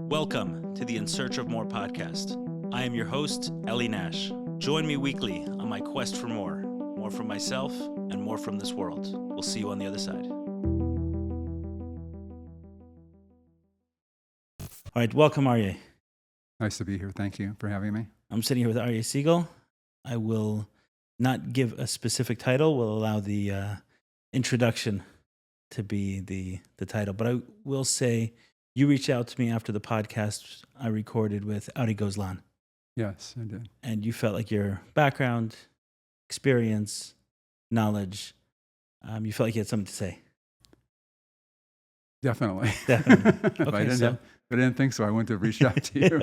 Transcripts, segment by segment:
Welcome to the In Search of More podcast. I am your host, Eli Nash. Join me weekly on my quest for more from myself and more from this world. We'll see you on the other side. All right, welcome, Aryeh. Nice to be here. Thank you for having me. I'm sitting here with Aryeh Siegel. I will not give a specific title. We'll allow the introduction to be the title. But I will say you reached out to me after the podcast I recorded with Audi Gozlan. Yes, I did. And you felt like your background, experience, knowledge, you felt like you had something to say. Definitely. Definitely. If Okay, I didn't think so, I wouldn't have reached out to you.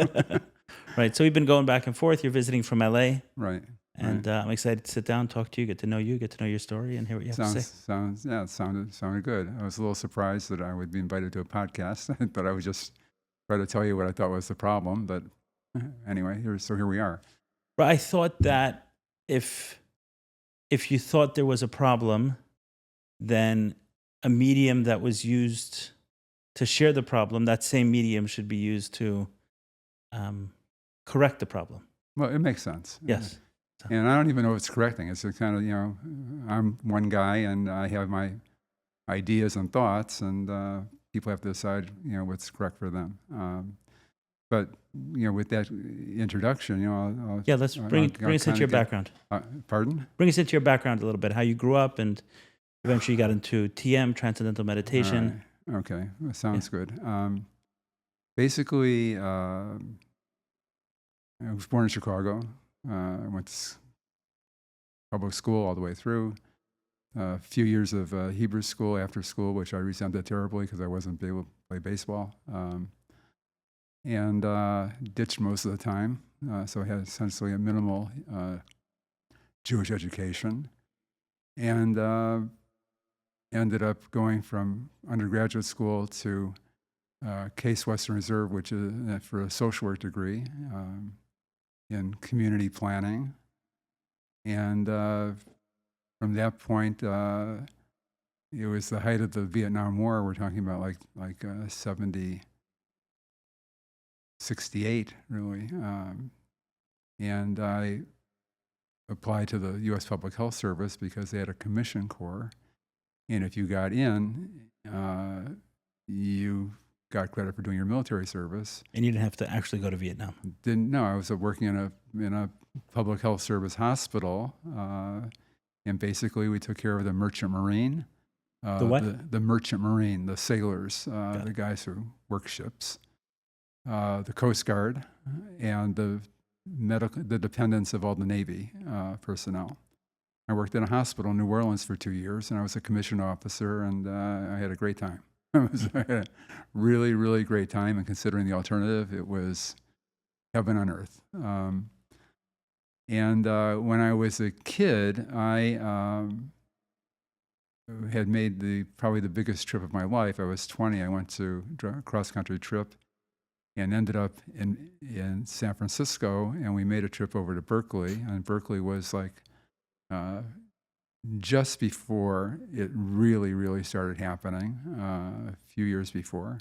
Right. So we've been going back and forth. You're visiting from LA. Right. And I'm excited to sit down, talk to you, get to know your story, and hear what you have to say. It sounded good. I was a little surprised that I would be invited to a podcast, but I was just trying to tell you what I thought was the problem. But anyway, here we are. But I thought that if you thought there was a problem, then a medium that was used to share the problem, that same medium should be used to correct the problem. Well, it makes sense. Yes. And I don't even know if it's correcting. It's a kind of, I'm one guy and I have my ideas and thoughts, and people have to decide, what's correct for them. But with that introduction, let's bring us into your background. Pardon? Bring us into your background a little bit, how you grew up, and eventually you got into TM, Transcendental Meditation. Right. Okay, that sounds good. Basically, I was born in Chicago. I went to public school all the way through. A few years of Hebrew school after school, which I resented terribly because I wasn't able to play baseball. And ditched most of the time. So I had essentially a minimal Jewish education. And ended up going from undergraduate school to Case Western Reserve, which is for a social work degree in community planning. And from that point, it was the height of the Vietnam War. We're talking about like 68, really. And I applied to the U.S. Public Health Service because they had a commission corps. And if you got in, you got credit for doing your military service. And you didn't have to actually go to Vietnam. No, I was working in a public health service hospital, and basically we took care of the merchant marine. The what? The merchant marine, the sailors, the guys who work ships, the Coast Guard, and the dependents of all the Navy personnel. I worked in a hospital in New Orleans for 2 years, and I was a commissioned officer, and I had a great time. I had a really, really great time, and considering the alternative, it was heaven on earth. And when I was a kid, I had made probably the biggest trip of my life. I was 20. I went to a cross-country trip and ended up in San Francisco, and we made a trip over to Berkeley, and Berkeley was like just before it really, really started happening, a few years before.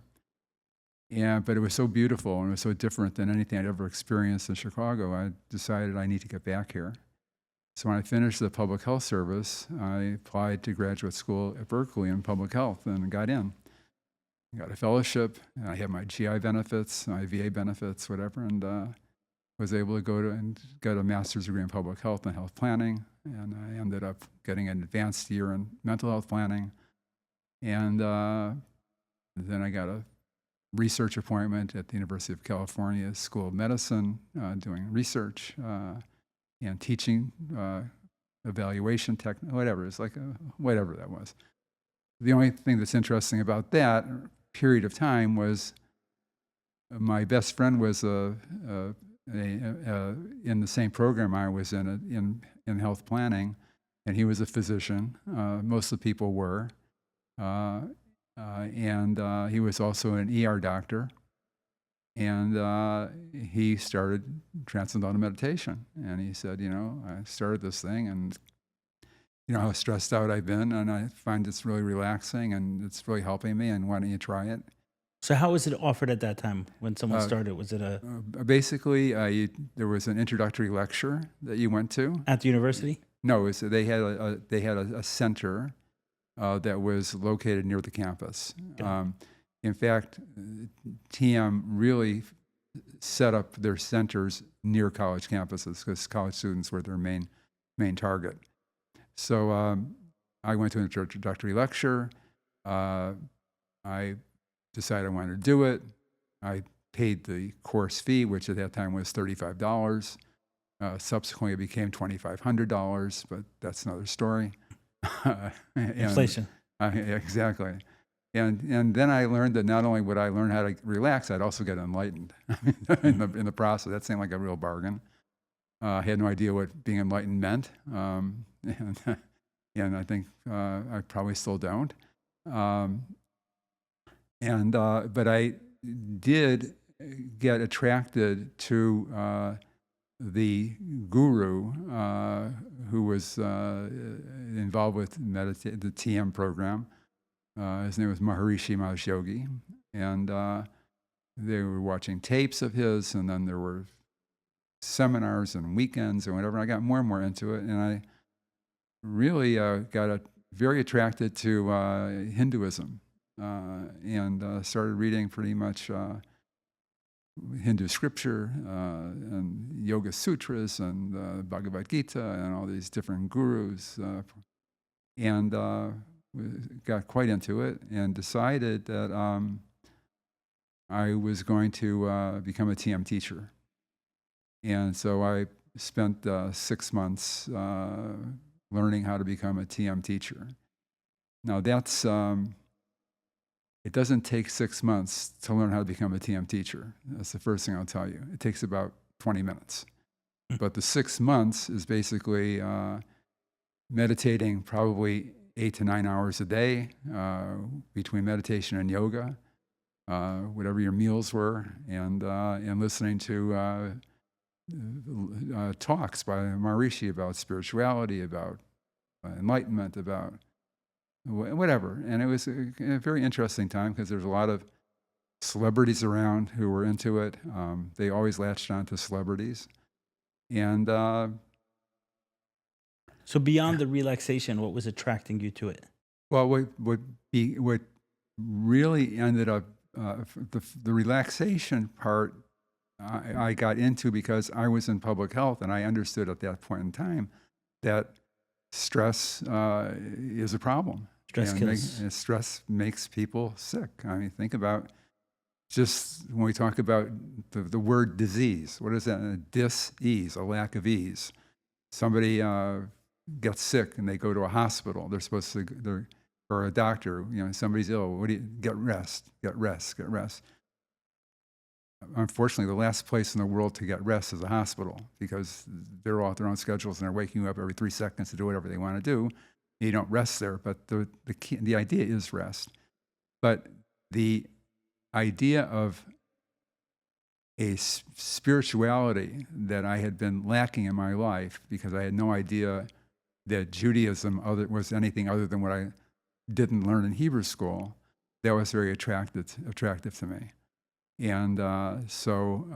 But it was so beautiful and it was so different than anything I'd ever experienced in Chicago. I decided I need to get back here. So when I finished the public health service, I applied to graduate school at Berkeley in public health and got in. I got a fellowship, and I had my GI benefits, my VA benefits, whatever, and was able to go and get a master's degree in public health and health planning. And I ended up getting an advanced year in mental health planning. And then I got a research appointment at the University of California School of Medicine, doing research and teaching, evaluation whatever. It's like whatever that was. The only thing that's interesting about that period of time was my best friend was in the same program I was in health planning, and he was a physician. Most of the people were. And he was also an ER doctor. And he started Transcendental Meditation. And he said, I started this thing, and how stressed out I've been, and I find it's really relaxing, and it's really helping me, and why don't you try it? So how was it offered at that time when someone Uh, started? Was it Basically, there was an introductory lecture that you went to. at the university? No, they had a center that was located near the campus. Okay. In fact, TM really set up their centers near college campuses because college students were their main target. So I went to an introductory lecture. I decided I wanted to do it. I paid the course fee, which at that time was $35. Subsequently, it became $2,500, but that's another story. Inflation. Exactly. And then I learned that not only would I learn how to relax, I'd also get enlightened in the process. That seemed like a real bargain. I had no idea what being enlightened meant, and I think I probably still don't. But I did get attracted to the guru who was involved with the TM program. His name was Maharishi Mahesh Yogi, and they were watching tapes of his, and then there were seminars and weekends and whatever. And I got more and more into it, and I really got very attracted to Hinduism, and started reading pretty much Hindu scripture and Yoga Sutras and Bhagavad Gita and all these different gurus, and got quite into it and decided that I was going to become a TM teacher. And so I spent 6 months learning how to become a TM teacher. Now that's it doesn't take 6 months to learn how to become a TM teacher. That's the first thing I'll tell you. It takes about 20 minutes. But the 6 months is basically meditating probably 8 to 9 hours a day between meditation and yoga, whatever your meals were, and listening to talks by Maharishi about spirituality, about enlightenment, about whatever. And it was a very interesting time because there's a lot of celebrities around who were into it. They always latched on to celebrities. And So beyond the relaxation, what was attracting you to it? well, what really ended up, the relaxation part, I got into because I was in public health, and I understood at that point in time that stress is a problem. Stress kills. Stress makes people sick. I mean, think about just when we talk about the word disease. What is that? A dis-ease, a lack of ease. Somebody gets sick and they go to a hospital. They're supposed to, or a doctor. You know, somebody's ill. What do you get? Rest. Get rest. Get rest. Unfortunately, the last place in the world to get rest is a hospital because they're all at their own schedules and they're waking you up every 3 seconds to do whatever they want to do. You don't rest there, but the idea is rest. But the idea of a spirituality that I had been lacking in my life because I had no idea that Judaism was anything other than what I didn't learn in Hebrew school, that was very attractive to me. And so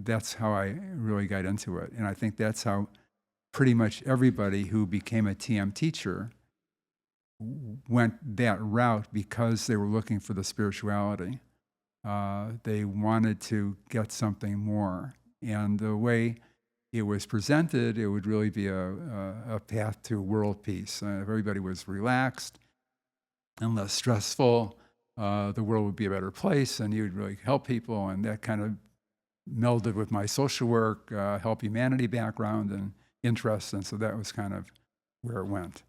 that's how I really got into it. And I think that's how pretty much everybody who became a TM teacher went that route because they were looking for the spirituality. They wanted to get something more. And the way it was presented, it would really be a path to world peace. If everybody was relaxed and less stressful, the world would be a better place, and you would really help people. And that kind of melded with my social work, help humanity background and interest. And so that was kind of where it went.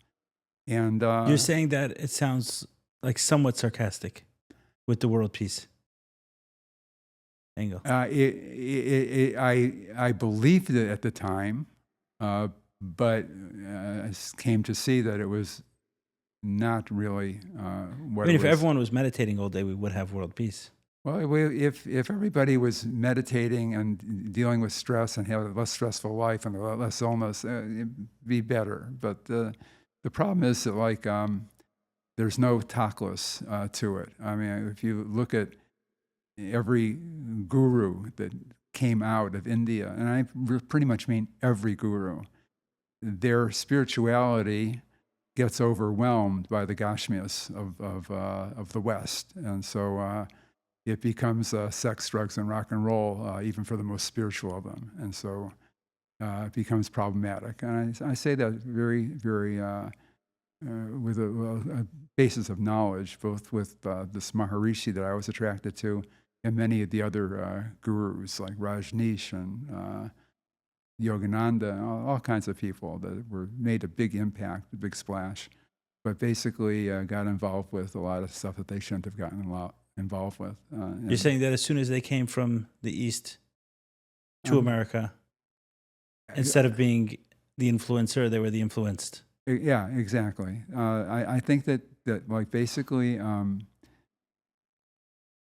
And You're saying that it sounds like somewhat sarcastic with the world peace angle. I believed it at the time, but I came to see that it was not really what I mean, it if was. everyone was meditating all day, we would have world peace. Well, if everybody was meditating and dealing with stress and had a less stressful life and a less illness, it'd be better. But the problem is that, like, there's no tachlis to it. I mean, if you look at every guru that came out of India, and I pretty much mean every guru, their spirituality gets overwhelmed by the gashmias of the West, and so it becomes sex, drugs, and rock and roll, even for the most spiritual of them, and so it becomes problematic. And I say that very, very with a basis of knowledge, both with this Maharishi that I was attracted to, and many of the other gurus like Rajneesh and Yogananda, all kinds of people that made a big impact, a big splash, but basically got involved with a lot of stuff that they shouldn't have gotten involved with. You're saying that as soon as they came from the East to America, instead of being the influencer, they were the influenced. Yeah, exactly. I think that like basically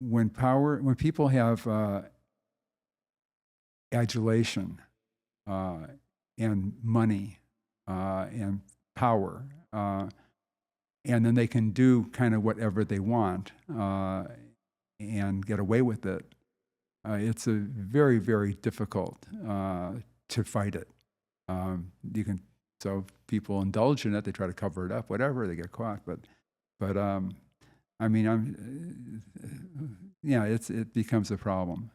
when people have adulation and money and power, and then they can do kind of whatever they want and get away with it, it's a very, very difficult to fight it. So people indulge in it, they try to cover it up, whatever, they get caught. But I mean, it becomes a problem.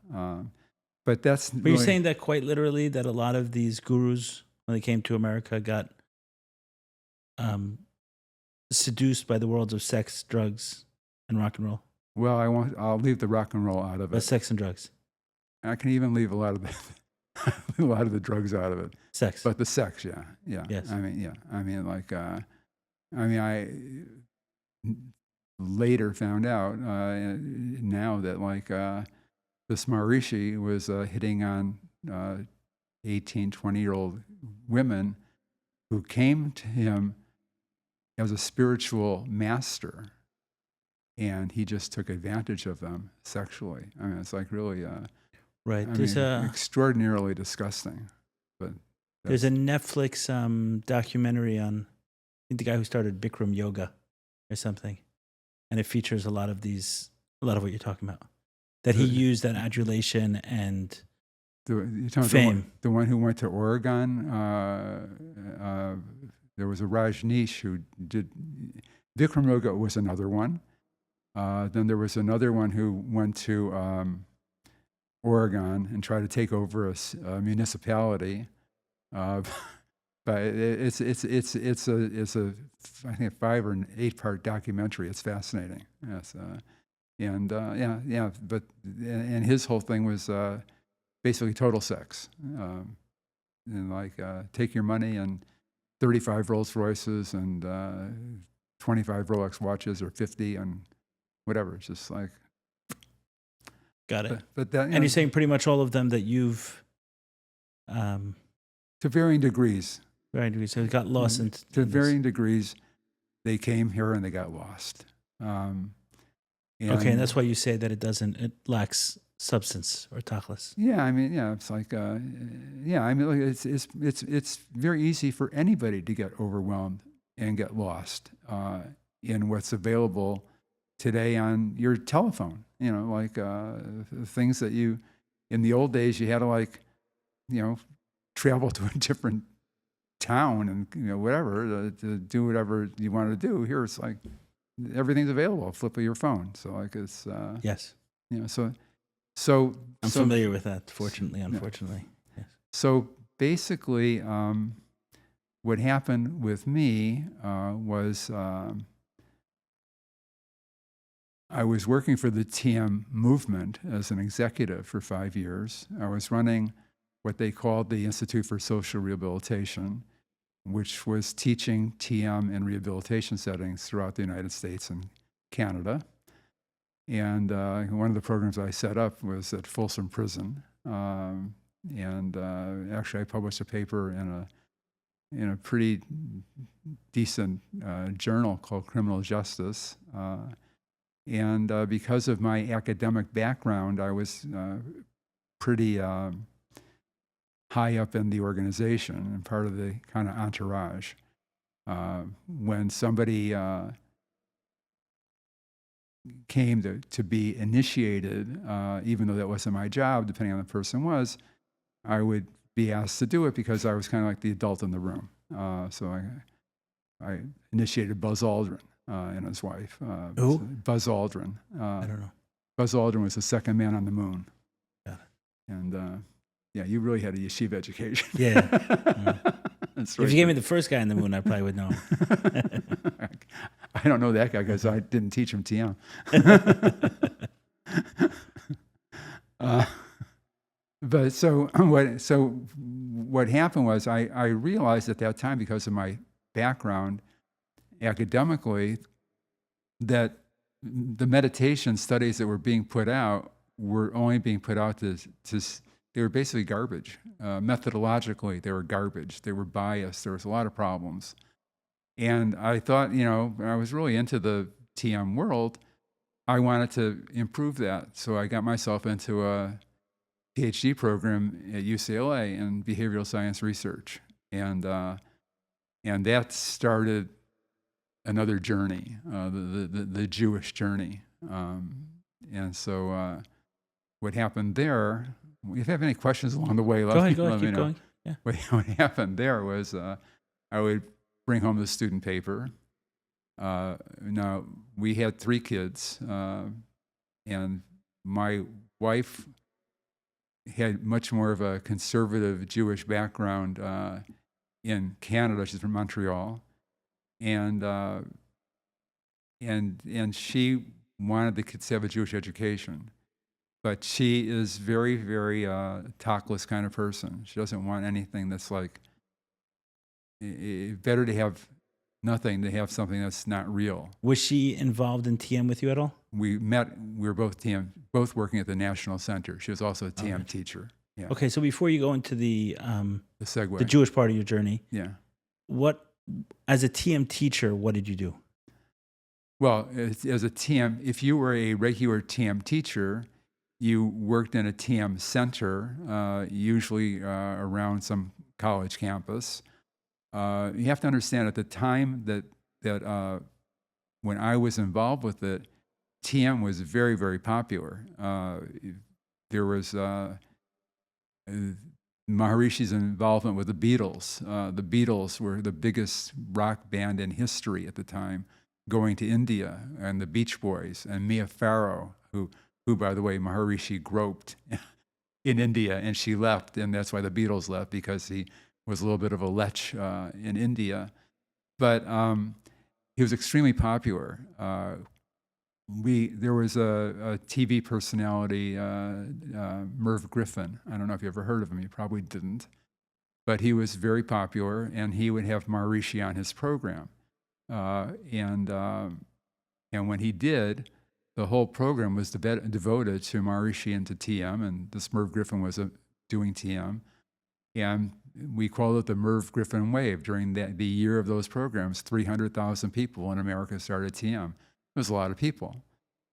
But that's. But you're saying that quite literally, that a lot of these gurus, when they came to America, got seduced by the worlds of sex, drugs, and rock and roll. Well, I'll leave the rock and roll out of it. But sex and drugs. I can even leave a lot of the drugs out of it. Sex. But the sex, yeah. Yes. I mean, like, I later found out now that like this Maharishi was hitting on 18, 20-year-old women who came to him as a spiritual master, and he just took advantage of them sexually. I mean, it's like really, right. Extraordinarily disgusting. But there's a Netflix documentary on, I think, the guy who started Bikram Yoga or something, and it features a lot of what you're talking about. That he used that adulation and fame. The one who went to Oregon, there was a Rajneesh who did. Bikram Yoga was another one. Then there was another one who went to Oregon and tried to take over a municipality. But it's a I think a 5 or 8 part documentary. It's fascinating. Yes, but his whole thing was basically total sex, and like take your money and 35 Rolls Royces and 25 Rolex watches or 50 and whatever. It's just like. Got it. But that, and you're saying pretty much all of them that you've. To varying degrees. Varying degrees. So it got lost to varying degrees, they came here and they got lost. Okay, and that's why you say that it lacks substance or tachlis. Yeah, I mean, it's like, I mean, it's very easy for anybody to get overwhelmed and get lost in what's available today on your telephone. You know, like things that in the old days, you had to travel to a different town and whatever to do whatever you wanted to do. Here it's like everything's available, flip of your phone. So like it's yes, so I'm familiar with that. Fortunately, unfortunately, yes. So basically, what happened with me was I was working for the TM movement as an executive for 5 years. I was running what they called the Institute for Social Rehabilitation, which was teaching TM in rehabilitation settings throughout the United States and Canada. And one of the programs I set up was at Folsom Prison. Actually, I published a paper in a pretty decent journal called Criminal Justice. Because of my academic background, I was pretty high up in the organization and part of the kind of entourage. When somebody came to be initiated, even though that wasn't my job, depending on the person was, I would be asked to do it because I was kind of like the adult in the room. So I initiated Buzz Aldrin and his wife. Who? Buzz Aldrin. I don't know. Buzz Aldrin was the second man on the moon. Got it. And yeah, you really had a yeshiva education. Yeah. Mm. That's If you gave me the first guy on the moon, I probably would know him. I don't know that guy because I didn't teach him TM. But so what happened was I realized at that time, because of my background academically, that the meditation studies that were being put out were only being put out to they were basically garbage. Methodologically, they were garbage. They were biased. There was a lot of problems. And I thought, I was really into the TM world. I wanted to improve that. So I got myself into a PhD program at UCLA in behavioral science research. And that started another journey, the Jewish journey. And so what happened there, if you have any questions along the way, Go ahead, keep going. Yeah. What happened there was I would bring home the student paper. Now, we had 3 kids, and my wife had much more of a conservative Jewish background in Canada. She's from Montreal. And she wanted the kids to have a Jewish education. But she is very, very talkless kind of person. She doesn't want anything that's like, better to have nothing than have something that's not real. Was she involved in TM with you at all? We were both TM, both working at the National Center. She was also a TM teacher. Yeah. Okay, so before you go into the segue, the Jewish part of your journey, yeah. As a TM teacher, what did you do? Well, as a TM, if you were a regular TM teacher, you worked in a TM center, usually around some college campus. You have to understand, at the time that when I was involved with it, TM was very, very popular. There was Maharishi's involvement with the Beatles. The Beatles were the biggest rock band in history at the time, going to India, and the Beach Boys, and Mia Farrow, who by the way, Maharishi groped in India, and she left, and that's why the Beatles left, because he was a little bit of a lech in India. But he was extremely popular. There was a TV personality, Merv Griffin. I don't know if you ever heard of him. You probably didn't. But he was very popular, and he would have Maharishi on his program. And when he did, the whole program was devoted to Maharishi and to TM, and this Merv Griffin was doing TM. And we called it the Merv Griffin Wave. During the year of those programs, 300,000 people in America started TM. It was a lot of people.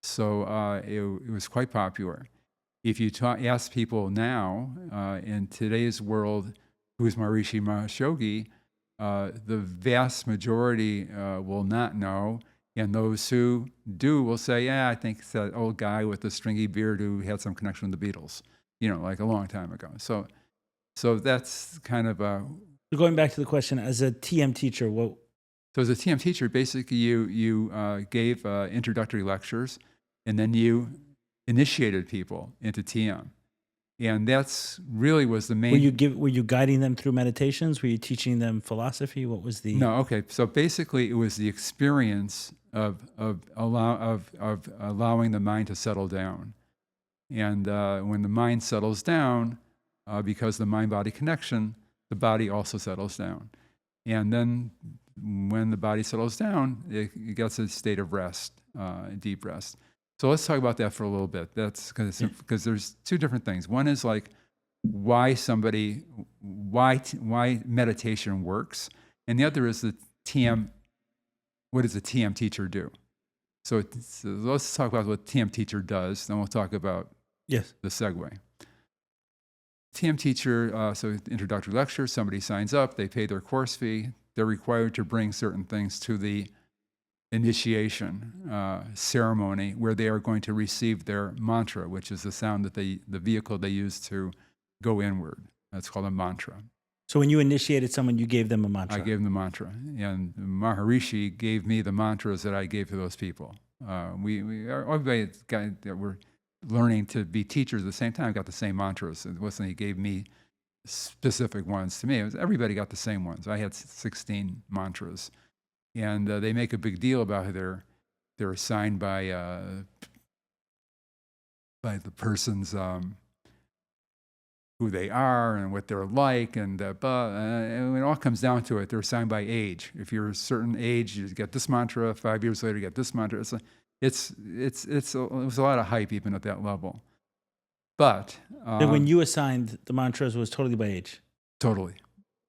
So it was quite popular. If you ask people now, in today's world, who's Maharishi Mahesh Yogi, the vast majority will not know. And those who do will say, yeah, I think it's that old guy with the stringy beard who had some connection with the Beatles, like a long time ago. So that's kind of going back to the question, as a TM teacher, So as a TM teacher, basically you gave introductory lectures, and then you initiated people into TM. And that's really was the main... Were you guiding them through meditations? Were you teaching them philosophy? What was the... No, okay. So basically it was the experience of allowing the mind to settle down. And when the mind settles down, because the mind-body connection, the body also settles down. And then when the body settles down, it gets a state of rest, deep rest. So let's talk about that for a little bit. That's because there's 2 different things. One is like why meditation works, and the other is the TM. What does a TM teacher do? So let's talk about what TM teacher does, then we'll talk about the segue. TM teacher, so introductory lecture, somebody signs up, they pay their course fee, they're required to bring certain things to the initiation ceremony where they are going to receive their mantra, which is the sound that the vehicle they use to go inward. That's called a mantra. So when you initiated someone, you gave them a mantra. I gave them the mantra, and Maharishi gave me the mantras that I gave to those people. Everybody that were learning to be teachers at the same time got the same mantras. It wasn't he gave me specific ones to me. It was everybody got the same ones. I had 16 mantras, and they make a big deal about how they're assigned by the person's who they are and what they're like, and when it all comes down to it, they're assigned by age. If you're a certain age, you get this mantra. 5 years later, you get this mantra. It was a lot of hype even at that level. But when you assigned the mantras, was totally by age. Totally,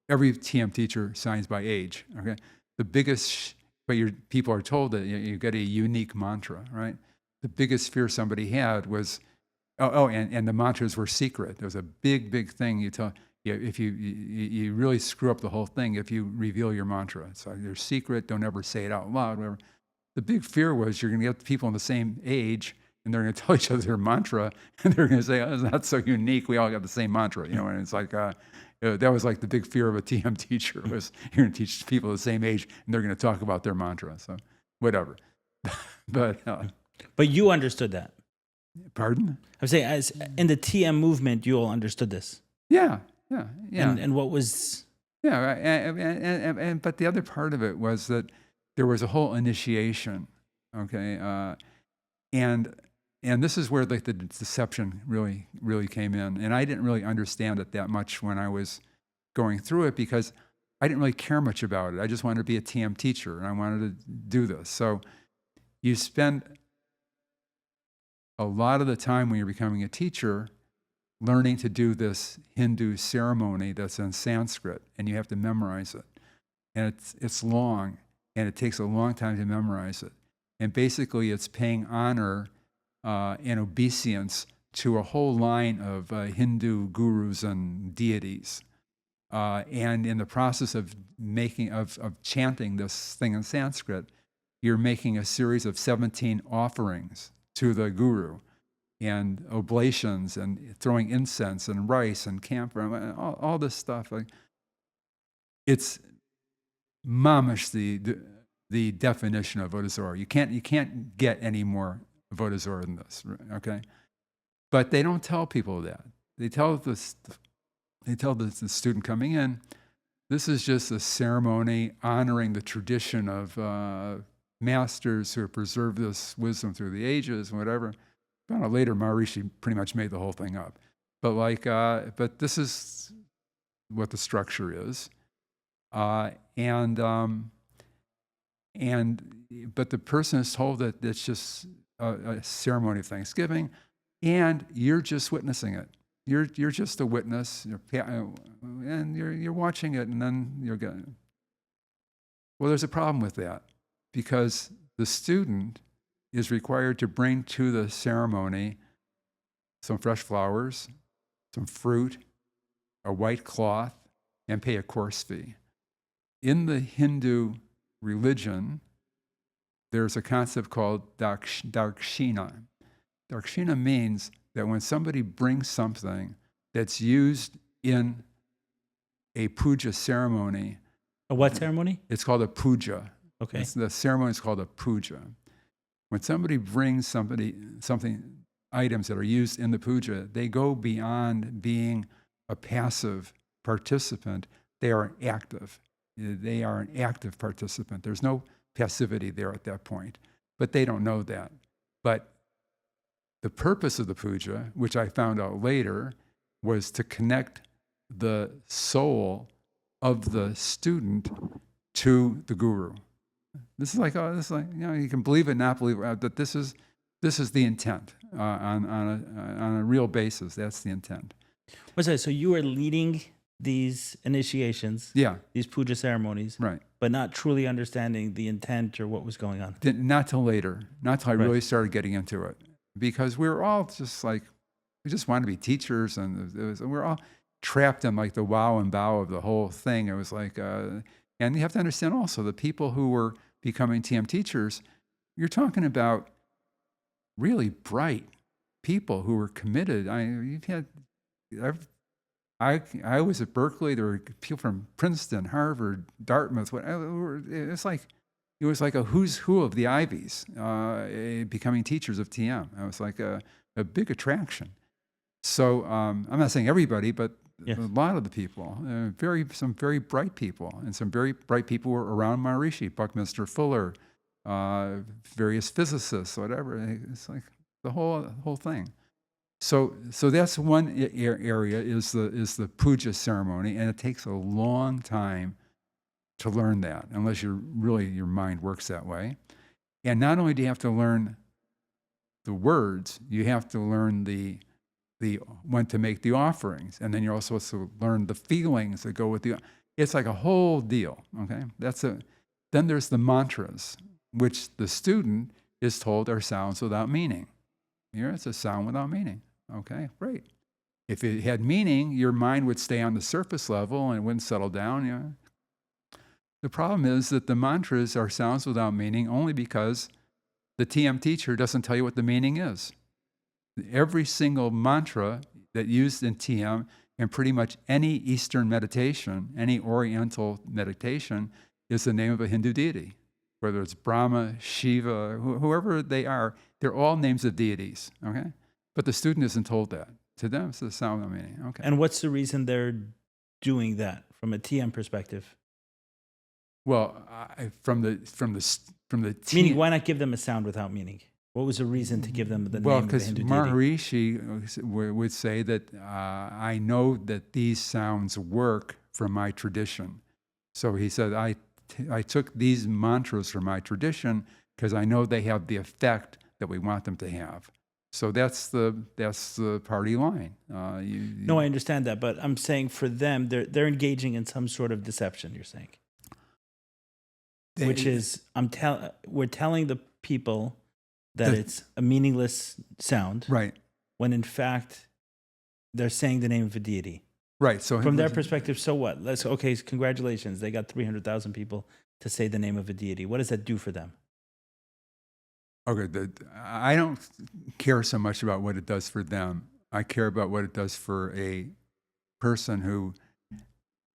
every TM teacher assigns by age. Okay, the biggest, but people are told that you get a unique mantra, right? The biggest fear somebody had was. And the mantras were secret. There was a big thing you tell. If you really screw up the whole thing if you reveal your mantra. So you're secret. Don't ever say it out loud. Whatever. The big fear was you're going to get people in the same age, and they're going to tell each other their mantra, and they're going to say, "Oh, it's not so unique. We all got the same mantra," And it's like that was like the big fear of a TM teacher was you're going to teach people the same age, and they're going to talk about their mantra. So whatever. But you understood that. Pardon? I would say, as in the TM movement, you all understood this. Yeah. And what was? Yeah, and but the other part of it was that there was a whole initiation, okay, and this is where like the deception really came in, and I didn't really understand it that much when I was going through it because I didn't really care much about it. I just wanted to be a TM teacher, and I wanted to do this. So you spend a lot of the time when you're becoming a teacher learning to do this Hindu ceremony that's in Sanskrit, and you have to memorize it. And it's long, and it takes a long time to memorize it. And basically, it's paying honor and obeisance to a whole line of Hindu gurus and deities. And in the process of chanting this thing in Sanskrit, you're making a series of 17 offerings to the guru, and oblations, and throwing incense and rice and camphor, and all this stuff. Like, it's mamish the definition of Vodazora. You can't get any more Vodazora than this. Okay, but they don't tell people that. They tell the student coming in, this is just a ceremony honoring the tradition of masters who have preserved this wisdom through the ages and whatever. But later, Maharishi pretty much made the whole thing up. But but this is what the structure is, but the person is told that it's just a ceremony of Thanksgiving, and you're just witnessing it. You're just a witness, and you're watching it, and then you're going. Well, there's a problem with that. Because the student is required to bring to the ceremony some fresh flowers, some fruit, a white cloth, and pay a course fee. In the Hindu religion, there's a concept called dakshina. Dakshina means that when somebody brings something that's used in a puja ceremony. A what ceremony? It's called a puja. Okay. The ceremony is called a puja. When somebody brings items that are used in the puja, they go beyond being a passive participant. They are active. They are an active participant. There's no passivity there at that point, but they don't know that. But the purpose of the puja, which I found out later, was to connect the soul of the student to the guru. This is like you can believe it, not believe it, but this is the intent on a real basis. That's the intent. What's that? So you were leading these initiations, these puja ceremonies, right? But not truly understanding the intent or what was going on. Not till later. Not till I really started getting into it, because we were all just like we just wanted to be teachers, and we're all trapped in like the wow and bow of the whole thing. It was like. And you have to understand also the people who were becoming TM teachers, you're talking about really bright people who were committed. I was at Berkeley. There were people from Princeton, Harvard, Dartmouth. Whatever. It was like a who's who of the Ivies becoming teachers of TM. It was like a big attraction. So I'm not saying everybody, but Yes. a lot of the people, some very bright people, and some very bright people were around Maharishi, Buckminster Fuller, various physicists, whatever. It's like the whole thing. So that's one area is the puja ceremony, and it takes a long time to learn that, unless your mind works that way. And not only do you have to learn the words, you have to learn the when to make the offerings, and then you're also supposed to learn the feelings that go with the. It's like a whole deal. Okay, Then there's the mantras, which the student is told are sounds without meaning. Here, it's a sound without meaning. Okay, great. If it had meaning, your mind would stay on the surface level and it wouldn't settle down. The problem is that the mantras are sounds without meaning only because the TM teacher doesn't tell you what the meaning is. Every single mantra that used in TM and pretty much any Eastern meditation, any Oriental meditation, is the name of a Hindu deity. Whether it's Brahma, Shiva, whoever they are, they're all names of deities, okay? But the student isn't told that. To them, it's a sound without meaning, okay. And what's the reason they're doing that from a TM perspective? Well, from the TM, Meaning, why not give them a sound without meaning? What was the reason to give them the name of the Hindu deity? Well, because Maharishi would say that I know that these sounds work from my tradition. So he said, I took these mantras from my tradition because I know they have the effect that we want them to have. So that's the party line. No, I understand that, but I'm saying for them, they're engaging in some sort of deception. You're saying, which is we're telling the people that it's a meaningless sound, right? When in fact they're saying the name of a deity, right? So from their perspective, so what? Congratulations, they got 300,000 people to say the name of a deity. What does that do for them? Okay, I don't care so much about what it does for them. I care about what it does for a person who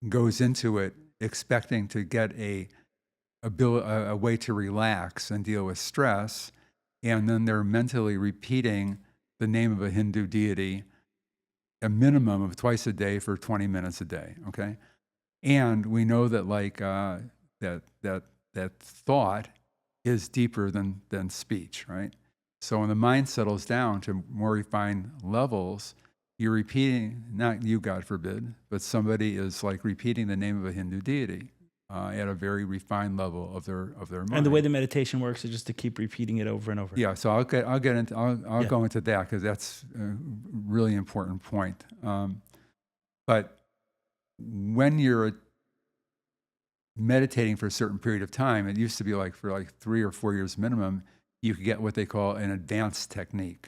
goes into it expecting to get a way to relax and deal with stress, and then they're mentally repeating the name of a Hindu deity a minimum of twice a day for 20 minutes a day, okay? And we know that that thought is deeper than speech, right? So when the mind settles down to more refined levels, you're repeating, not you, God forbid, but somebody is like repeating the name of a Hindu deity at a very refined level of their mind. And the way the meditation works is just to keep repeating it over and over. Yeah, so I'll go into that because that's a really important point. But when you're meditating for a certain period of time, it used to be like for 3 or 4 years minimum, you could get what they call an advanced technique.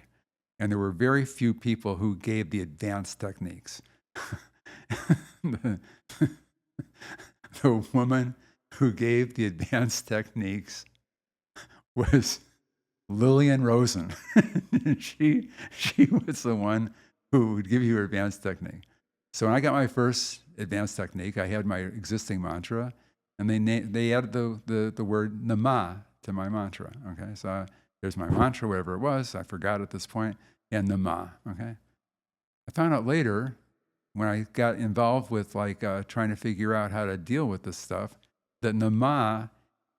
And there were very few people who gave the advanced techniques. The woman who gave the advanced techniques was Lillian Rosen. she was the one who would give you her advanced technique. So when I got my first advanced technique, I had my existing mantra, and they added the word nama to my mantra. Okay, so there's my mantra, whatever it was. I forgot at this point, and nama. Okay, I found out later when I got involved with trying to figure out how to deal with this stuff, that nama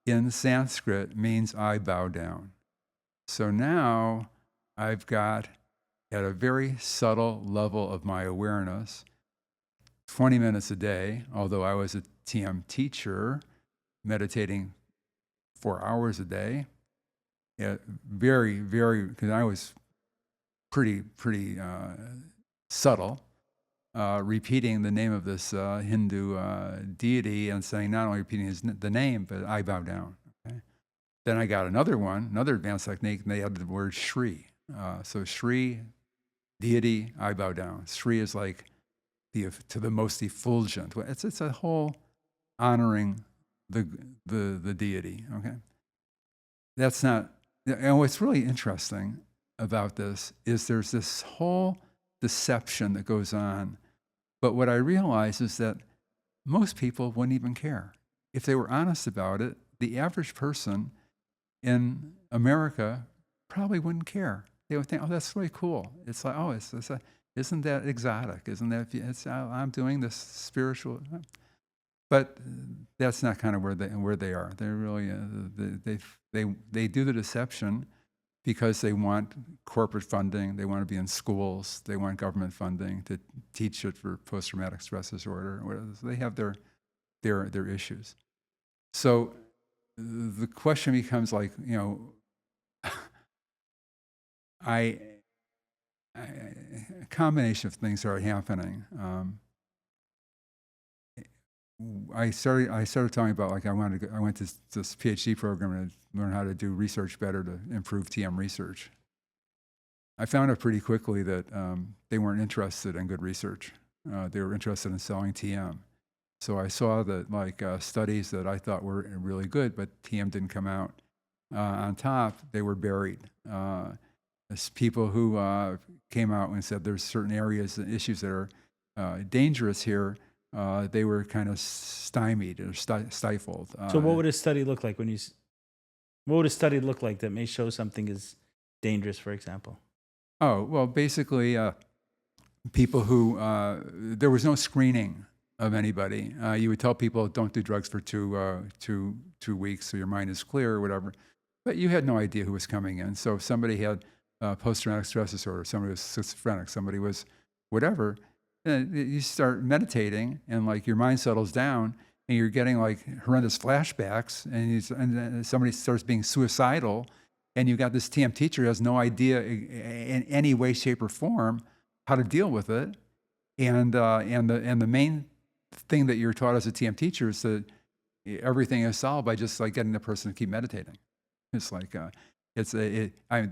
in Sanskrit means I bow down. So now I've got, at a very subtle level of my awareness, 20 minutes a day, although I was a TM teacher, meditating 4 hours a day, very, very, because I was pretty subtle, repeating the name of this Hindu deity and saying, not only repeating the name, but I bow down. Okay? Then I got another advanced technique, and they added the word Shri. So Shri, deity, I bow down. Shri is like to the most effulgent. It's a whole honoring the deity. Okay, that's not. And what's really interesting about this is there's this whole deception that goes on. But what I realize is that most people wouldn't even care if they were honest about it. The average person in America probably wouldn't care. They would think, "Oh, that's really cool." It's like, "Oh, isn't that exotic? Isn't that? I'm doing this spiritual." But that's not kind of where they are. They're really they do the deception because they want corporate funding. They want to be in schools. They want government funding to teach it for post-traumatic stress disorder. So they have their issues. So the question becomes like, a combination of things are happening. I started talking about like I went to this PhD program to learn how to do research better to improve TM research. I found out pretty quickly that they weren't interested in good research. They were interested in selling TM. So I saw that studies that I thought were really good, but TM didn't come out. On top, they were buried. As people who came out and said there's certain areas and issues that are dangerous here, they were kind of stymied or stifled. So what would a study look like what would a study look like that may show something is dangerous, for example? Oh, well, basically, people who, there was no screening of anybody. You would tell people, don't do drugs for two weeks so your mind is clear or whatever. But you had no idea who was coming in. So if somebody had post-traumatic stress disorder, somebody was schizophrenic, somebody was whatever, you start meditating and like your mind settles down and you're getting like horrendous flashbacks and somebody starts being suicidal and you got this TM teacher who has no idea in any way, shape, or form how to deal with it. And the main thing that you're taught as a TM teacher is that everything is solved by just like getting the person to keep meditating. It's like the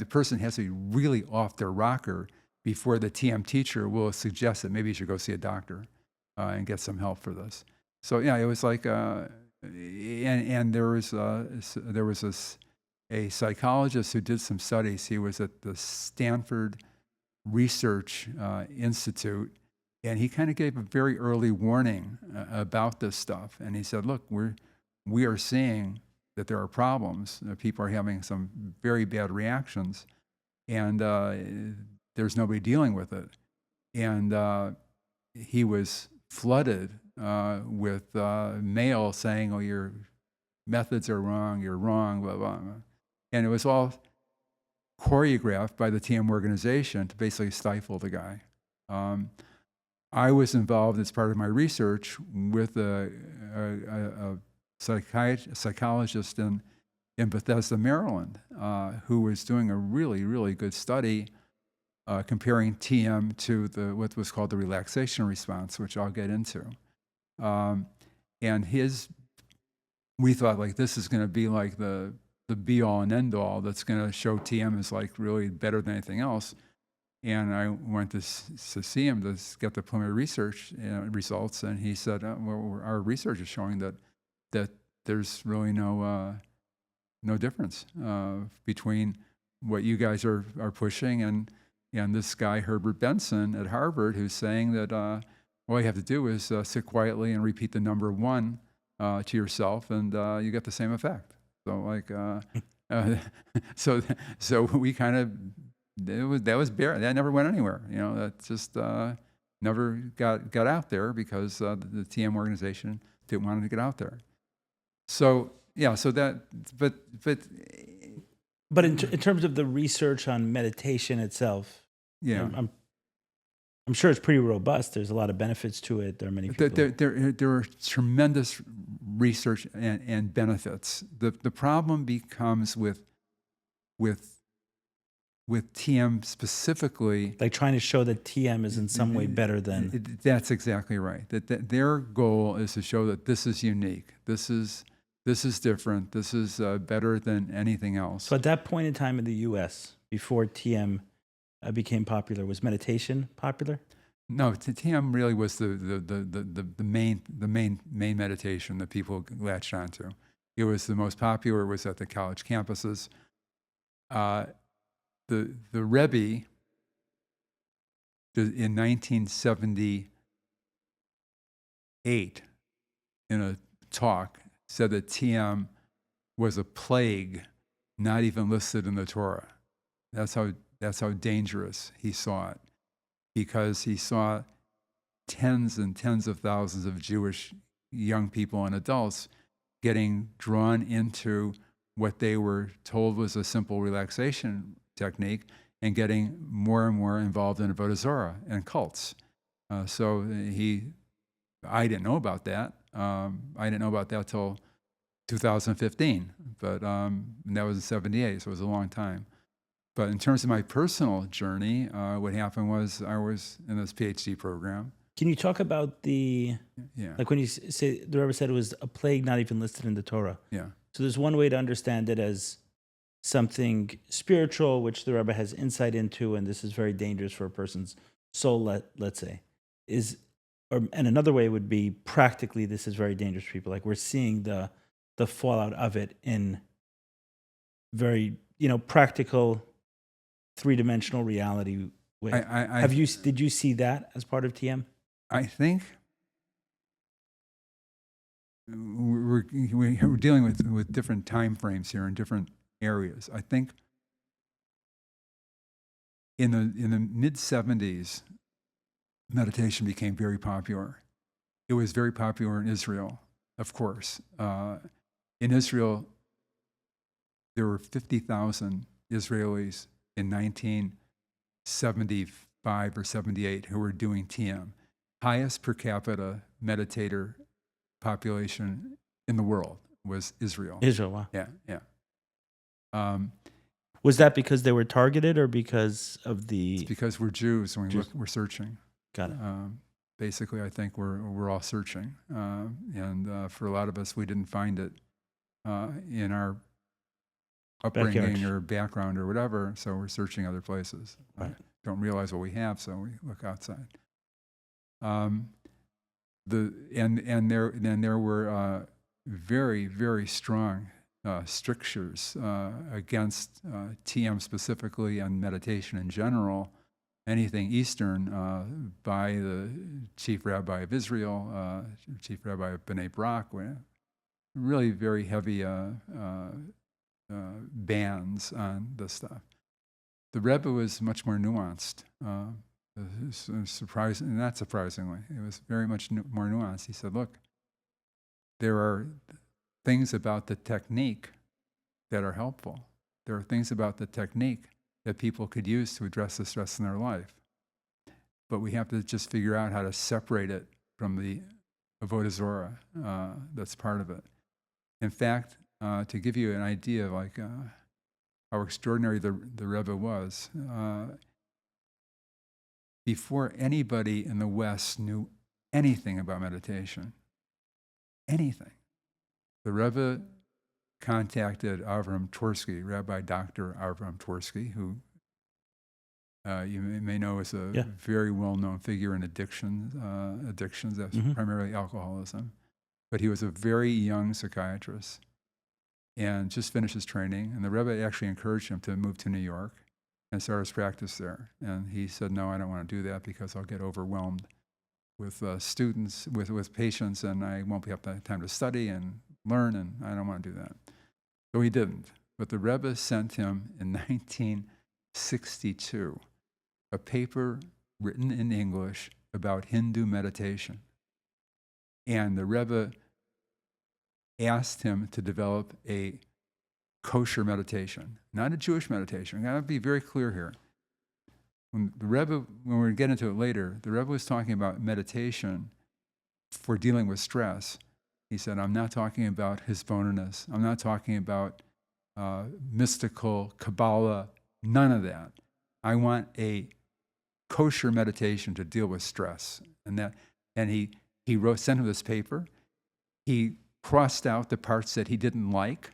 person has to be really off their rocker before the TM teacher will suggest that maybe you should go see a doctor and get some help for this. So yeah, it was like, and there was a psychologist who did some studies. He was at the Stanford Research Institute, and he kind of gave a very early warning about this stuff. And he said, "Look, we are seeing that there are problems. People are having some very bad reactions, and there's nobody dealing with it." And he was flooded with mail saying, "Oh, your methods are wrong, you're wrong, blah, blah, blah." And it was all choreographed by the TM organization to basically stifle the guy. I was involved as part of my research with a psychologist in Bethesda, Maryland, who was doing a really, really good study comparing TM to what was called the relaxation response, which I'll get into. And we thought like this is going to be like the be all and end all that's going to show TM is like really better than anything else. And I went to see him to get the preliminary research results, and he said, "Well, our research is showing that there's really no difference between what you guys are pushing and this guy Herbert Benson at Harvard, who's saying that all you have to do is sit quietly and repeat the number 1 to yourself, and you get the same effect." So like, so we kind of that was bare. That never went anywhere. That just never got out there because the TM organization didn't want it to get out there. So yeah, so that, but in terms of the research on meditation itself, yeah, I'm sure it's pretty robust. There's a lot of benefits to it. There are many people. There are tremendous research and benefits. The problem becomes with TM specifically, like trying to show that TM is in some way better than. That's exactly right. That their goal is to show that this is unique. This is different. This is better than anything else. So at that point in time in the U.S., before TM became popular, was meditation popular? No, TM really was the main meditation that people latched onto. It was the most popular. It was at the college campuses. The Rebbe in 1978 in a talk said that TM was a plague not even listed in the Torah. That's how dangerous he saw it, because he saw tens and tens of thousands of Jewish young people and adults getting drawn into what they were told was a simple relaxation technique and getting more and more involved in Avodah Zarah and cults. So I didn't know about that. I didn't know about that till 2015, but that was in 78, so it was a long time. But in terms of my personal journey, what happened was I was in this PhD program. Can you talk about like when you say the Rebbe said it was a plague not even listed in the Torah? Yeah. So there's one way to understand it as something spiritual, which the Rebbe has insight into, and this is very dangerous for a person's soul, let's say. And another way would be practically this is very dangerous for people. Like we're seeing the fallout of it in very, practical, three-dimensional reality way. Did you see that as part of TM? I think we're dealing with different time frames here in different areas. I think in the mid-70s, meditation became very popular. It was very popular in Israel, of course. In Israel, there were 50,000 Israelis in 1975 or 78 who were doing TM. Highest per capita meditator population in the world was Israel. Israel, wow. Yeah. Was that because they were targeted or because of It's because we're Jews and we're searching. Got it. Basically, I think we're all searching, and for a lot of us, we didn't find it in our upbringing or background or whatever, so we're searching other places. Right. Don't realize what we have, so we look outside. There were very, very strong strictures against TM specifically and meditation in general. Anything Eastern by the chief rabbi of Israel, chief rabbi of Bnei Brak, really very heavy bans on this stuff. The Rebbe was much more nuanced. Not surprisingly, it was very much more nuanced. He said, look, there are things about the technique that are helpful. There are things about the technique that people could use to address the stress in their life. But we have to just figure out how to separate it from the Avodah Zarah that's part of it. In fact, to give you an idea of how extraordinary the Rebbe was, before anybody in the West knew anything about meditation, anything, the Rebbe contacted Avram Tversky, Rabbi Dr. Avram Tversky, who you may know is a very well-known figure in addictions. That's primarily alcoholism. But he was a very young psychiatrist and just finished his training. And the Rebbe actually encouraged him to move to New York and start his practice there. And he said, no, I don't want to do that because I'll get overwhelmed with students, with patients, and I won't have time to study and learn, and I don't want to do that. So he didn't. But the Rebbe sent him in 1962 a paper written in English about Hindu meditation. And the Rebbe asked him to develop a kosher meditation, not a Jewish meditation. I've got to be very clear here. When we get into it later, the Rebbe was talking about meditation for dealing with stress. He said, I'm not talking about hisbonenus. I'm not talking about mystical Kabbalah, none of that. I want a kosher meditation to deal with stress. And he sent him this paper. He crossed out the parts that he didn't like,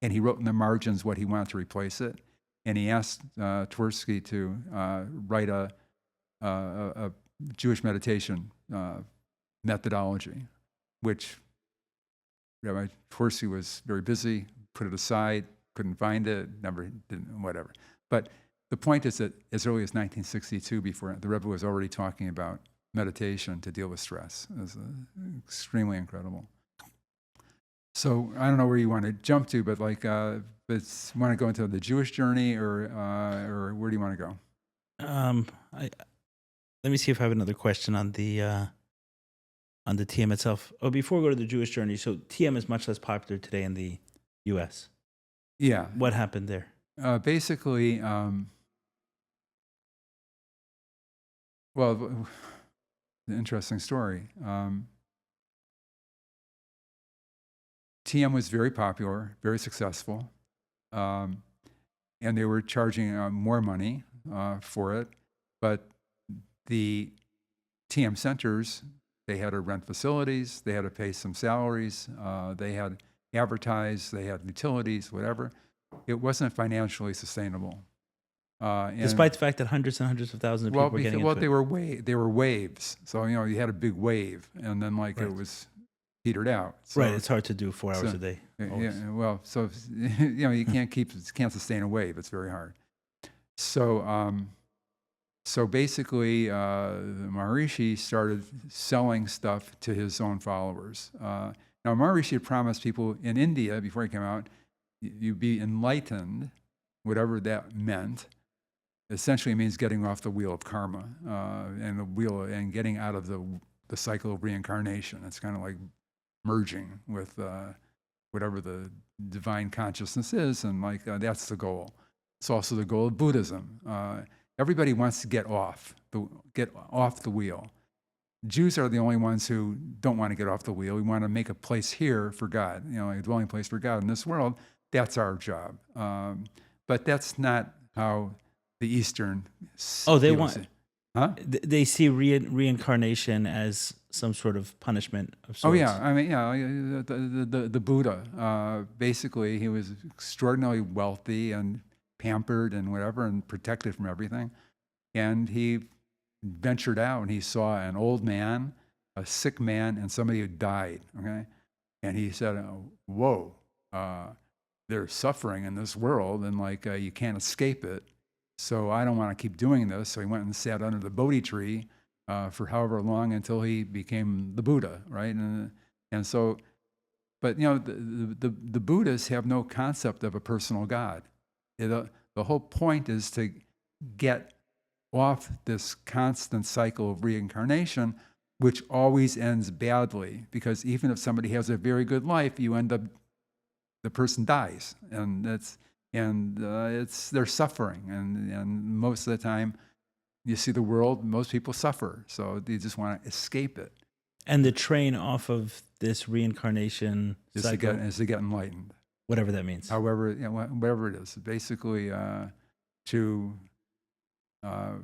and he wrote in the margins what he wanted to replace it. And he asked Tversky to write a Jewish meditation methodology, which Rabbi Torsi was very busy, put it aside, couldn't find it, never didn't, whatever. But the point is that as early as 1962, before the Rebbe was already talking about meditation to deal with stress. It was extremely incredible. So I don't know where you want to jump to, but like, want to go into the Jewish journey, or where do you want to go? Let me see if I have another question on the TM itself. Oh, before we go to the Jewish journey, so TM is much less popular today in the U.S. Yeah. What happened there? Basically, well, an interesting story. TM was very popular, very successful, and they were charging more money for it. But the TM centers, they had to rent facilities, they had to pay some salaries, they had advertise, they had utilities, whatever. It wasn't financially sustainable. Despite the fact that hundreds and hundreds of thousands of people were getting into it. They were waves. So, you had a big wave, and then Right. it was petered out. So, Right, it's hard to do 4 hours a day. yeah, well, so you can't sustain a wave. It's very hard. So basically, Maharishi started selling stuff to his own followers. Now, Maharishi had promised people in India before he came out, you'd be enlightened, whatever that meant. Essentially, it means getting off the wheel of karma and getting out of the cycle of reincarnation. It's kind of like merging with whatever the divine consciousness is, and that's the goal. It's also the goal of Buddhism. Everybody wants to get off the wheel. Jews are the only ones who don't want to get off the wheel. We want to make a place here for God, a dwelling place for God in this world. That's our job. But that's not how the Eastern. They want. Huh? They see reincarnation as some sort of punishment of sorts. Oh yeah, I mean, the Buddha. Basically, he was extraordinarily wealthy and pampered and whatever, and protected from everything. And he ventured out, and he saw an old man, a sick man, and somebody who died. Okay, and he said, "Whoa, they're suffering in this world, and you can't escape it. So I don't want to keep doing this." So he went and sat under the Bodhi tree for however long until he became the Buddha, right? And so, but the Buddhists have no concept of a personal God. The whole point is to get off this constant cycle of reincarnation, which always ends badly, because even if somebody has a very good life, the person dies, and they're suffering, and most of the time you see the world, most people suffer, so they just want to escape it. And the train off of this reincarnation is to get enlightened. Whatever that means. However, whatever it is, basically to, I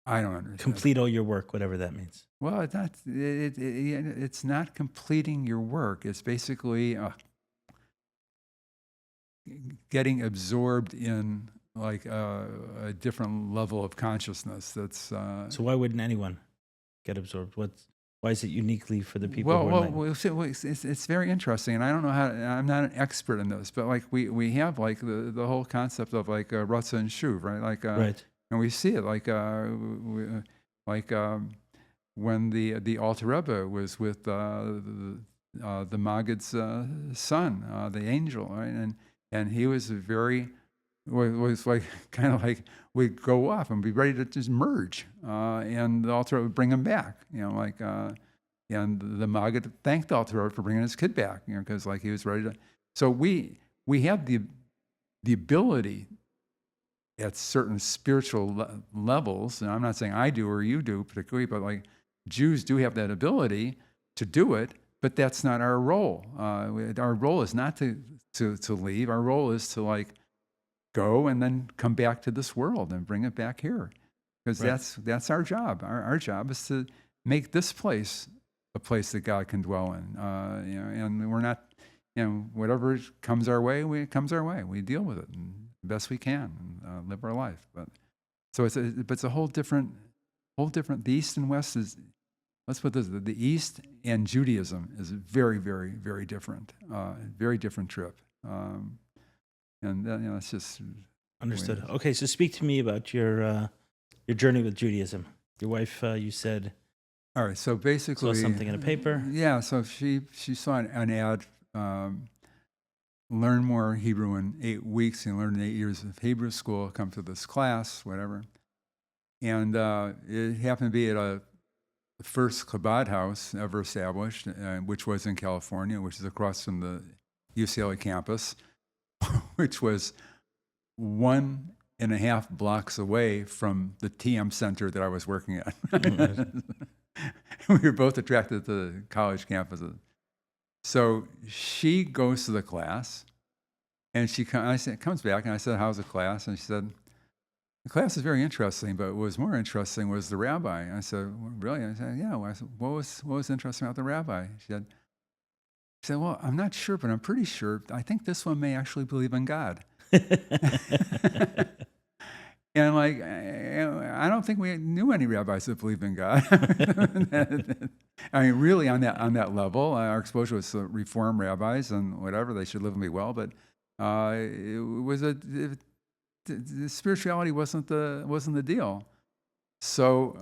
don't understand. Complete all your work, whatever that means. Well, it's not completing your work. It's basically getting absorbed in a different level of consciousness. That's so why wouldn't anyone get absorbed? Why is it uniquely for the people? It's very interesting, and I don't know how. I'm not an expert in this, but we have the whole concept of Ratza and Shuv, right? Right. And we see it when the Alter Rebbe was with the Maggid's son, the angel, right? And he was was we'd go off and be ready to just merge, and the Alter Rebbe would bring him back, and the Maggid thanked the Alter Rebbe for bringing his kid back, because he was ready to. So we have the ability at certain spiritual levels, and I'm not saying I do or you do particularly, but Jews do have that ability to do it, but that's not our role. Our role is not to leave. Our role is to go and then come back to this world and bring it back here, because that's our job. Our job is to make this place a place that God can dwell in. And we're not, whatever comes our way, it comes our way. We deal with it the best we can and live our life. But so it's a whole different whole different. The East and West is, let's put this, the East and Judaism is very, very, very different. Very different trip. And it's just Understood. Okay, so speak to me about your journey with Judaism. Your wife, you said, all right. So basically, saw something in a paper. Yeah. So she saw an ad. Learn more Hebrew in 8 weeks. And learn in 8 years of Hebrew school. Come to this class, whatever. And it happened to be at the first Chabad house ever established, which was in California, which is across from the UCLA campus, which was 1.5 blocks away from the TM center that I was working at. We were both attracted to the college campuses. So she goes to the class, and comes back, and I said, "How's the class?" And she said, "The class is very interesting, but what was more interesting was the rabbi." And I said, "Well, really?" I said, "Yeah." Well, I said, what was interesting about the rabbi? She said, "Well, I'm not sure, but I'm pretty sure. I think this one may actually believe in God." And I don't think we knew any rabbis that believed in God. I mean, really on that level, our exposure was to Reform rabbis and whatever, they should live and be well. But the spirituality wasn't the deal. So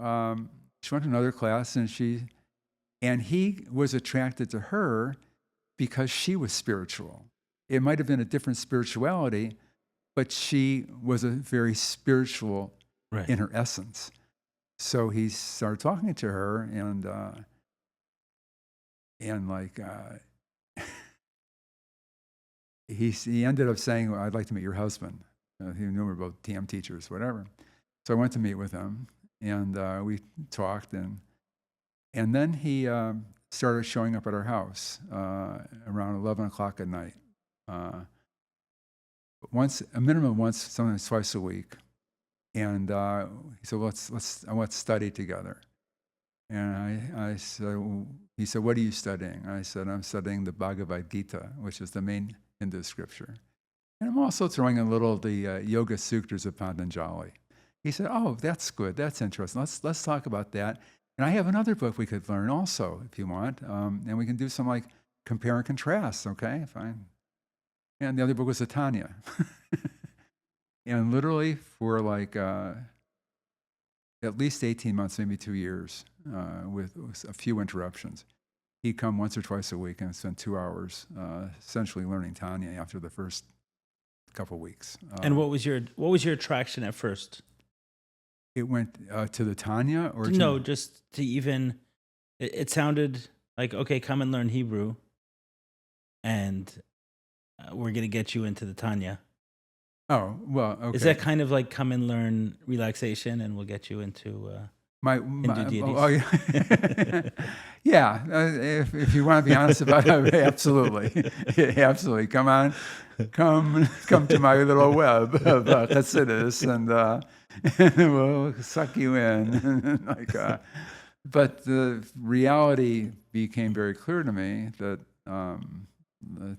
she went to another class, and he was attracted to her because she was spiritual. It might have been a different spirituality, but she was a very spiritual in her essence. So he started talking to her, and he ended up saying, "Well, I'd like to meet your husband." He knew we were both TM teachers, whatever. So I went to meet with him, and we talked, and then he started showing up at our house around 11 o'clock at night. A minimum once, sometimes twice a week. And he said, "Well, I want to study together." And I said, he said, "What are you studying?" I said, "I'm studying the Bhagavad Gita, which is the main Hindu scripture. And I'm also throwing in a little of the Yoga Sutras of Patanjali." He said, "Oh, that's good. That's interesting. Let's talk about that. And I have another book we could learn also, if you want. And we can do some compare and contrast, okay? Fine." And the other book was the Tanya. And literally for at least 18 months, maybe 2 years, with a few interruptions, he'd come once or twice a week and spend 2 hours essentially learning Tanya after the first couple of weeks. And what was your attraction at first? It went to the Tanya, or no, just to even. It sounded like, okay, come and learn Hebrew, and we're going to get you into the Tanya. Oh, well, okay. Is that kind of like come and learn relaxation, and we'll get you into Hindu deities? Oh, yeah. Yeah, if you want to be honest about it, absolutely. Absolutely. Come to my little web of Chassidus, and we'll suck you in. But the reality became very clear to me that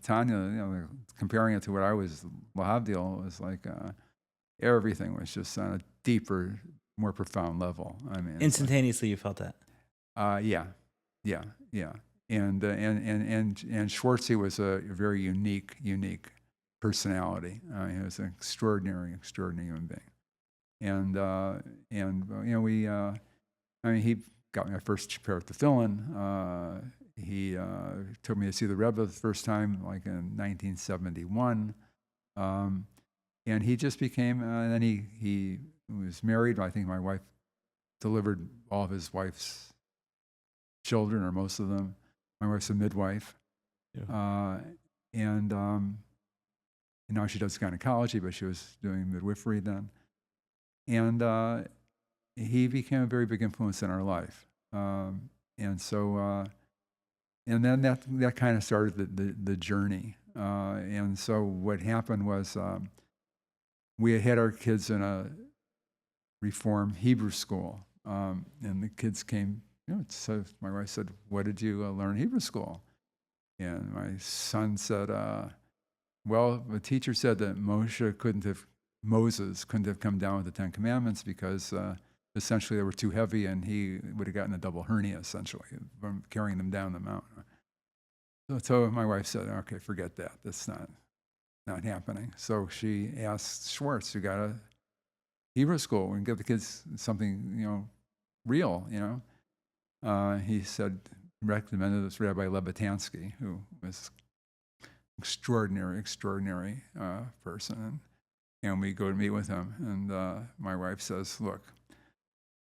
Tanya, comparing it to what I was, Lahavdil, was everything was just on a deeper, more profound level. I mean, instantaneously you felt that. Yeah. And Schwartzy was a very unique personality. He was an extraordinary human being. And he got me my first pair of tefillin. He took me to see the Rebbe the first time, in 1971. And he just became, and then he was married. I think my wife delivered all of his wife's children, or most of them. My wife's a midwife. Yeah. And now she does gynecology, but she was doing midwifery then. And he became a very big influence in our life. And so, and then that kind of started the journey. And so what happened was we had our kids in a Reform Hebrew school. And the kids came, so my wife said, "What did you learn in Hebrew school?" And my son said, "Well, the teacher said that Moses couldn't have come down with the 10 Commandments because essentially they were too heavy, and he would have gotten a double hernia essentially from carrying them down the mountain. So my wife said, "Okay, forget that. That's not happening." So she asked Schwartz, who got a Hebrew school, and give the kids something, real. He said, recommended this Rabbi Lebetansky, who was extraordinary person. And we go to meet with him. And my wife says, "Look,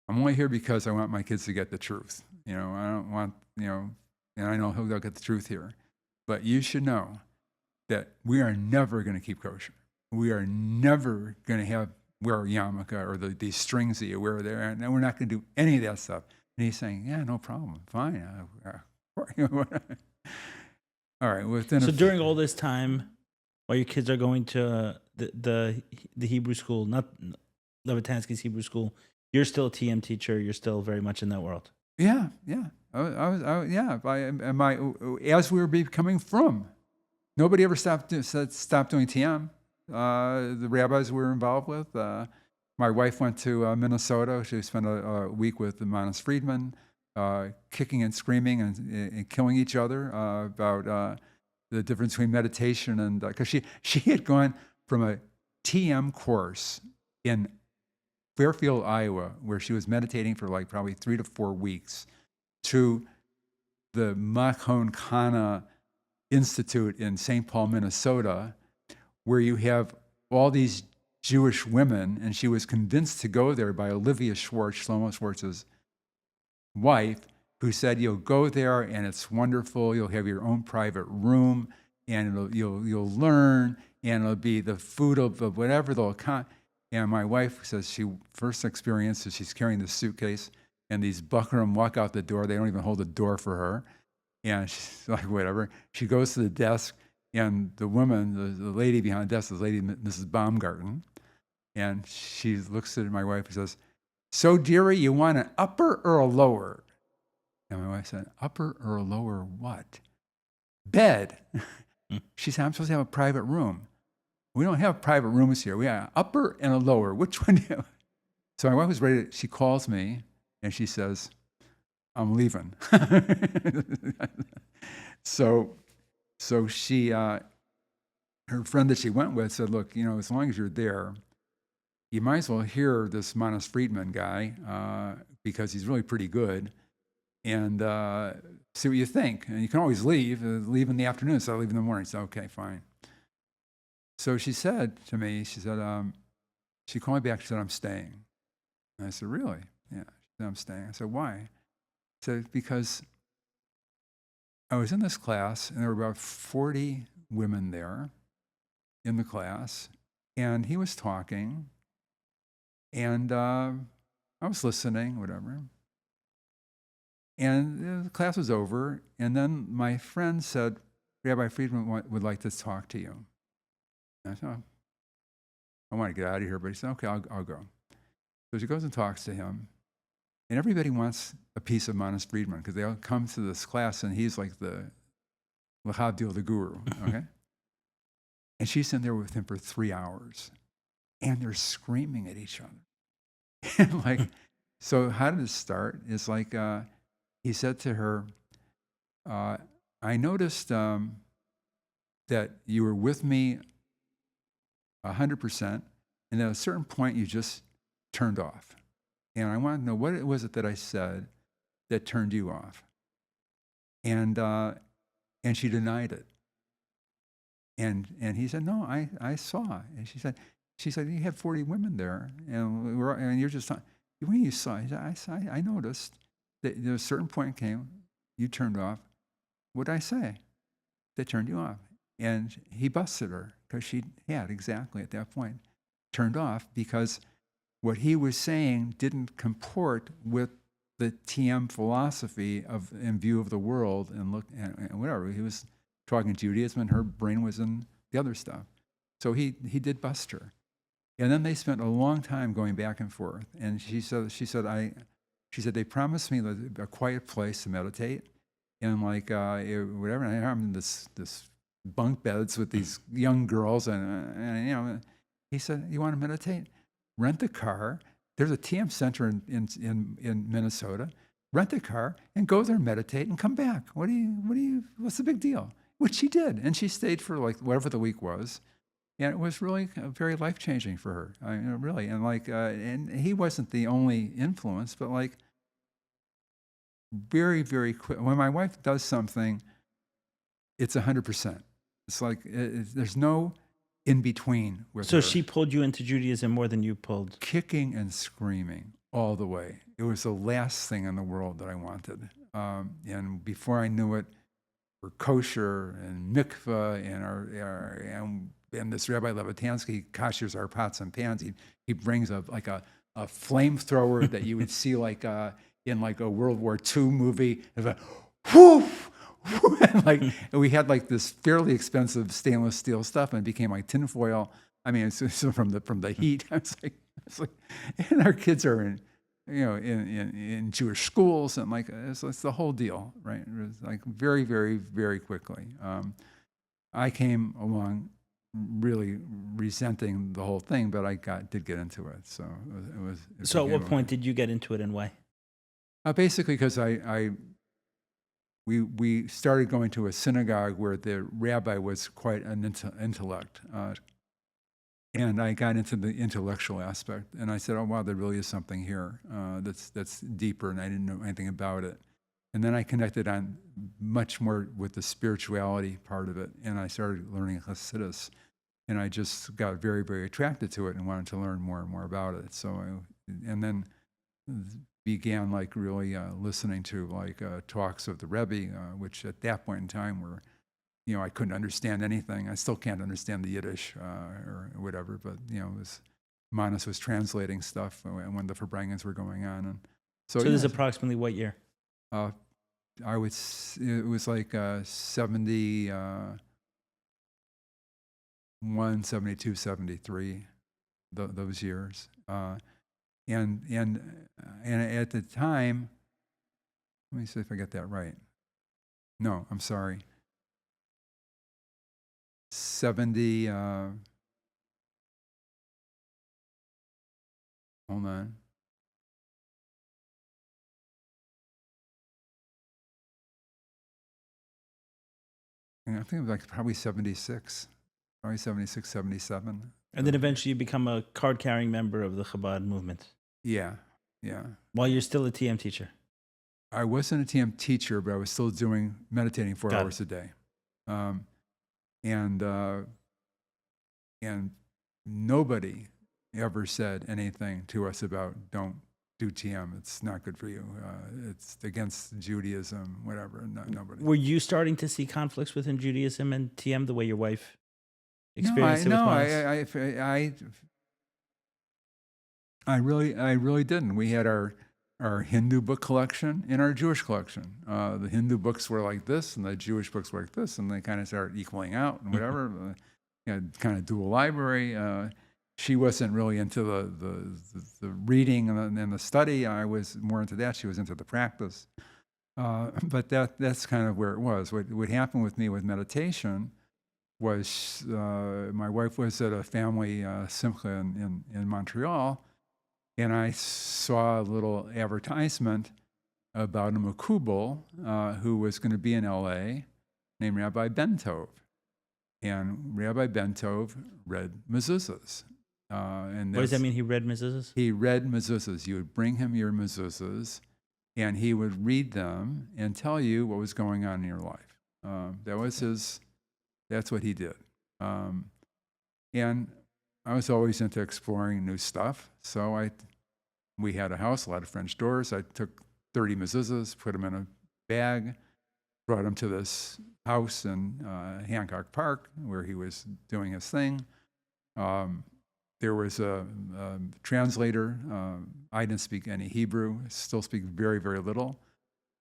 I'm only here because I want my kids to get the truth. I don't want, and I know they'll get the truth here. But you should know that we are never going to keep kosher. We are never going to wear a yarmulke or these strings that you wear there. And we're not going to do any of that stuff." And he's saying, "Yeah, no problem. Fine." All right. So during all this time, while your kids are going to the Hebrew school, not Levitansky's Hebrew school, you're still a TM teacher. You're still very much in that world. Yeah. As we were becoming frum, nobody ever stopped doing TM. The rabbis we were involved with. My wife went to Minnesota. She spent a week with the Manas Friedman, kicking and screaming and killing each other about the difference between meditation and because she had gone from a TM course in Fairfield, Iowa, where she was meditating for like probably 3 to 4 weeks, to the Machon Kana Institute in St. Paul, Minnesota, where you have all these Jewish women, and she was convinced to go there by Olivia Schwartz, Shlomo Schwartz's wife, who said, "You'll go there and it's wonderful. You'll have your own private room, and you'll learn, and it'll be the food of whatever they'll." And my wife says she first experience is she's carrying this suitcase, and these Bukharim walk out the door. They don't even hold the door for her, and she's like, whatever. She goes to the desk, and the woman, the lady behind the desk, is lady Mrs. Baumgarten, and she looks at my wife and says, "So, dearie, you want an upper or a lower?" And my wife said, "Upper or a lower what?" "Bed." She said, "I'm supposed to have a private room." "We don't have private rooms here. We have an upper and a lower. Which one do you have?" So my wife was ready. She calls me and she says, "I'm leaving." So she, her friend that she went with said, "Look, as long as you're there, you might as well hear this Manas Friedman guy because he's really pretty good, and see what you think. And you can always leave in the afternoon, so I'll leave in the morning." So, okay, fine. So she said to me, she called me back, she said, "I'm staying." And I said, "Really?" "Yeah." She said, "I'm staying." I said, "Why?" I said, "Because I was in this class, and there were about 40 women there in the class, and he was talking, and I was listening, whatever. And the class was over, and then my friend said, Rabbi Friedman would like to talk to you." And I said, "Oh, I want to get out of here," but he said, "Okay, I'll go." So she goes and talks to him, and everybody wants a piece of Manas Friedman because they all come to this class, and he's like the L'chavdil, the guru, okay? And she's in there with him for 3 hours, and they're screaming at each other. And like, so how did it start? It's like he said to her, "I noticed that you were with me 100%, and at a certain point you just turned off. And I want to know what was it that I said that turned you off." And she denied it. And he said, "No, I saw." And she said, "You had 40 women there, and you're just when you saw." He said, I noticed that at a certain point came, you turned off. What did I say that turned you off?" And he busted her because she had exactly at that point turned off because what he was saying didn't comport with the TM philosophy in view of the world and whatever. He was talking Judaism, and her brain was in the other stuff. So he did bust her. And then they spent a long time going back and forth. And she said they promised me a quiet place to meditate, and like whatever. And I'm in this bunk beds with these young girls, and he said, "You want to meditate? Rent a car, there's a TM center in Minnesota. Rent a car and go there and meditate and come back. What's the big deal? Which she did. And she stayed for like whatever the week was. And it was really very life-changing for her. Really. And and he wasn't the only influence, but like very, very quick. When my wife does something, it's 100%. It's like, there's no in between with So her. she pulled you into Judaism more than you pulled. Kicking and screaming all the way. It was the last thing in the world that I wanted. And before I knew it, we're kosher and mikvah and this Rabbi Levitansky kashers our pots and pans. He brings a flamethrower that you would see like in like a World War II movie. It's like, whoof! And we had like this fairly expensive stainless steel stuff, and it became like tinfoil. I mean, it's from the heat. It's like, and our kids are in Jewish schools, and like it's the whole deal, right? It was like very, very, very quickly. I came along really resenting the whole thing, but I did get into it. So it was. So at what point did you get into it, and why? Basically, because we started going to a synagogue where the rabbi was quite an intellect, and I got into the intellectual aspect, and I said, "Oh wow, there really is something here that's deeper," and I didn't know anything about it. And then I connected on much more with the spirituality part of it, and I started learning Hasidus, and I just got very, very attracted to it and wanted to learn more and more about it. And then began like really listening to like talks of the Rebbe, which at that point in time were, I couldn't understand anything. I still can't understand the Yiddish or whatever, but Manas was translating stuff when the Verbrangens were going on, and so this is approximately what year? It was like 71, 72, 73, those years. And at the time, let me see if I get that right. No, I'm sorry. 70, hold on. I think it was like probably 76, 77. And then eventually you become a card-carrying member of the Chabad movement. Yeah. While you're still a TM teacher. I wasn't a TM teacher, but I was still meditating 4 hours a day. And nobody ever said anything to us about don't do TM. It's not good for you. It's against Judaism, whatever. Nobody. Were you starting to see conflicts within Judaism and TM the way your wife experienced it with Manas? I really didn't. We had our Hindu book collection and our Jewish collection. The Hindu books were like this, and the Jewish books were like this, and they kind of started equaling out and whatever. Kind of dual library. She wasn't really into the reading and the study. I was more into that. She was into the practice. But that's kind of where it was. What happened with me with meditation was my wife was at a family simcha in Montreal, and I saw a little advertisement about a makubal who was going to be in L.A. named Rabbi Bentov. And Rabbi Bentov read mezuzahs. What does that mean, he read mezuzahs? He read mezuzahs. You would bring him your mezuzahs, and he would read them and tell you what was going on in your life. That's what he did. And I was always into exploring new stuff. So we had a house, a lot of French doors. I took 30 mezuzahs, put them in a bag, brought him to this house in Hancock Park where he was doing his thing. There was a translator. I didn't speak any Hebrew, still speak very, very little.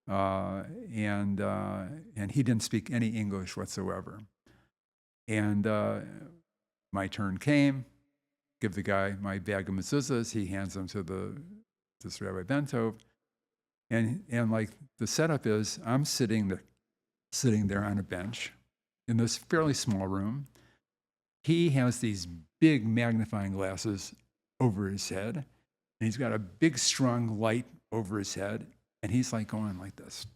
And he didn't speak any English whatsoever. And my turn came, give the guy my bag of mezuzahs. He hands them to this Rabbi Bentov. And like the setup is, I'm sitting there on a bench in this fairly small room. He has these big magnifying glasses over his head, And he's got a big, strong light over his head, and he's like going like this.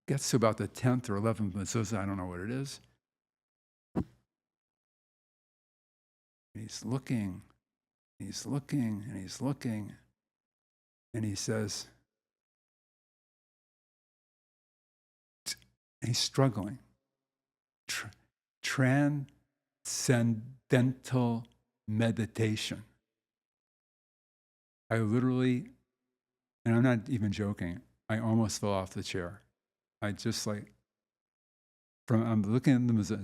Gets to about the 10th or 11th mezuzah, I don't know what it is. And he's looking, and he's looking, and he's looking, and he says, and he's struggling. Transcendental meditation. I literally, and I'm not even joking, I almost fell off the chair. I just like, I'm looking at them as a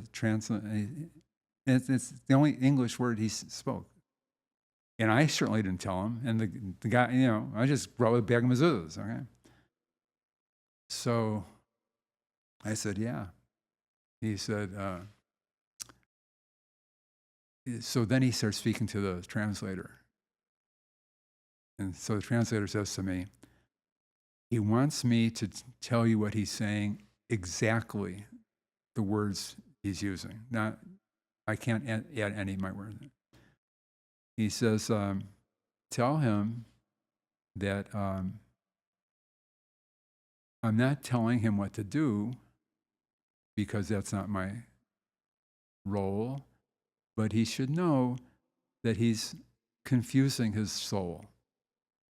it's the only English word he spoke. And I certainly didn't tell him. And the guy, I just brought a bag of mezuzahs, okay? So I said, yeah. He said, so then he starts speaking to the translator. And so the translator says to me, he wants me to tell you what he's saying exactly, the words he's using. I can't add any of my words. He says, tell him that I'm not telling him what to do because that's not my role, but he should know that he's confusing his soul.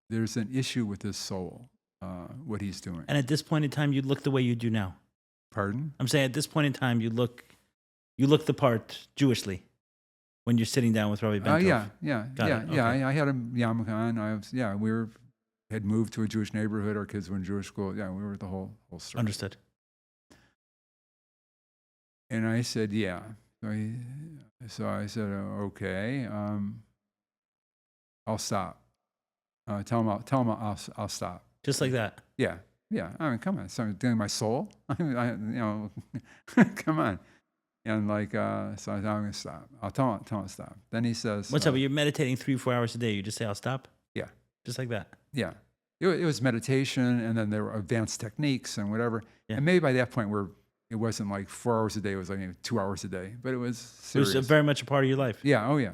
There's an issue with his soul, what he's doing. And at this point in time, you look the way you do now. Pardon? I'm saying at this point in time, you look the part Jewishly when you're sitting down with Rabbi Bentov. Yeah. Okay. I had a yarmulke on. We had moved to a Jewish neighborhood. Our kids were in Jewish school. Yeah, we were the whole story. Understood. And I said, yeah. So I said, okay, I'll stop. Tell him I'll stop. Just like that. Yeah. I mean, come on. So I'm doing my soul. come on. And so I thought I'm going to stop. I'll tell him to stop. Then he says, what's up? You're meditating 3-4 hours a day. You just say, I'll stop? Yeah. Just like that. Yeah. It was meditation, and then there were advanced techniques and whatever. Yeah. And maybe by that point it wasn't like 4 hours a day. It was like 2 hours a day. But it was serious. It was very much a part of your life. Yeah. Oh, yeah.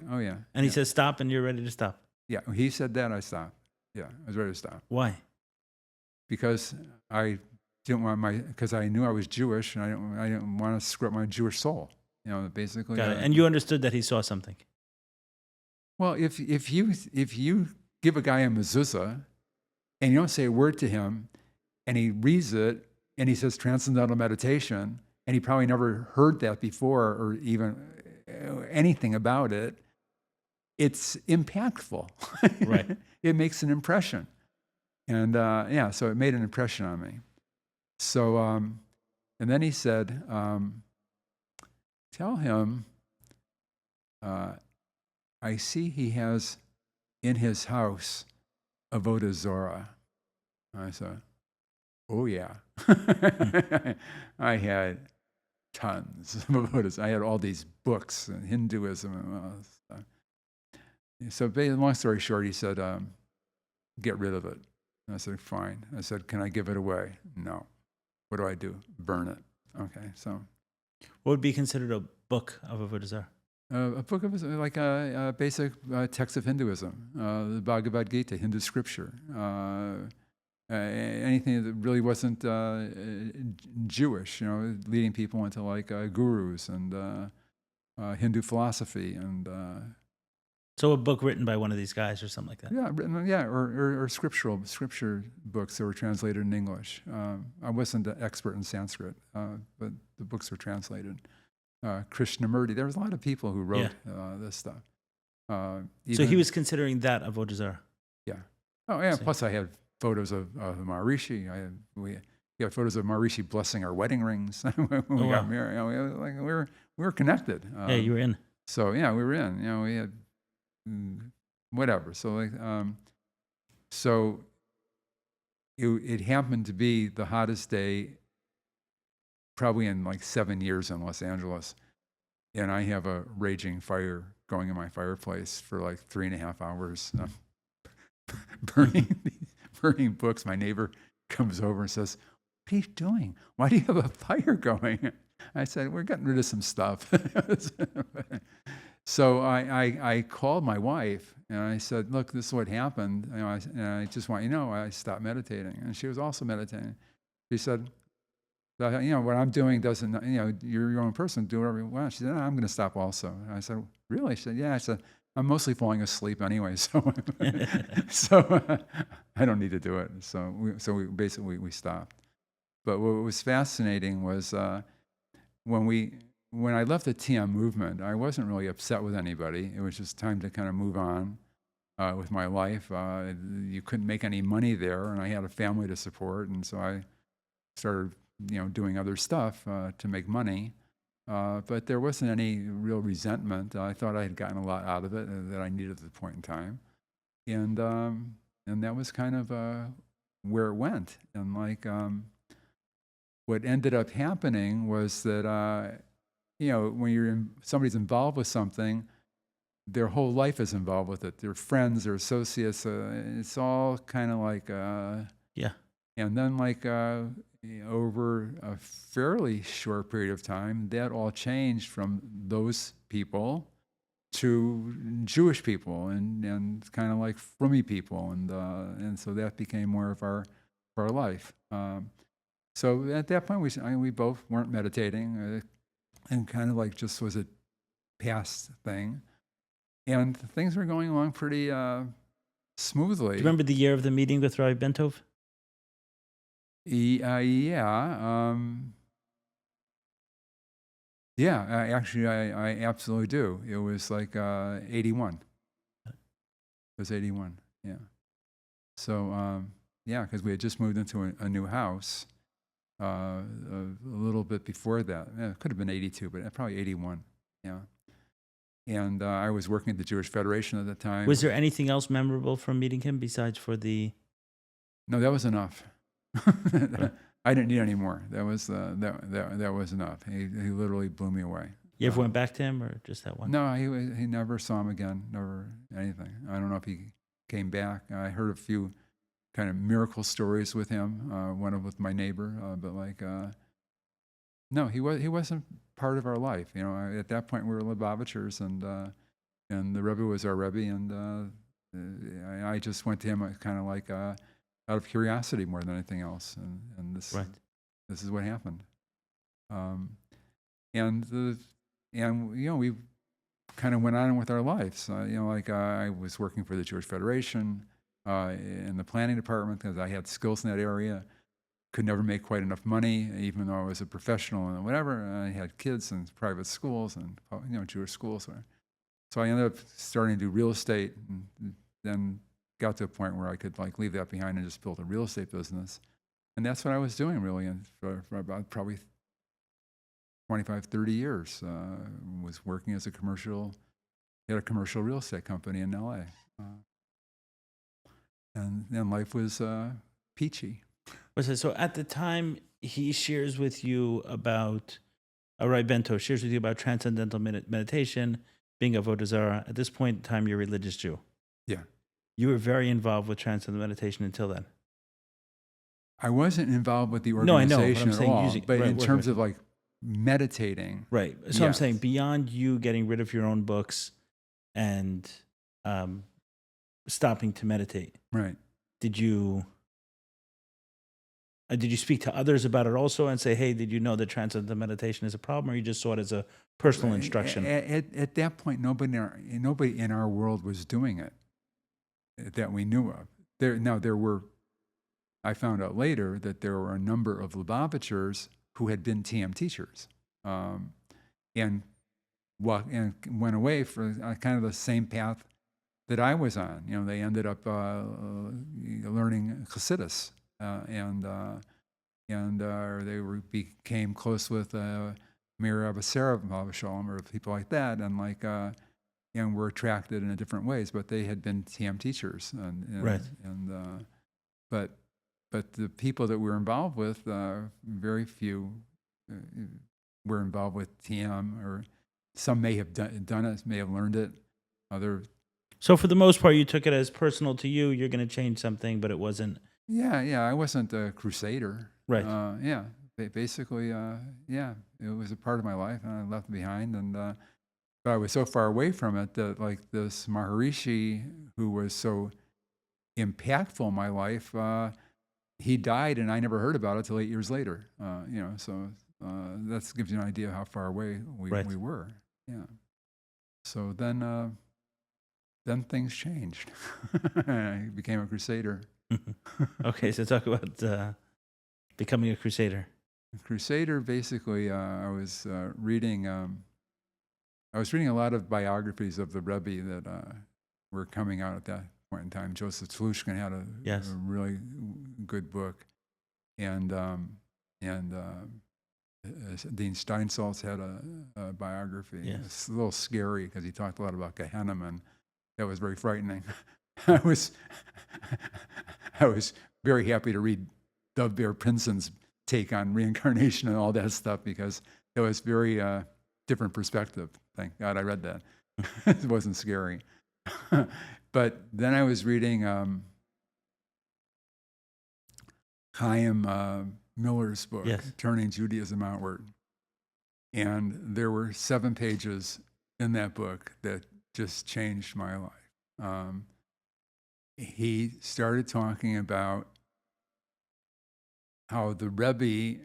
And he says stop, and you're ready to stop. Yeah. He said that, I stopped. Yeah. I was ready to stop. Why? Because I didn't want because I knew I was Jewish, and I didn't want to screw up my Jewish soul. Basically. Got it. And you understood that he saw something. Well, if you give a guy a mezuzah, and you don't say a word to him, and he reads it, and he says Transcendental Meditation, and he probably never heard that before or even anything about it, it's impactful. Right. It makes an impression. And so it made an impression on me. So, and then he said, tell him, I see he has in his house avodah zarah. I said, oh yeah. I had tons of avodas. I had all these books and Hinduism and all this stuff. So long story short, he said, get rid of it. And I said, fine. I said, can I give it away? No. What do I do? Burn it. Okay, so. What would be considered a book of avodah zarah? A book of like a basic text of Hinduism, the Bhagavad Gita, Hindu scripture, anything that really wasn't Jewish, leading people into like gurus and Hindu philosophy and. So a book written by one of these guys or something like that. Yeah, or scripture books that were translated in English. I wasn't an expert in Sanskrit, but the books were translated. Krishnamurti. There was a lot of people who wrote this stuff. So he was considering that avodah zarah. Yeah. Oh yeah. Plus, I had photos of Maharishi. We got photos of Maharishi blessing our wedding rings when we got married. We were connected. Yeah, you were in. So yeah, we were in. We had whatever. So so it happened to be the hottest day probably in like 7 years in Los Angeles. And I have a raging fire going in my fireplace for like 3.5 hours, burning books. My neighbor comes over and says, what are you doing? Why do you have a fire going? I said, we're getting rid of some stuff. So I called my wife and I said, look, this is what happened. And I just want you to know, I stopped meditating. And she was also meditating. She said, what I'm doing doesn't, you're your own person, do whatever you want. She said, no, I'm going to stop also. And I said, really? She said, yeah. I said, I'm mostly falling asleep anyway, so I don't need to do it. So we basically stopped. But what was fascinating was when I left the TM movement, I wasn't really upset with anybody. It was just time to kind of move on with my life. You couldn't make any money there, and I had a family to support, and so I started, doing other stuff to make money. But there wasn't any real resentment. I thought I had gotten a lot out of it that I needed at the point in time, and that was kind of where it went. And what ended up happening was that when somebody's involved with something, their whole life is involved with it. Their friends, their associates, it's all kind of like Yeah. And then over a fairly short period of time, that all changed from those people to Jewish people and kind of like frummy people, and so that became more of our life. So at that point, we both weren't meditating, and kind of like just was a past thing, and things were going along pretty smoothly. Do you remember the year of the meeting with Rabbi Bentov? Yeah. Actually, I absolutely do. It was like 81. It was 81, yeah. So, because we had just moved into a new house a little bit before that. It could have been 82, but probably 81, yeah. And I was working at the Jewish Federation at the time. Was there anything else memorable from meeting him besides for the... No, that was enough. I didn't need any more. That was enough. He literally blew me away. You ever went back to him, or just that one? No, he never saw him again. Never anything. I don't know if he came back. I heard a few kind of miracle stories with him. One with my neighbor, but no, he wasn't part of our life. At that point we were Lubavitchers, and the Rebbe was our Rebbe, and I just went to him kind of like out of curiosity more than anything else, and this Right. This is what happened. We kind of went on with our lives. I was working for the Jewish Federation in the planning department because I had skills in that area. Could never make quite enough money, even though I was a professional and whatever. I had kids in private schools and Jewish schools. So I ended up starting to do real estate, and then got to a point where I could leave that behind and just build a real estate business. And that's what I was doing really for about probably 25, 30 years. Was working as had a commercial real estate company in LA. And then life was peachy. So at the time, he shares with you about, Rabbi Bento shares with you about transcendental meditation, being avodah zarah. At this point in time, you're a religious Jew. Yeah. You were very involved with transcendental meditation until then. I wasn't involved with the No, I know, organization but I'm at all. saying But right, in terms of meditating. Right. So I'm Yes. saying beyond you getting rid of your own books and stopping to meditate, Right. did you speak to others about it also and say, hey, did you know that transcendental meditation is a problem, or you just saw it as a personal instruction? At that point, nobody in our world was doing it that we knew of. There were. I found out later that there were a number of Lubavitchers who had been TM teachers, and went away for kind of the same path that I was on. They ended up learning Chassidus, and they became close with Mir Abasarov, Shalom, or people like that, and were attracted in different ways. But they had been TM teachers, Right. But the people that we were involved with, very few were involved with TM, or some may have done it, may have learned it. So for the most part, you took it as personal to you. You're going to change something, but it wasn't. Yeah. I wasn't a crusader. Right. Basically, it was a part of my life, and I left it behind. And but I was so far away from it that like this Maharishi, who was so impactful in my life, he died and I never heard about it till 8 years later. So that gives you an idea how far away Right. we were. Yeah. So then things changed. I became a crusader. Okay, so talk about becoming a crusader. Crusader, basically, I was reading a lot of biographies of the Rebbe that were coming out at that point in time. Joseph Tzlushkin had a Yes. really good book, and Dean Steinsaltz had a biography. Yes. It's a little scary because he talked a lot about Gehenna, and that was very frightening. I was very happy to read Dov Bear Prinson's take on reincarnation and all that stuff because it was very different perspective. Thank God I read that. It wasn't scary. But then I was reading Chaim Miller's book, Yes. Turning Judaism Outward. And there were 7 pages in that book that just changed my life. He started talking about how the Rebbe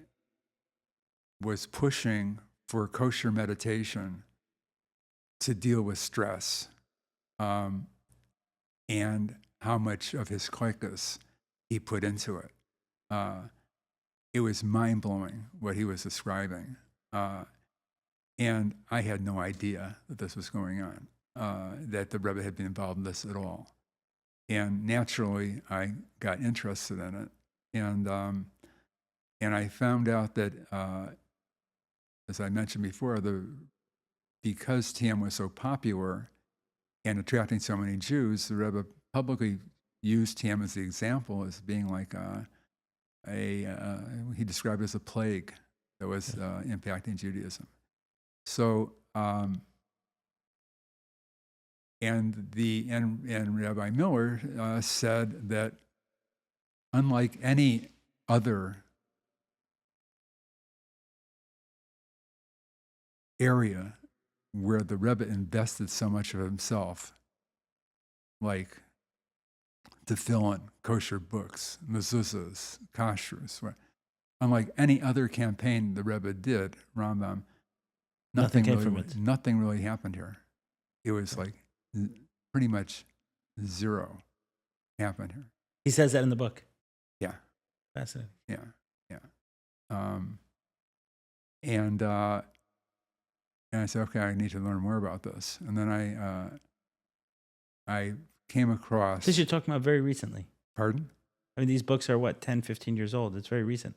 was pushing for kosher meditation to deal with stress, and how much of his klikus he put into it. It was mind-blowing what he was describing. And I had no idea that this was going on, that the Rebbe had been involved in this at all. And naturally, I got interested in it. And I found out that, as I mentioned before, because TM was so popular and attracting so many Jews, the Rebbe publicly used TM as the example as being like he described it as a plague that was impacting Judaism. So, and Rabbi Miller said that unlike any other area where the Rebbe invested so much of himself, like tefillin, kosher books, mezuzahs, kashrus, unlike any other campaign the Rebbe did, Rambam, Nothing came from it. Nothing really happened here. It was like pretty much zero happened here. He says that in the book. Yeah. Fascinating. Yeah. And I said, okay, I need to learn more about this. And then I came across. This you're talking about very recently. Pardon? I mean, these books are what, 10, 15 years old. It's very recent.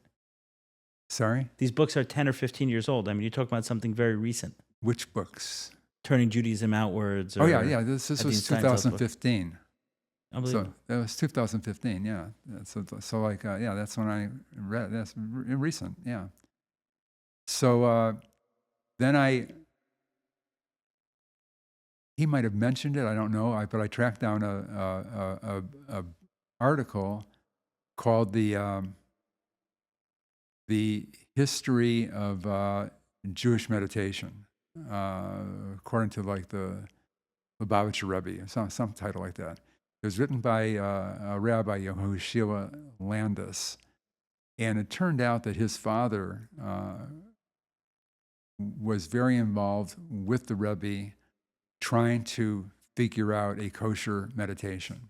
Sorry? These books are 10 or 15 years old. I mean, you're talking about something very recent. Which books? Turning Judaism Outwards. Oh, yeah. This was 2015. Unbelievable. So that was 2015, yeah. So like, that's when I read. That's recent, yeah. So then he might have mentioned it, I don't know, but I tracked down a article called the History of Jewish Meditation, according to like the Lubavitcher Rebbe, some title like that. It was written by Rabbi Yehoshua Landis, and it turned out that his father was very involved with the Rebbe trying to figure out a kosher meditation,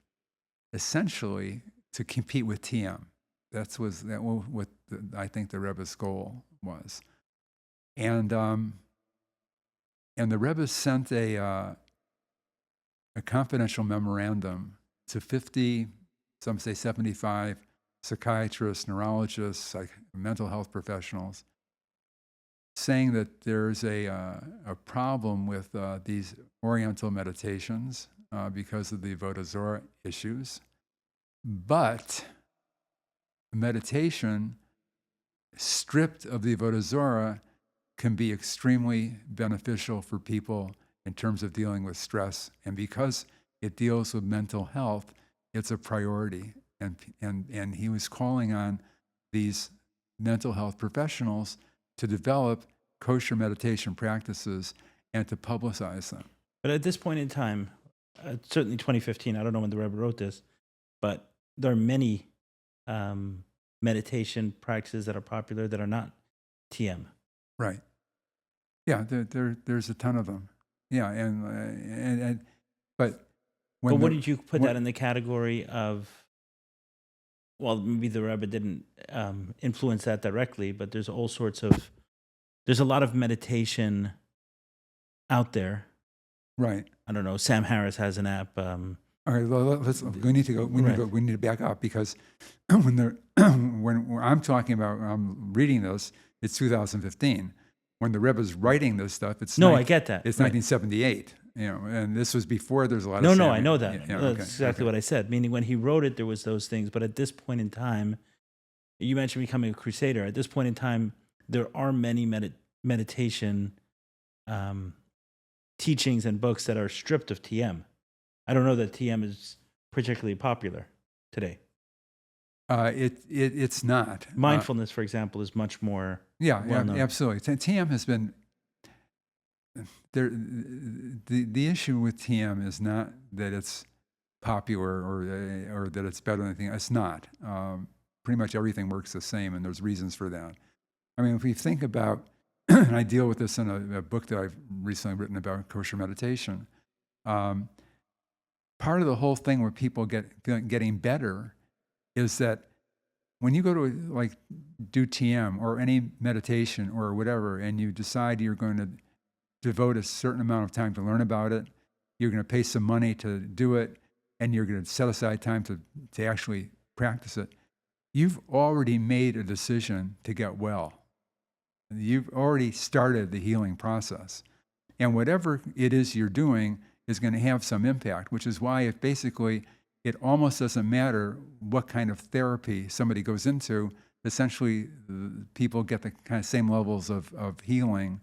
essentially to compete with TM. That was what I think the Rebbe's goal was. And the Rebbe sent a confidential memorandum to 50, some say 75 psychiatrists, neurologists, mental health professionals, saying that there's a problem with these Oriental meditations because of the Avodah Zorah issues. But meditation stripped of the Avodah Zorah can be extremely beneficial for people in terms of dealing with stress. And because it deals with mental health, it's a priority. And he was calling on these mental health professionals to develop kosher meditation practices and to publicize them. But at this point in time, certainly 2015, I don't know when the Rebbe wrote this, but there are many meditation practices that are popular that are not TM. Right. Yeah, there's a ton of them. Yeah, but when But wouldn't you put that in the category of, well, maybe the Rebbe didn't influence that directly, but there's all sorts of, there's a lot of meditation out there. Right. I don't know. Sam Harris has an app. All right. Well, we need to go. We need to back up because when I'm talking about, I'm reading this. It's 2015. When the Rebbe's writing this stuff, I get that. It's 1978. And this was before there's a lot of. No, I know that. Yeah, That's exactly what I said. Meaning, when he wrote it, there was those things. But at this point in time, you mentioned becoming a crusader. At this point in time, there are many meditation teachings and books that are stripped of TM. I don't know that TM is particularly popular today. It's not. Mindfulness, for example, is much more. Yeah, well-known. absolutely. TM has been there. The issue with TM is not that it's popular or that it's better than anything. It's not. Pretty much everything works the same, and there's reasons for that. I mean, if we think about, and I deal with this in a book that I've recently written about kosher meditation. Part of the whole thing where people getting better is that when you go to do TM or any meditation or whatever, and you decide you're going to devote a certain amount of time to learn about it, you're going to pay some money to do it, and you're going to set aside time to actually practice it, you've already made a decision to get well. You've already started the healing process. And whatever it is you're doing is going to have some impact, which is why it almost doesn't matter what kind of therapy somebody goes into. Essentially, people get the kind of same levels of healing,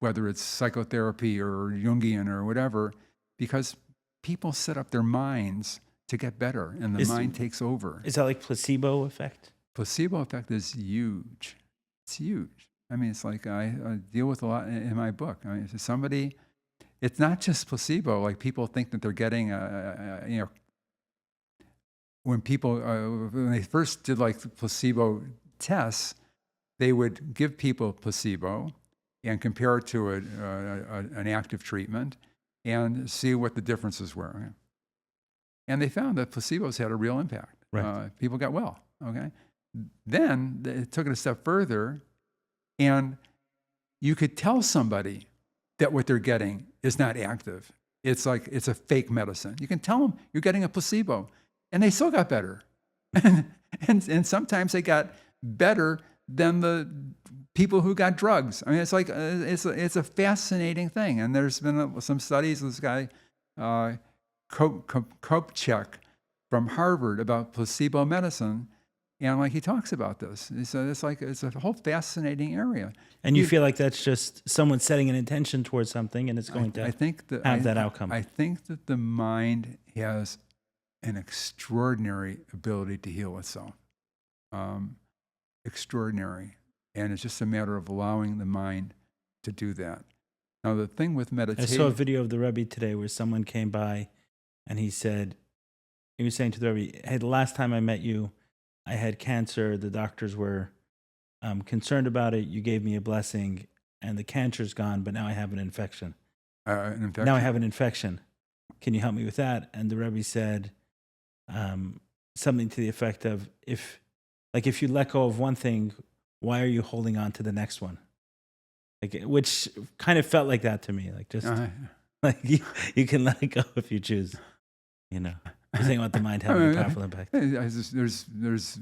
whether it's psychotherapy or Jungian or whatever, because people set up their minds to get better, and the mind takes over. Is that like placebo effect? Placebo effect is huge. It's huge. I mean, it's like I deal with a lot in my book. I mean, it's not just placebo. Like, people think that they're getting, when they first did placebo tests, they would give people placebo and compare it to an active treatment and see what the differences were. And they found that placebos had a real impact. Right. People got well. Okay. Then they took it a step further. And you could tell somebody that what they're getting is not active. It's like it's a fake medicine. You can tell them you're getting a placebo, and they still got better. and sometimes they got better than the people who got drugs. I mean, it's like it's a fascinating thing. And there's been some studies. This guy Kopchak from Harvard about placebo medicine. And he talks about this. He said it's a whole fascinating area. And you feel like that's just someone setting an intention towards something, and it's going to have that outcome. I think that the mind has an extraordinary ability to heal itself. Extraordinary. And it's just a matter of allowing the mind to do that. Now, the thing with meditation... I saw a video of the Rebbe today where someone came by, and he was saying to the Rebbe, hey, the last time I met you, I had cancer. The doctors were concerned about it. You gave me a blessing, and the cancer's gone, but now I have an infection. Now I have an infection. Can you help me with that? And the Rebbe said something to the effect of, if you let go of one thing, why are you holding on to the next one? Which kind of felt like that to me. You can let it go if you choose. You're saying about the mind having a powerful impact. There's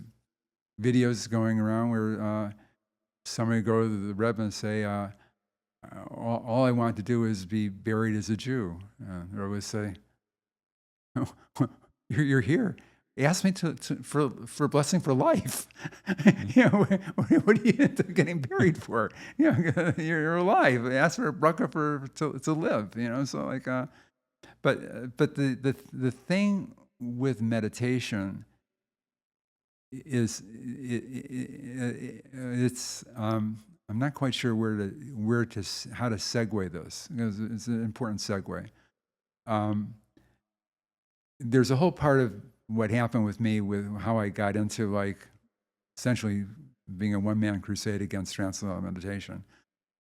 videos going around where somebody go to the Rebbe and say, all I want to do is be buried as a Jew. They always say, you're here. Ask me for a blessing for life. What are you getting buried for? You're alive. Ask for a bracha to live. So but the thing with meditation is it's I'm not quite sure how to segue this, because it's an important segue. There's a whole part of what happened with me with how I got into like essentially being a one-man crusade against Transcendental Meditation.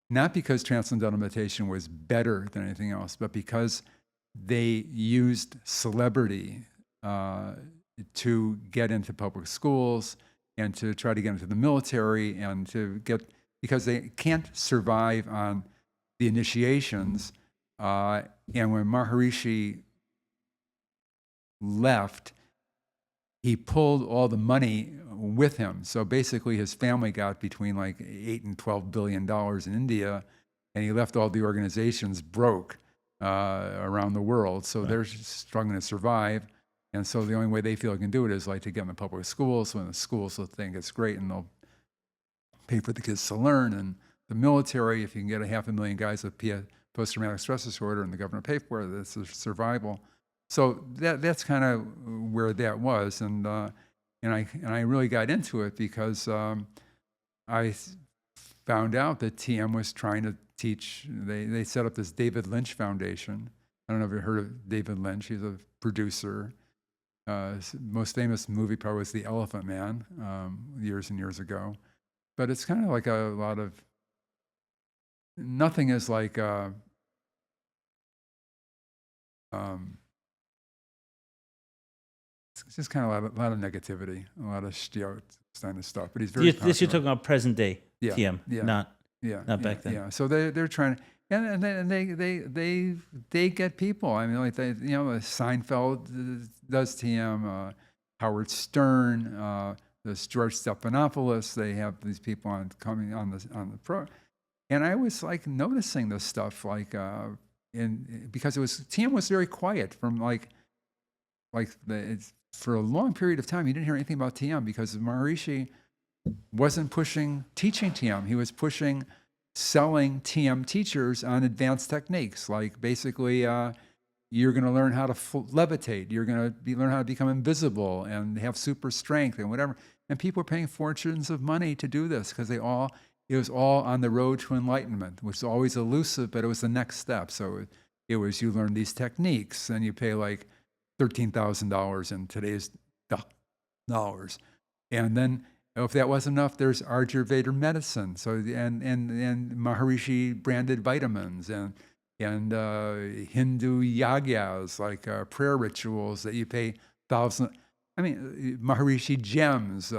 Not because Transcendental Meditation was better than anything else, but because they used celebrity to get into public schools and to try to get into the military and because they can't survive on the initiations. And when Maharishi left, he pulled all the money with him. So basically his family got between like $8 and $12 billion in India, and he left all the organizations broke around the world. So they're struggling to survive. And so the only way they feel they can do it is like to get in the public schools. So in the schools, they'll think it's great and they'll pay for the kids to learn. And the military, if you can get 500,000 guys with post-traumatic stress disorder and the government pay for it, that's survival. So that's kind of where that was. And I really got into it because I found out that TM was trying to teach. They set up this David Lynch Foundation. I don't know if you've heard of David Lynch. He's a producer. Most famous movie probably was The Elephant Man years and years ago. But it's kind of like a lot of, nothing is like, it's just kind of a lot of negativity, a lot of kind of stuff. But he's very popular. This you're talking about present day TM, not back then. Yeah, so they're trying to, and they get people. I mean, like Seinfeld does TM, Howard Stern, this George Stephanopoulos. They have these people coming on the pro, and I was like noticing this stuff, like because TM was very quiet from for a long period of time. You didn't hear anything about TM because Maharishi wasn't pushing teaching TM. He was pushing selling TM teachers on advanced techniques, like basically you're going to learn how to levitate, you're going to learn how to become invisible and have super strength and whatever. And people are paying fortunes of money to do this because it was all on the road to enlightenment, which is always elusive, but it was the next step. So it was, you learn these techniques and you pay like $13,000 in today's dollars. And then if that wasn't enough, there's Ayurveda medicine. So and Maharishi branded vitamins and Hindu yagyas, like prayer rituals that you pay thousands. I mean, Maharishi gems,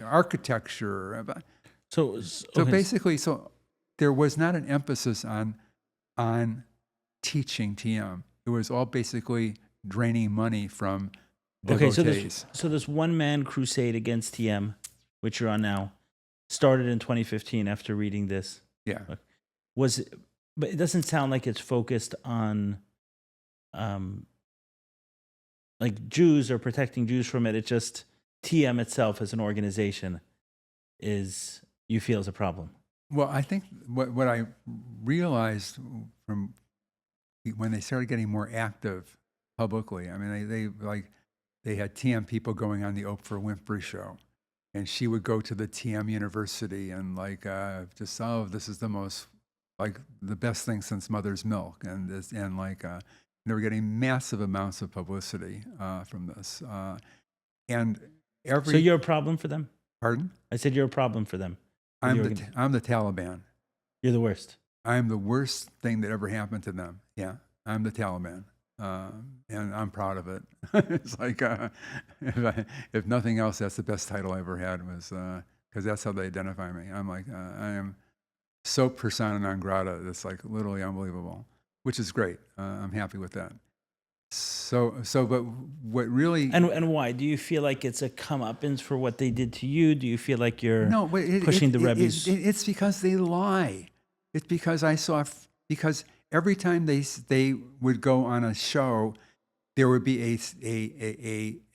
architecture. So basically, there was not an emphasis on teaching TM. It was all basically draining money from devotees. So this one-man crusade against TM, which you're on now, started in 2015 after reading this. Yeah. But it doesn't sound like it's focused on like Jews or protecting Jews from it. It's just TM itself as an organization you feel is a problem. Well, I think what I realized from when they started getting more active publicly, I mean, they had TM people going on the Oprah Winfrey show, and she would go to the TM University and this is the most, like, the best thing since mother's milk, and they were getting massive amounts of publicity from this, So you're a problem for them? Pardon? I said you're a problem for them. I'm the Taliban. You're the worst. I'm the worst thing that ever happened to them. Yeah, I'm the Taliban. And I'm proud of it. It's like, if nothing else, that's the best title I ever had, was because that's how they identify me. I'm like, I am so persona non grata. That's like literally unbelievable, which is great. I'm happy with that. But what really... And why? Do you feel like it's a comeuppance for what they did to you? Do you feel like you're pushing the Rebbe's... It's because they lie. It's because because every time they would go on a show, there would be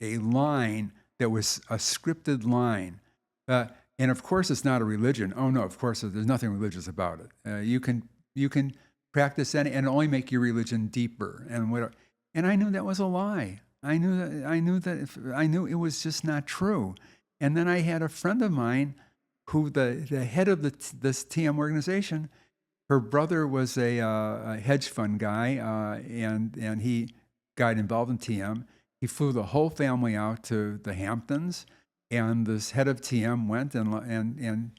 a line that was a scripted line. And of course, it's not a religion. Oh no, of course, there's nothing religious about it. You can practice and only make your religion deeper and whatever. And I knew that was a lie. I knew it was just not true. And then I had a friend of mine who the head of this TM organization, her brother was a hedge fund guy, and he got involved in TM. He flew the whole family out to the Hamptons, and this head of TM went and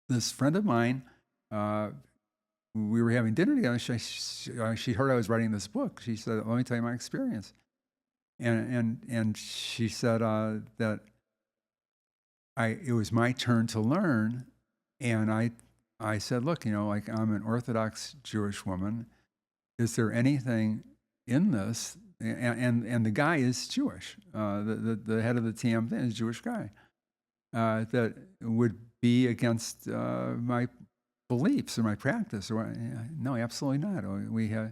this friend of mine, we were having dinner together. She heard I was writing this book. She said, "Let me tell you my experience," and she said that it was my turn to learn, and I said, "Look, like I'm an Orthodox Jewish woman. Is there anything in this?" And the guy is Jewish. The head of the TM thing is a Jewish guy that would be against my beliefs or my practice. Or no, absolutely not.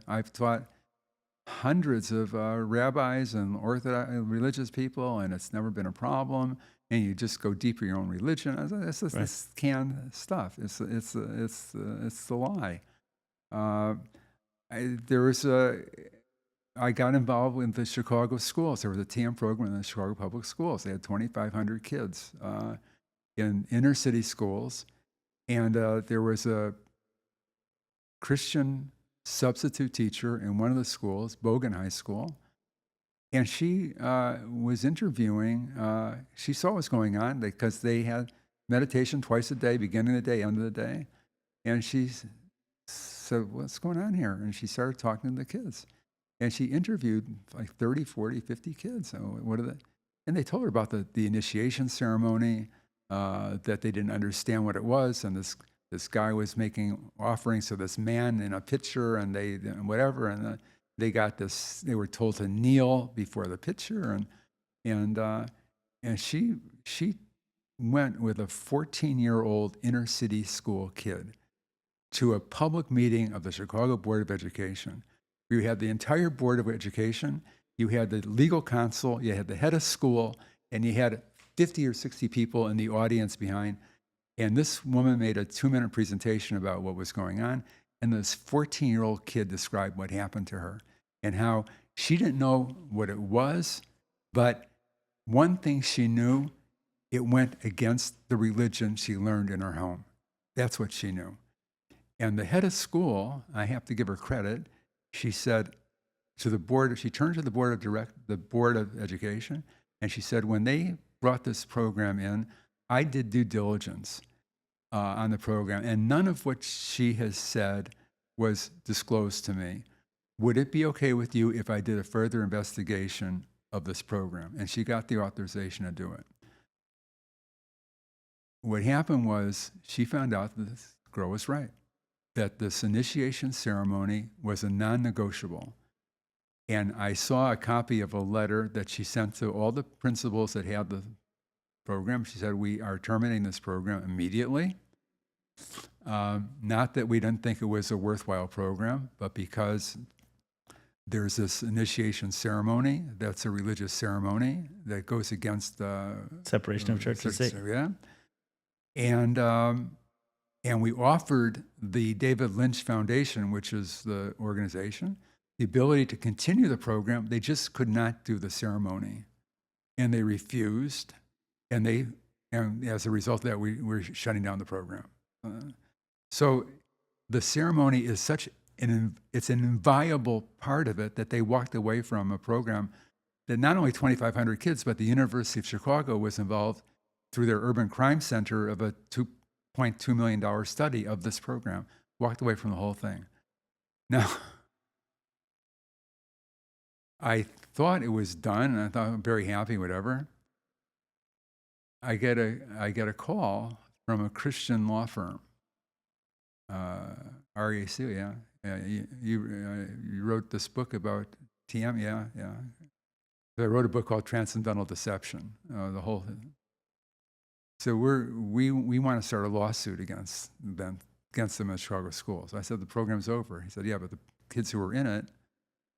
I've taught hundreds of rabbis and Orthodox religious people, and it's never been a problem. And you just go deeper in your own religion. It's just this canned stuff. It's the lie. I got involved with the Chicago schools. There was a TM program in the Chicago public schools. They had 2,500 kids in inner city schools. And there was a Christian substitute teacher in one of the schools, Bogan High School. And she was interviewing, she saw what was going on because they had meditation twice a day, beginning of the day, end of the day. And she said, "What's going on here?" And she started talking to the kids. And she interviewed like 30, 40, 50 kids. And they told her about the initiation ceremony, that they didn't understand what it was. And this guy was making offerings to this man in a pitcher, and whatever. And they got this, they were told to kneel before the pitcher. And she went with a 14-year-old inner city school kid to a public meeting of the Chicago Board of Education. You had the entire Board of Education, you had the legal counsel, you had the head of school, and you had 50 or 60 people in the audience behind. And this woman made a 2-minute presentation about what was going on. And this 14-year-old kid described what happened to her and how she didn't know what it was, but one thing she knew, it went against the religion she learned in her home. That's what she knew. And the head of school, I have to give her credit, she said to the board, she turned to the board of education, and she said, when they brought this program in, I did due diligence on the program, and none of what she has said was disclosed to me. Would it be okay with you if I did a further investigation of this program? And she got the authorization to do it. What happened was she found out that this girl was right, that this initiation ceremony was a non-negotiable. And I saw a copy of a letter that she sent to all the principals that had the program. She said, "We are terminating this program immediately. Not that we didn't think it was a worthwhile program, but because there's this initiation ceremony that's a religious ceremony that goes against separation of church and state." Yeah. And we offered the David Lynch Foundation, which is the organization, the ability to continue the program. They just could not do the ceremony. And they refused. And as a result of that, we're shutting down the program. So the ceremony is it's an inviolable part of it that they walked away from a program that not only 2,500 kids, but the University of Chicago was involved through their urban crime center of a $2.2 million study of this program, walked away from the whole thing. Now, I thought it was done, and I thought I'm very happy, whatever. I get a call from a Christian law firm. Aryeh Siegel, yeah. You wrote this book about TM, yeah. I wrote a book called Transcendental Deception, the whole thing. So we want to start a lawsuit against them in Chicago schools. I said, the program's over. He said, yeah, but the kids who were in it,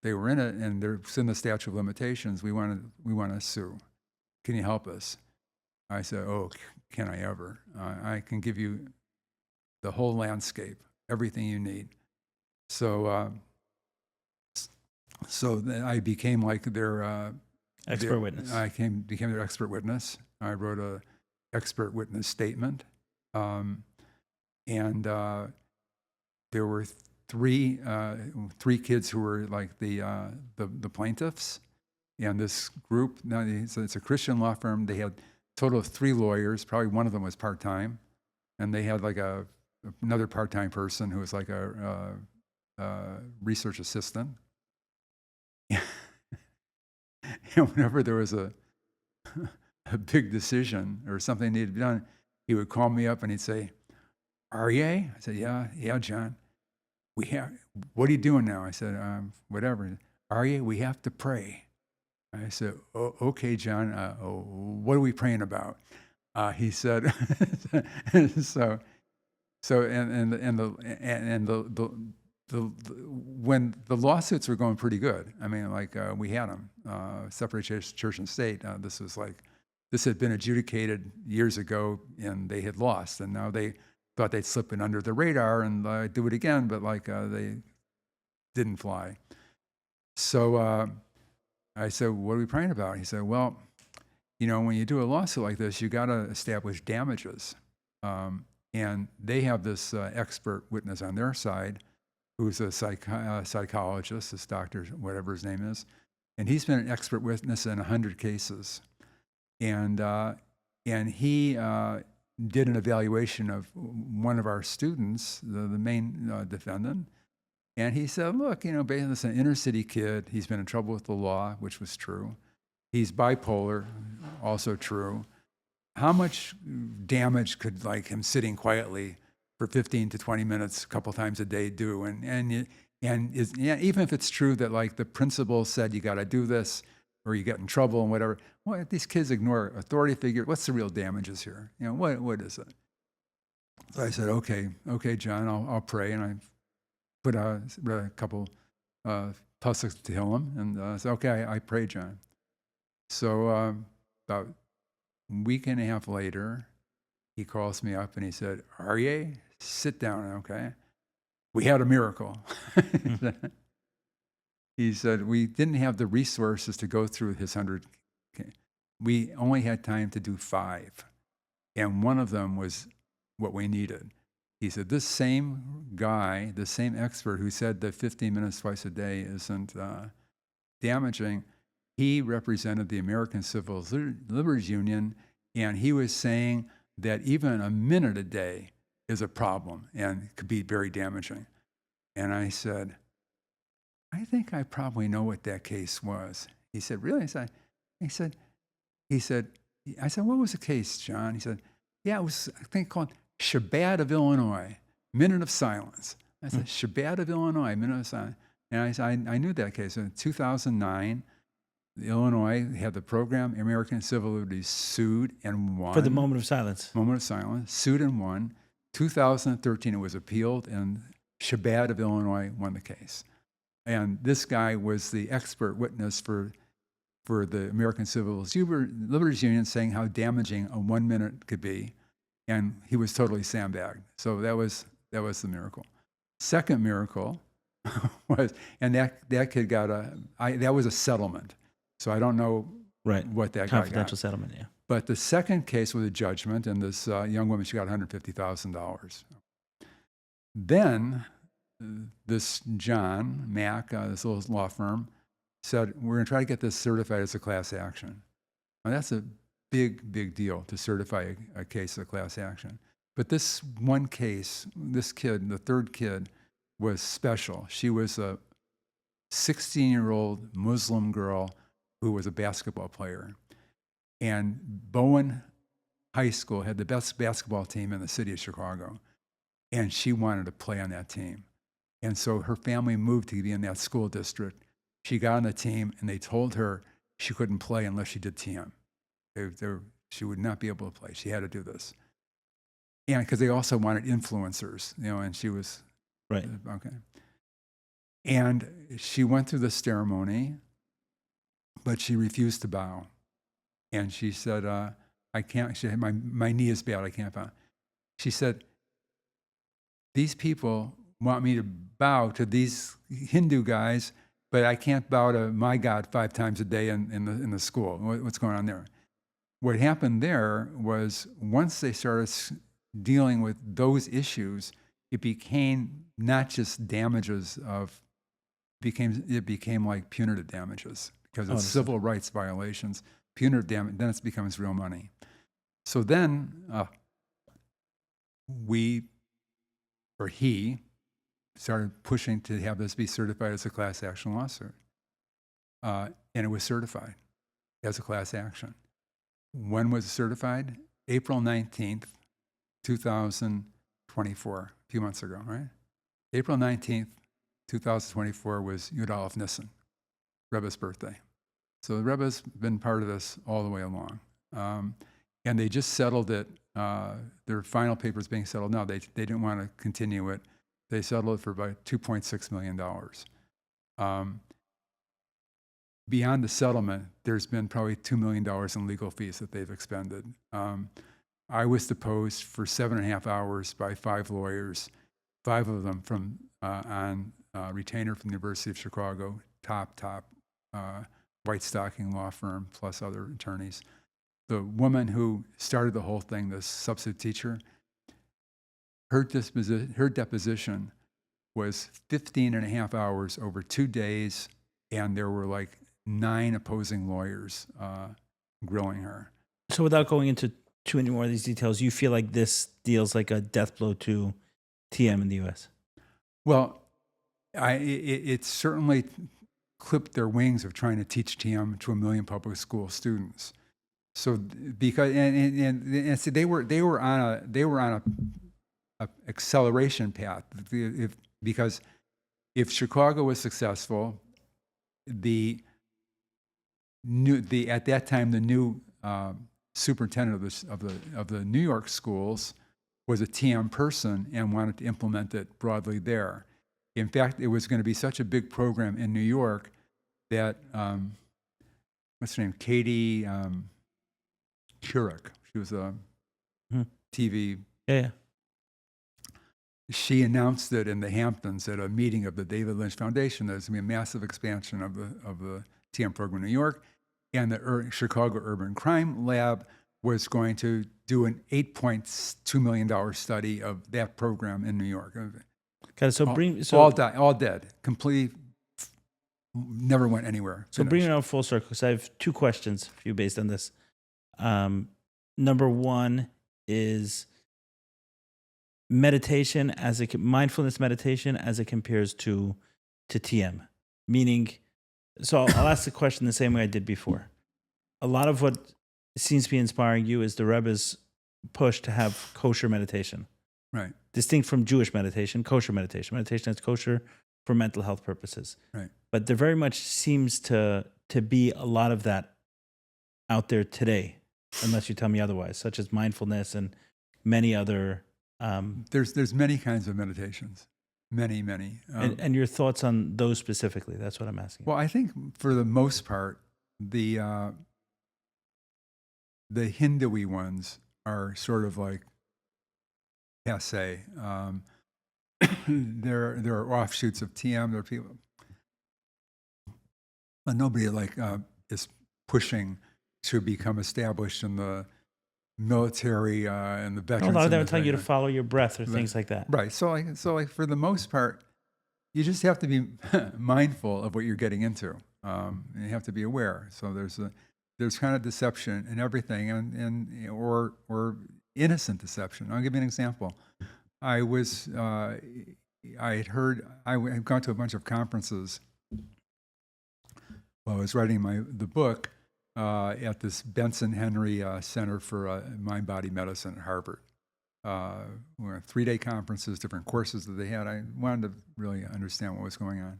they were in it, and they're in the statute of limitations. We want to sue. Can you help us? I said, oh, can I ever? I can give you the whole landscape, everything you need. So then I became like their expert witness. Became their expert witness. I wrote expert witness statement. And there were three kids who were like the plaintiffs. And this group, now it's a Christian law firm. They had a total of 3 lawyers. Probably one of them was part-time. And they had like another part-time person who was like a research assistant. And whenever there was a big decision or something needed to be done, he would call me up and he'd say, "Aryeh?" I said, yeah, John. What are you doing now? I said, whatever. "Aryeh, we have to pray." I said, "Okay, John, what are we praying about?" He said, when the lawsuits were going pretty good, I mean, like we had them, separation church and state. This had been adjudicated years ago, and they had lost, and now they thought they'd slip it under the radar and do it again, but they didn't fly. So I said, "What are we praying about?" He said, "Well, when you do a lawsuit like this, you got to establish damages." And they have this expert witness on their side who's a psychologist, this doctor, whatever his name is. And he's been an expert witness in 100 cases. And he did an evaluation of one of our students, the main defendant. And he said, "Look, basically, this is an inner city kid. He's been in trouble with the law," which was true. "He's bipolar," also true. How much damage could him sitting quietly for 15 to 20 minutes a couple times a day do? And even if it's true that the principal said you got to do this or you get in trouble and whatever, well, these kids ignore authority figure. What's the real damages here? What is it? So I said, okay, John, I'll pray. And I put a couple tusks to him, and I said, "Okay, I pray, John." So about a week and a half later, he calls me up and he said, "Aryeh, sit down, okay? We had a miracle." He said, "We didn't have the resources to go through his 100. We only had time to do 5. And one of them was what we needed." He said, "This same guy, the same expert who said that 15 minutes twice a day isn't damaging, he represented the American Civil Liberties Union, and he was saying that even a minute a day is a problem and could be very damaging." And I said, "I think I probably know what that case was." He said, "Really?" I said, "What was the case, John?" He said, "Yeah, it was a thing called Shabbat of Illinois, Minute of Silence." I said, "Shabbat of Illinois, Minute of Silence." And I said, I knew that case. In 2009, Illinois had the program, American Civil Liberties sued and won. For the moment of silence. Moment of silence, sued and won. 2013, it was appealed, and Shabbat of Illinois won the case. And this guy was the expert witness for the American Civil Liberties Union, saying how damaging a 1 minute could be. And he was totally sandbagged. So that was the miracle. Second miracle was, and that kid got that was a settlement. So I don't know what that guy got. Confidential settlement, yeah. But the second case was a judgment, and this young woman, she got $150,000. Then this John Mack, this little law firm, said, "We're going to try to get this certified as a class action." Now, that's a big deal to certify a case of class action. But this one case, this kid, the third kid, was special. She was a 16-year-old Muslim girl who was a basketball player. And Bowen High School had the best basketball team in the city of Chicago. And she wanted to play on that team. And so her family moved to be in that school district. She got on the team, and they told her she couldn't play unless she did TM. She would not be able to play. She had to do this. And because they also wanted influencers, and she was, right. Okay. And she went through the ceremony, but she refused to bow. And she said, "I can't," she said, my knee is bad, I can't bow. She said, "These people want me to bow to these Hindu guys, but I can't bow to my God 5 times a day in the school. What's going on there?" what happened there was once they started dealing with those issues, it became not just damages it became like punitive damages because it's civil rights violations, punitive damage, then it becomes real money. So then he started pushing to have this be certified as a class action lawsuit. And it was certified as a class action. When was it certified? April 19th, 2024, a few months ago, right? April 19th, 2024 was Yud Nisan, Rebbe's birthday. So the Rebbe's been part of this all the way along. And they just settled it. Their final paper is being settled now. They didn't want to continue it. They settled it for about $2.6 million. Beyond the settlement, there's been probably $2 million in legal fees that they've expended. I was deposed for 7.5 hours by 5 lawyers, 5 of them from on retainer from the University of Chicago, top white stocking law firm, plus other attorneys. The woman who started the whole thing, the substitute teacher, her deposition was 15.5 hours over 2 days, and there were like 9 opposing lawyers grilling her. So without going into too many more of these details, you feel like this deals like a death blow to TM in the U.S.? Well, it certainly clipped their wings of trying to teach TM to 1 million public school students. So because and so they were on a acceleration path because if Chicago was successful, at that time the new superintendent of the New York schools was a TM person and wanted to implement it broadly there. In fact, it was going to be such a big program in New York that what's her name, Katie Couric, she was a TV. Yeah. She announced it in the Hamptons at a meeting of the David Lynch Foundation. There's going to be a massive expansion of the TM program in New York, and the Chicago Urban Crime Lab was going to do an $8.2 million study of that program in New York. Okay, all dead, completely, never went anywhere. So bring it out full circle, because I have 2 questions for you based on this. Number 1 is meditation mindfulness meditation as it compares to TM, meaning. So I'll ask the question the same way I did before. A lot of what seems to be inspiring you is the Rebbe's push to have kosher meditation, right? Distinct from Jewish meditation, kosher meditation that's kosher for mental health purposes, right? But there very much seems to be a lot of that out there today, unless you tell me otherwise, such as mindfulness and many other. There's many kinds of meditations, many. And your thoughts on those specifically? That's what I'm asking. Well, I think for the most part, the Hindu-y ones are sort of like passé. There are offshoots of TM. There are people, but nobody is pushing to become established in the military and the veterans. A lot of them are telling you to follow your breath or things like that. Right. So for the most part, you just have to be mindful of what you're getting into. You have to be aware. So there's kind of deception in everything, and or innocent deception. I'll give you an example. I had gone to a bunch of conferences while I was writing the book at this Benson Henry Center for Mind-Body Medicine at Harvard. We were 3-day conferences, different courses that they had. I wanted to really understand what was going on.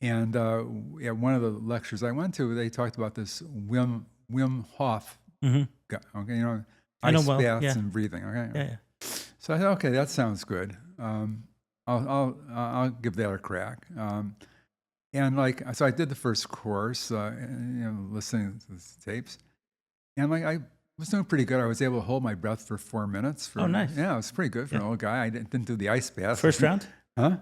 And at one of the lectures I went to, they talked about this Wim Hof guy, okay, ice baths and breathing, okay? Yeah. So I thought, okay, that sounds good. I'll give that a crack. So I did the first course, listening to the tapes, and I was doing pretty good. I was able to hold my breath for 4 minutes. Oh, nice. Yeah, it was pretty good for an old guy. I didn't do the ice bath. First round? Huh?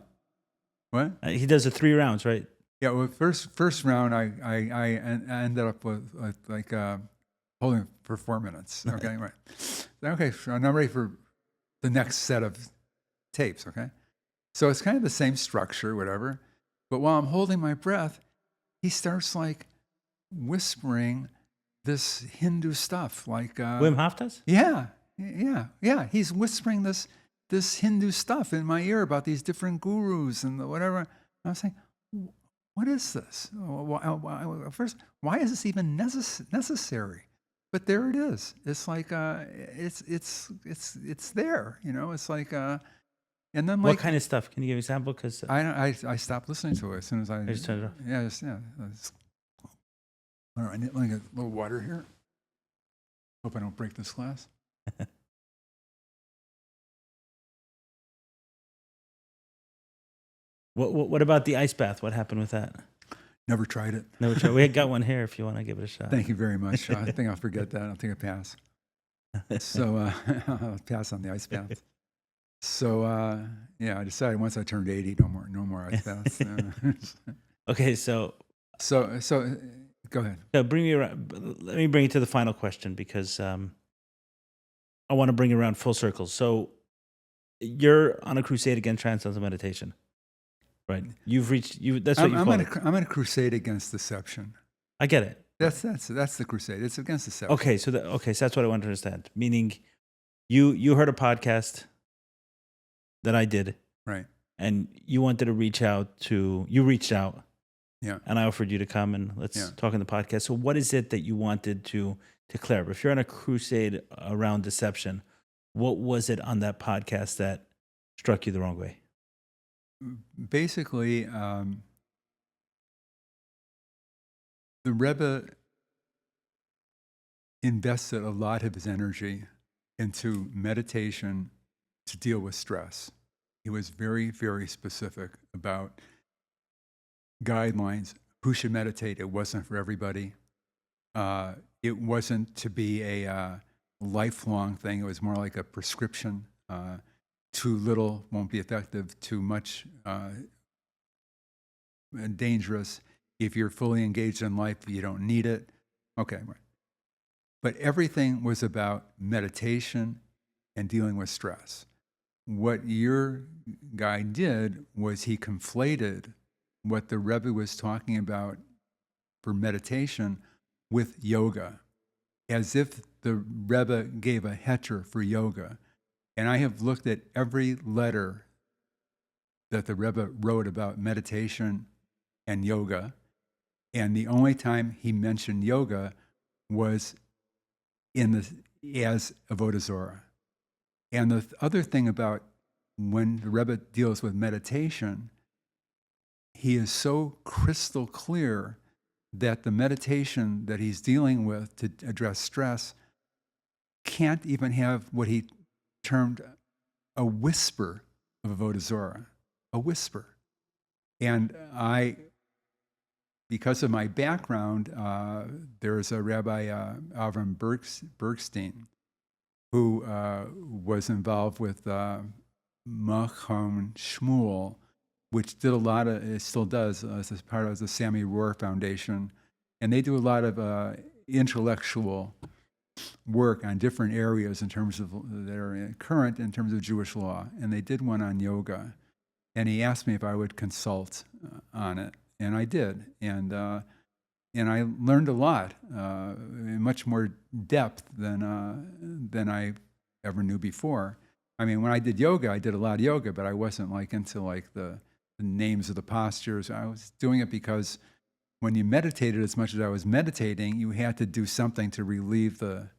What? He does it 3 rounds, right? Yeah. Well, first round, I ended up with holding for 4 minutes. Okay, right. Okay, so I'm ready for the next set of tapes. Okay, so it's kind of the same structure, whatever. But while I'm holding my breath, he starts like whispering this Hindu stuff, like Wim Hof does? yeah. He's whispering this Hindu stuff in my ear about these different gurus and whatever. And I'm saying, what is this? First, why is this even necessary? But there it is. It's like it's there. You know, it's like and then What like kind of stuff? Can you give an example? Because I stopped listening to it as soon as I just turned it off. yeah. All right, let me get a little water here. Hope I don't break this glass. What about the ice bath? What happened with that? Never tried it. Never tried. We got one here if you want to give it a shot. Thank you very much. I think I'll forget that. I'll take a pass. So I'll pass on the ice bath. So yeah, I decided once I turned 80, no more ice baths. Okay, so go ahead. bring me around. Let me bring it to the final question because I want to bring it around full circle. So you're on a crusade against transcendental meditation, right? You've reached you. That's what you call it. I'm on a crusade against deception. I get it. That's the crusade. It's against deception. Okay, so that's what I want to understand. Meaning, you heard a podcast that I did, right? And you wanted to reach out. Yeah. And I offered you to come and let's talk on the podcast. So what is it that you wanted to clear up? If you're on a crusade around deception, what was it on that podcast that struck you the wrong way? Basically, the Rebbe invested a lot of his energy into meditation to deal with stress. He was very, very specific about guidelines, who should meditate. It wasn't for everybody. It wasn't to be a lifelong thing. It was more like a prescription. Too little won't be effective, too much dangerous. If you're fully engaged in life, you don't need it. Okay, right. But everything was about meditation and dealing with stress. What your guy did was he conflated what the Rebbe was talking about for meditation with yoga, as if the Rebbe gave a heter for yoga. And I have looked at every letter that the Rebbe wrote about meditation and yoga, and the only time he mentioned yoga was as Avodah Zorah. And the other thing about when the Rebbe deals with meditation, he is so crystal clear that the meditation that he's dealing with to address stress can't even have what he termed a whisper of Avodah Zorah, a whisper. And because of my background, there's a Rabbi Avram Bergstein who was involved with Machon Shmuel, which did a lot of, it still does, as part of the Sammy Rohr Foundation. And they do a lot of intellectual work on different areas in terms of that are current in terms of Jewish law. And they did one on yoga. And he asked me if I would consult on it. And I did. And I learned a lot, in much more depth than I ever knew before. I mean, when I did yoga, I did a lot of yoga, but I wasn't like into like the names of the postures. I was doing it because when you meditated as much as I was meditating, you had to do something to relieve that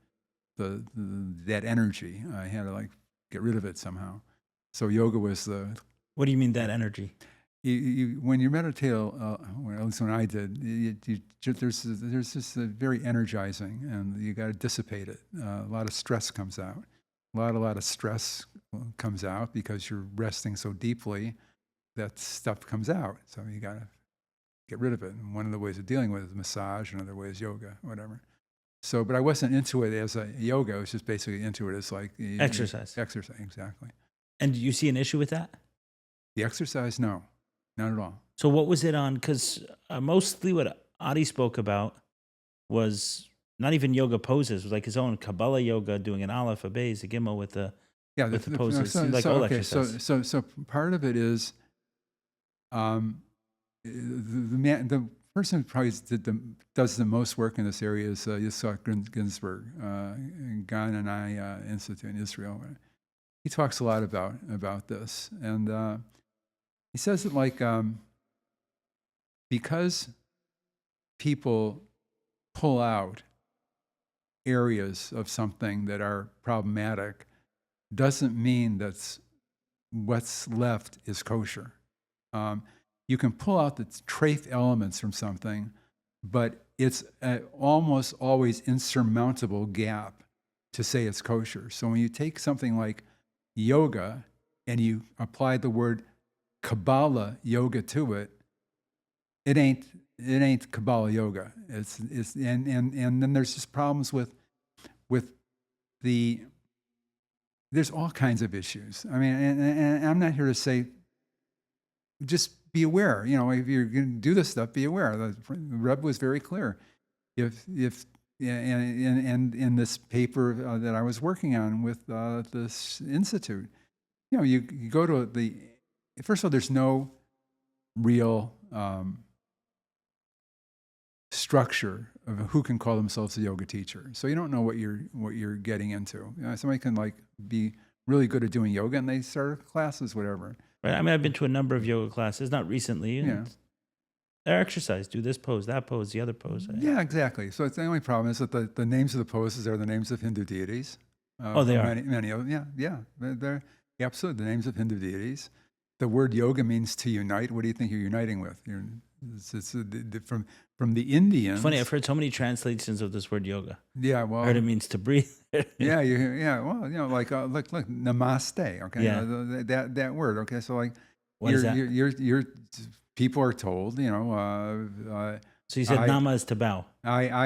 energy. I had to like get rid of it somehow. So yoga was the. What do you mean that energy? When you meditate, at least when I did, there's just a very energizing, and you got to dissipate it. A lot of stress comes out. A lot of stress comes out because you're resting so deeply that stuff comes out. So you got to get rid of it. And one of the ways of dealing with it is massage, another way is yoga, whatever. So, but I wasn't into it as a yoga. I was just basically into it as like exercise. Exercise, exactly. And do you see an issue with that? The exercise, no, not at all. So what was it on? Because mostly what Adi spoke about was not even yoga poses, like his own Kabbalah yoga, doing an aleph, a beis, a gimel with the poses. So, Seemed like all okay, exercise. so part of it is the person who probably does the most work in this area is Yitzhak Ginsburg, Gan and I Institute in Israel. He talks a lot about this, and he says that like because people pull out areas of something that are problematic, doesn't mean that's what's left is kosher. You can pull out the trafe elements from something, but it's an almost always insurmountable gap to say it's kosher. So when you take something like yoga and you apply the word Kabbalah yoga to it, it ain't Kabbalah yoga. It's and then there's just problems with there's all kinds of issues. I mean, and I'm not here to say just be aware. You know, if you're going to do this stuff, be aware. The Rebbe was very clear. If in this paper that I was working on with this institute, you know, you go to first of all, there's no real structure of who can call themselves a yoga teacher. So you don't know what you're getting into. You know, somebody can like be really good at doing yoga and they start classes, whatever. Right. I mean, I've been to a number of yoga classes, not recently. Yeah. They're exercise. Do this pose, that pose, the other pose. Yeah, exactly. So it's the only problem is that the names of the poses are the names of Hindu deities. They are. Many of them. Yeah. They're absolutely the names of Hindu deities. The word yoga means to unite. What do you think you're uniting with? It's from the Indians. It's funny, I've heard so many translations of this word yoga. Yeah, well, I heard it means to breathe. yeah. Well, you know, like look, namaste. Okay, Yeah. That word. Okay, so like, What is that? You're people are told, you know. So you said nama is to bow. I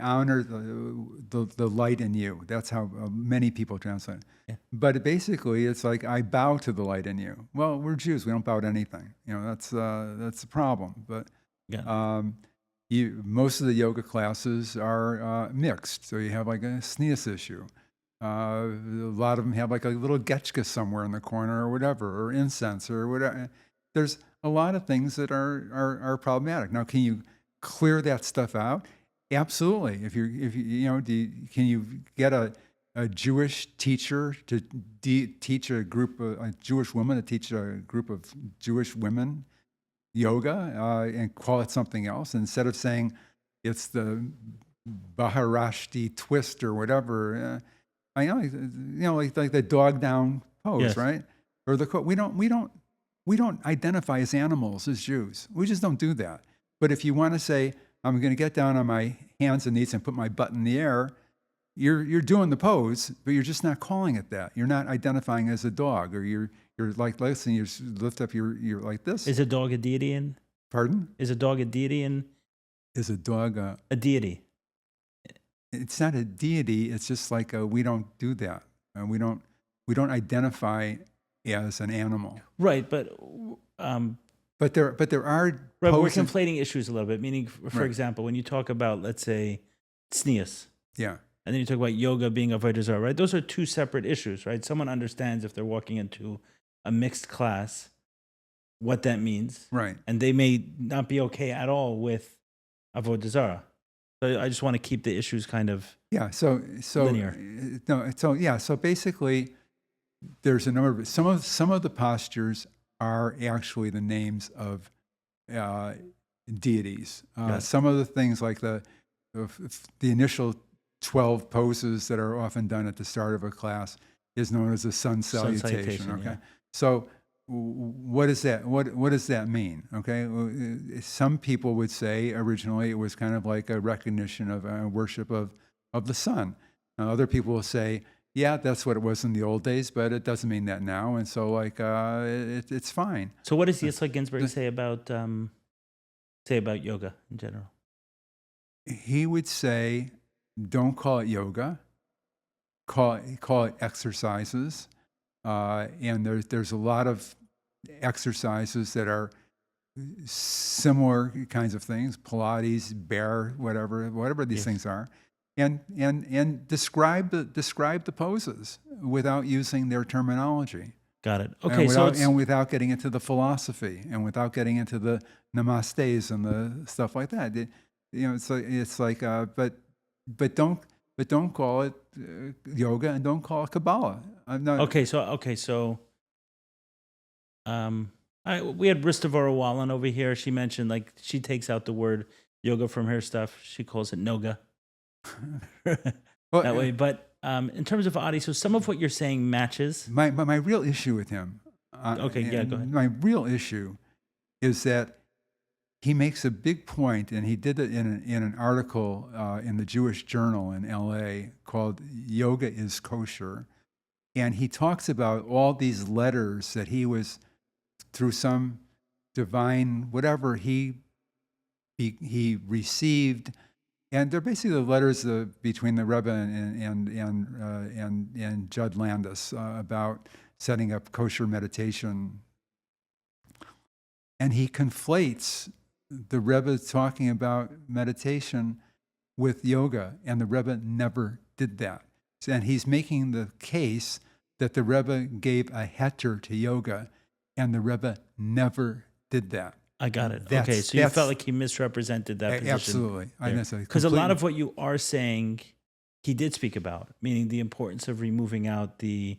honor the light in you. That's how many people translate it. Yeah. But basically, it's like I bow to the light in you. Well, we're Jews. We don't bow to anything. You know, that's the problem. But Yeah. most of the yoga classes are mixed. So you have like a sneeze issue. A lot of them have like a little getchka somewhere in the corner or whatever, or incense or whatever. There's a lot of things that are problematic. Now, can you clear that stuff out? Absolutely. If you know, can you get a Jewish teacher to teach a Jewish woman to teach a group of Jewish women yoga and call it something else instead of saying it's the Maharashti twist or whatever? I know, you know, like the dog down pose, Yes. right? Or we don't identify as animals as Jews. We just don't do that. But if you want to say, I'm going to get down on my hands and knees and put my butt in the air, you're doing the pose, but you're just not calling it that. You're not identifying as a dog, or you're like, listen, you lift up you're like this. Is a dog a deity in? Pardon? Is a dog a deity in? Is a dog a deity? It's not a deity. It's just like we don't do that. We don't identify as an animal. Right, but there are right, but we're poses. conflating issues a little bit. Meaning, for Right. example, when you talk about, let's say, tznius, Yeah. and then you talk about yoga being avodah zarah, right? Those are two separate issues, right? Someone understands if they're walking into a mixed class what that means, Right. and they may not be okay at all with avodah zarah. So I just want to keep the issues kind of Yeah. So linear. No. So yeah. So basically, there's a number of some of the postures are actually the names of deities. Yes. Some of the things like the initial 12 poses that are often done at the start of a class is known as the sun salutation. Okay. yeah. So what does that mean? Okay. Some people would say originally it was kind of like a recognition of worship of the sun. Now, other people will say, yeah, that's what it was in the old days, but it doesn't mean that now. And so like it's fine. So what does Yitzhak Ginsburg say about yoga in general? He would say, don't call it yoga, call it exercises. And there's a lot of exercises that are similar kinds of things, Pilates, bear, whatever these Yes. things are, and describe the poses without using their terminology. Got it. And Okay, so it's without getting into the philosophy, and without getting into the namastes and the stuff like that. But don't call it yoga, and don't call it Kabbalah. I'm not. okay. So we had Ristavara Wallen over here. She mentioned like she takes out the word yoga from her stuff. She calls it noga Well, that way. But in terms of Adi, so some of what you're saying matches. my real issue with him. Okay, yeah, go ahead. My real issue is that he makes a big point, and he did it in an article in the Jewish Journal in L.A. called "Yoga is Kosher," and he talks about all these letters that he was, through some divine whatever he received, and they're basically the letters between the Rebbe and Judd Landis about setting up kosher meditation. And he conflates the Rebbe talking about meditation with yoga, and the Rebbe never did that. And he's making the case that the Rebbe gave a heter to yoga, and the Rebbe never did that. I got it. Okay, so you felt like he misrepresented that position. Absolutely. Because a lot of what you are saying, he did speak about, meaning the importance of removing out the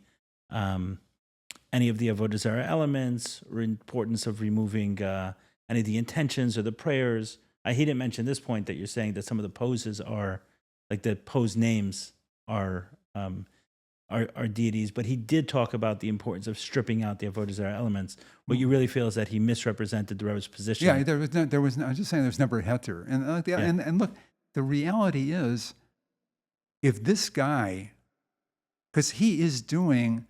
any of the avodah zarah elements, or importance of removing any of the intentions or the prayers. He didn't mention this point that you're saying that some of the poses are like the pose names are deities, but he did talk about the importance of stripping out the avodah zarah elements. What you really feel is that he misrepresented the Rebbe's position. Yeah, there was. I'm just saying, there's never a heter, and look, the reality is, if this guy, because he is doing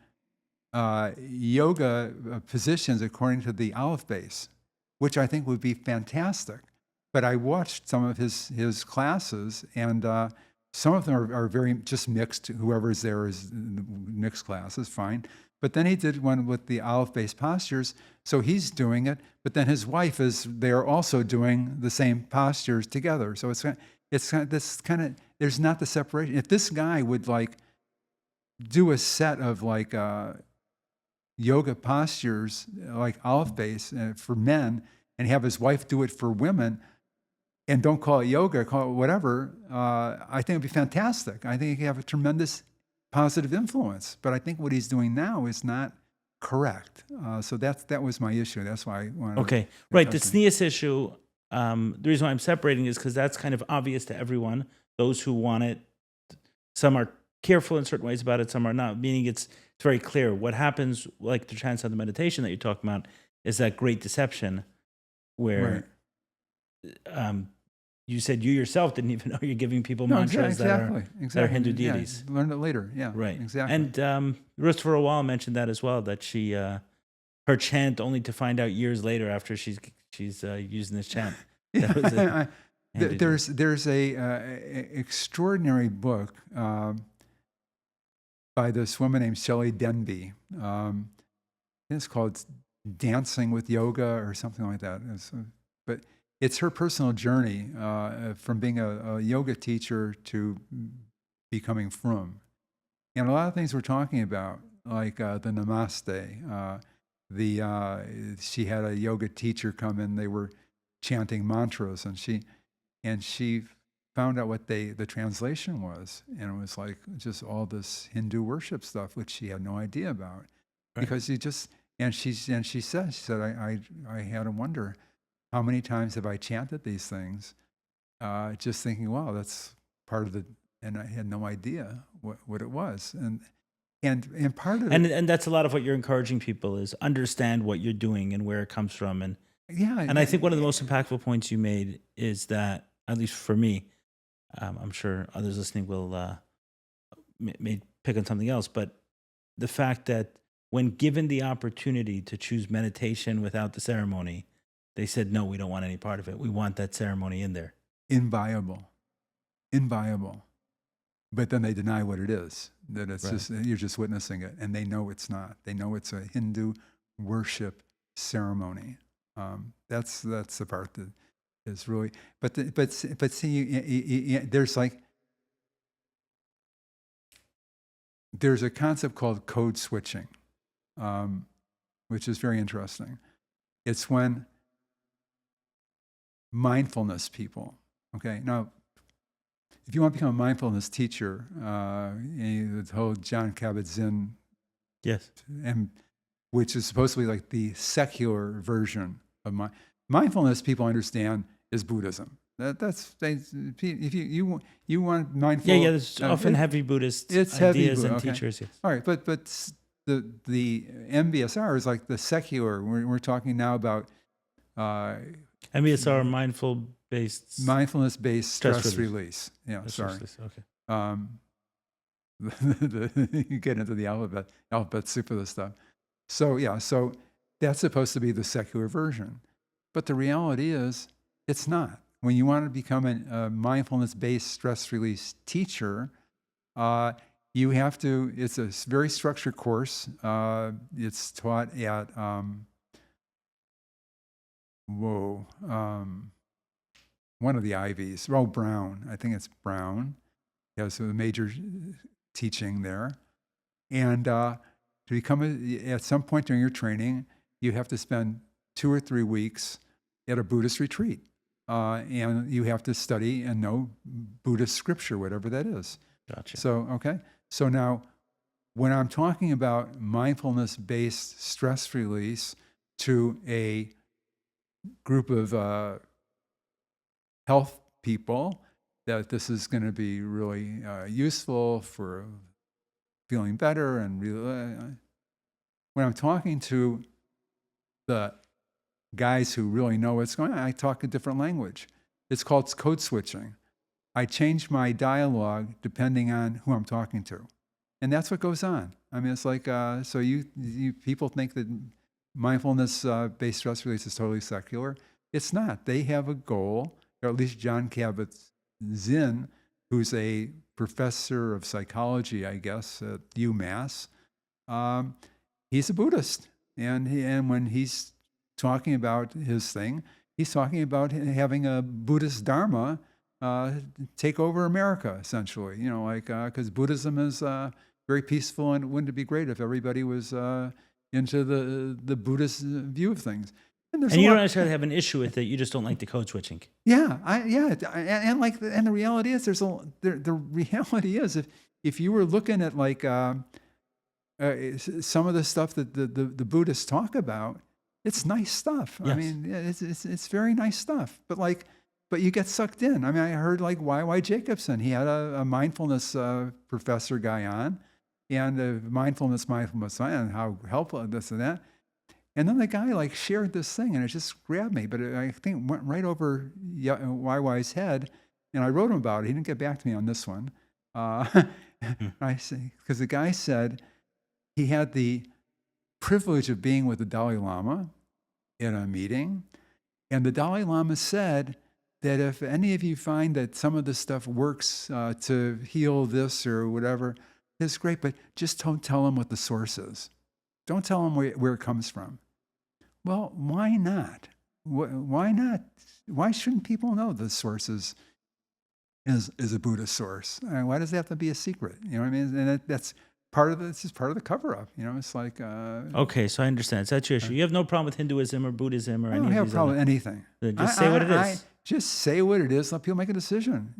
yoga positions according to the Aleph base, which I think would be fantastic. But I watched some of his classes, and some of them are very just mixed. Whoever's there is mixed classes, fine. But then he did one with the Aleph-based postures, so he's doing it. But then his wife is there also doing the same postures together. So it's this kind of, there's not the separation. If this guy would like do a set of like yoga postures like Aleph-based for men, and have his wife do it for women, and don't call it yoga, call it whatever, I think it'd be fantastic. I think he could have a tremendous positive influence. But I think what he's doing now is not correct. So that was my issue. That's why I wanted Okay, right. The tznius issue, the reason why I'm separating is because that's kind of obvious to everyone. Those who want it, some are careful in certain ways about it, some are not, meaning it's very clear. What happens, like the Transcendental Meditation that you're talking about, is that great deception where you said you yourself didn't even know you're giving people mantras that are Hindu deities. Yeah, learned it later. Yeah, right. Exactly. And Ruth for a while mentioned that as well, that she her chant, only to find out years later after she's using this chant. There's a extraordinary book by this woman named Shelley Denby. It's called Dancing with Yoga or something like that. But it's her personal journey from being a yoga teacher to becoming frum. And a lot of things we're talking about, like the namaste. She had a yoga teacher come in. They were chanting mantras, and she found out what the translation was, and it was like just all this Hindu worship stuff, which she had no idea about, right. Because she said I had to wonder how many times have I chanted these things, just thinking, wow, that's part of and I had no idea what it was, and part of and that's a lot of what you're encouraging people is understand what you're doing and where it comes from, and I think one of the most impactful points you made is that, at least for me, I'm sure others listening will may pick on something else, but the fact that when given the opportunity to choose meditation without the ceremony, they said, no, we don't want any part of it. We want that ceremony in there. Inviolable. But then they deny what it is, that it's right. Just, you're just witnessing it, and they know it's not. They know it's a Hindu worship ceremony. That's the part that is really. But see, there's a concept called code switching, which is very interesting. It's when mindfulness people. Okay, now if you want to become a mindfulness teacher, the whole John Kabat-Zinn, Yes. and which is supposed to be like the secular version of mindfulness, people understand is Buddhism. If you want mindful, Yeah. There's often heavy Buddhist ideas and teachers. Yes. All right, but the MBSR is like the secular. We're talking now about MBSR, mindfulness-based stress release. Yeah, sorry. Okay. You get into the alphabet soup of this stuff. So that's supposed to be the secular version, but the reality is it's not. When you want to become a mindfulness-based stress release teacher, you have to. It's a very structured course. It's taught at one of the Ivies. Brown. I think it's Brown. So the major teaching there, and to become at some point during your training, you have to spend 2 or 3 weeks at a Buddhist retreat, and you have to study and know Buddhist scripture, whatever that is. Gotcha. So now, when I'm talking about mindfulness-based stress release to a group of health people, that this is going to be really useful for feeling better. And when I'm talking to the guys who really know what's going on, I talk a different language. It's called code switching. I change my dialogue depending on who I'm talking to. And that's what goes on. I mean, it's like, so you people think that mindfulness-based stress release is totally secular. It's not. They have a goal, or at least John Kabat-Zinn, who's a professor of psychology, I guess, at UMass. He's a Buddhist, and when he's talking about his thing, he's talking about having a Buddhist Dharma take over America, essentially. Because Buddhism is very peaceful, and wouldn't it be great if everybody was into the Buddhist view of things? And you don't necessarily have an issue with it. You just don't like the code switching. Yeah, and the reality is, the reality is, if you were looking at some of the stuff that the Buddhists talk about, it's nice stuff. Yes. I mean, it's very nice stuff. But you get sucked in. I mean, I heard Y.Y. Jacobson. He had a mindfulness professor guy on, and mindfulness, and how helpful this and that. And then the guy shared this thing, and it just grabbed me. But I think it went right over YY's head, and I wrote him about it. He didn't get back to me on this one. I say, because the guy said he had the privilege of being with the Dalai Lama in a meeting, and the Dalai Lama said that if any of you find that some of this stuff works to heal this or whatever, it's great, but just don't tell them what the source is. Don't tell them where it comes from. Well, why not? Why not? Why shouldn't people know the source is a Buddhist source? I mean, why does it have to be a secret? You know what I mean? And that's part of this is part of the cover-up. It's like okay, so I understand. So that's your issue. You have no problem with Hinduism or Buddhism or I any don't of have these a problem other... with anything. Just say what it is. Just say what it is. Let people make a decision.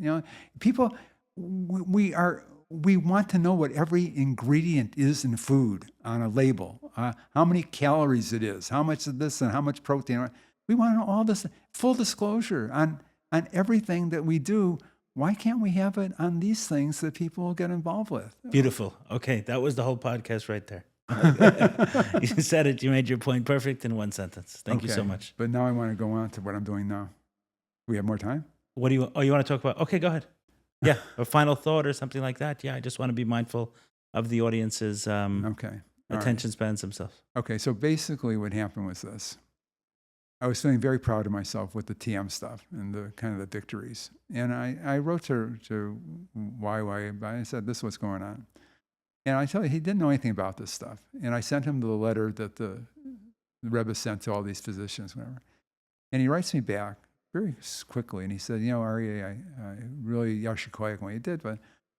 People, we want to know what every ingredient is in food on a label, how many calories it is, how much of this and how much protein. We want to know all this, full disclosure on everything that we do. Why can't we have it on these things that people get involved with? Beautiful. Okay, that was the whole podcast right there. You said it. You made your point perfect in one sentence. Thank you so much. But now I want to go on to what I'm doing now. We have more time? What do you want to talk about? Okay, go ahead. Yeah, a final thought or something like that. Yeah, I just want to be mindful of the audience's attention spans themselves. Okay, so basically what happened was this. I was feeling very proud of myself with the TM stuff and the kind of the victories. And I wrote to YY, I said, this is what's going on. And I tell you, he didn't know anything about this stuff. And I sent him the letter that the the Rebbe sent to all these physicians, whatever. And he writes me back very quickly, and he said, Aryeh, I really yasher koach what you did, but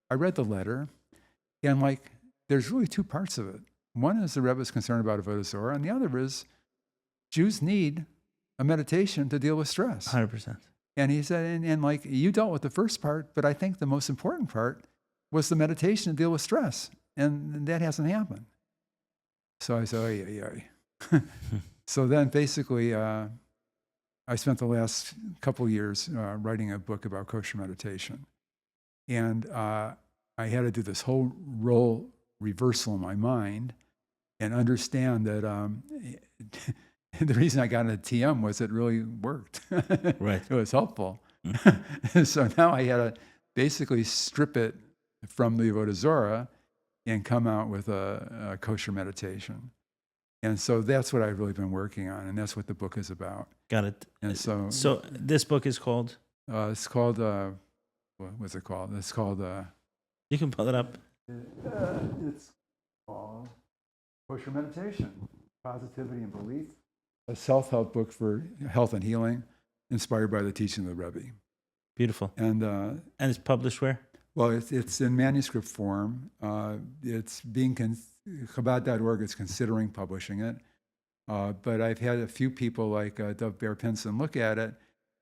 I read the letter, and there's really two parts of it. One is the Rebbe's concerned about avodah zarah, and the other is Jews need a meditation to deal with stress. 100%. And he said, and you dealt with the first part, but I think the most important part was the meditation to deal with stress, and that hasn't happened. So I said, yeah. So then basically, I spent the last couple of years writing a book about kosher meditation. And I had to do this whole role reversal in my mind and understand that the reason I got into TM was it really worked. Right. It was helpful. So now I had to basically strip it from the avodah zarah and come out with a kosher meditation. And so that's what I've really been working on, and that's what the book is about. Got it. And so this book is called? It's called, what's it called? It's called... you can pull it up. It's called Kosher Meditation, Positivity and Belief, a self-help book for health and healing, inspired by the teaching of the Rebbe. Beautiful. And it's published where? Well, it's in manuscript form. It's being... Chabad.org is considering publishing it. But I've had a few people like Dov Bear Pinson look at it,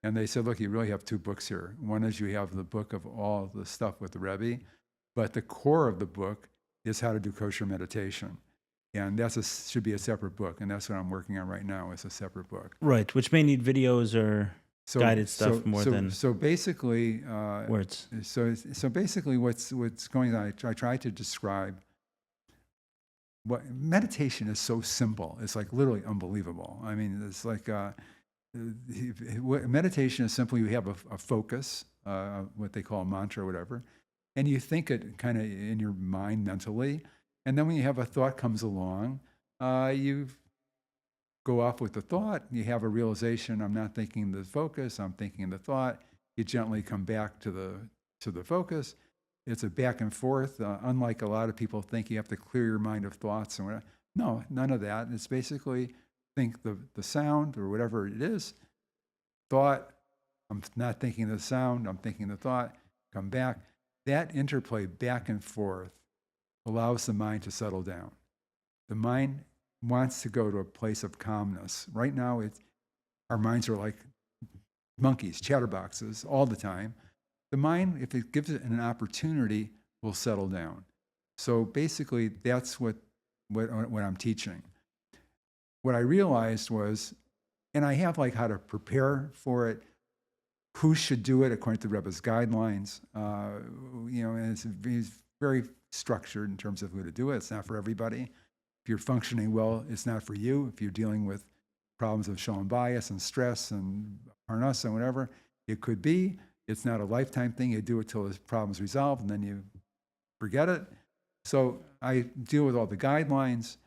and they said, look, you really have two books here. One is you have the book of all the stuff with the Rebbe, but the core of the book is how to do kosher meditation. And should be a separate book, and that's what I'm working on right now, is a separate book. Right, which may need videos or guided stuff more than So basically... words. So basically what's going on, I try to describe what meditation is. So simple. It's literally unbelievable. I mean, it's meditation is simply you have a focus, what they call a mantra or whatever, and you think it kind of in your mind mentally, and then when you have a thought comes along, you go off with the thought, you have a realization, I'm not thinking the focus, I'm thinking the thought, you gently come back to the focus. It's a back and forth, unlike a lot of people think you have to clear your mind of thoughts and whatever. No, none of that. It's basically think the sound or whatever it is, thought, I'm not thinking the sound, I'm thinking the thought, come back. That interplay back and forth allows the mind to settle down. The mind wants to go to a place of calmness. Right now, our minds are like monkeys, chatterboxes all the time. The mind, if it gives it an opportunity, will settle down. So basically, that's what I'm teaching. What I realized was, and I have how to prepare for it, who should do it according to the Rebbe's guidelines. And it's very structured in terms of who to do it. It's not for everybody. If you're functioning well, it's not for you. If you're dealing with problems of shalom bias and stress and parnasa and whatever, it could be. It's not a lifetime thing. You do it till the problem's resolved, and then you forget it. So I deal with all the guidelines.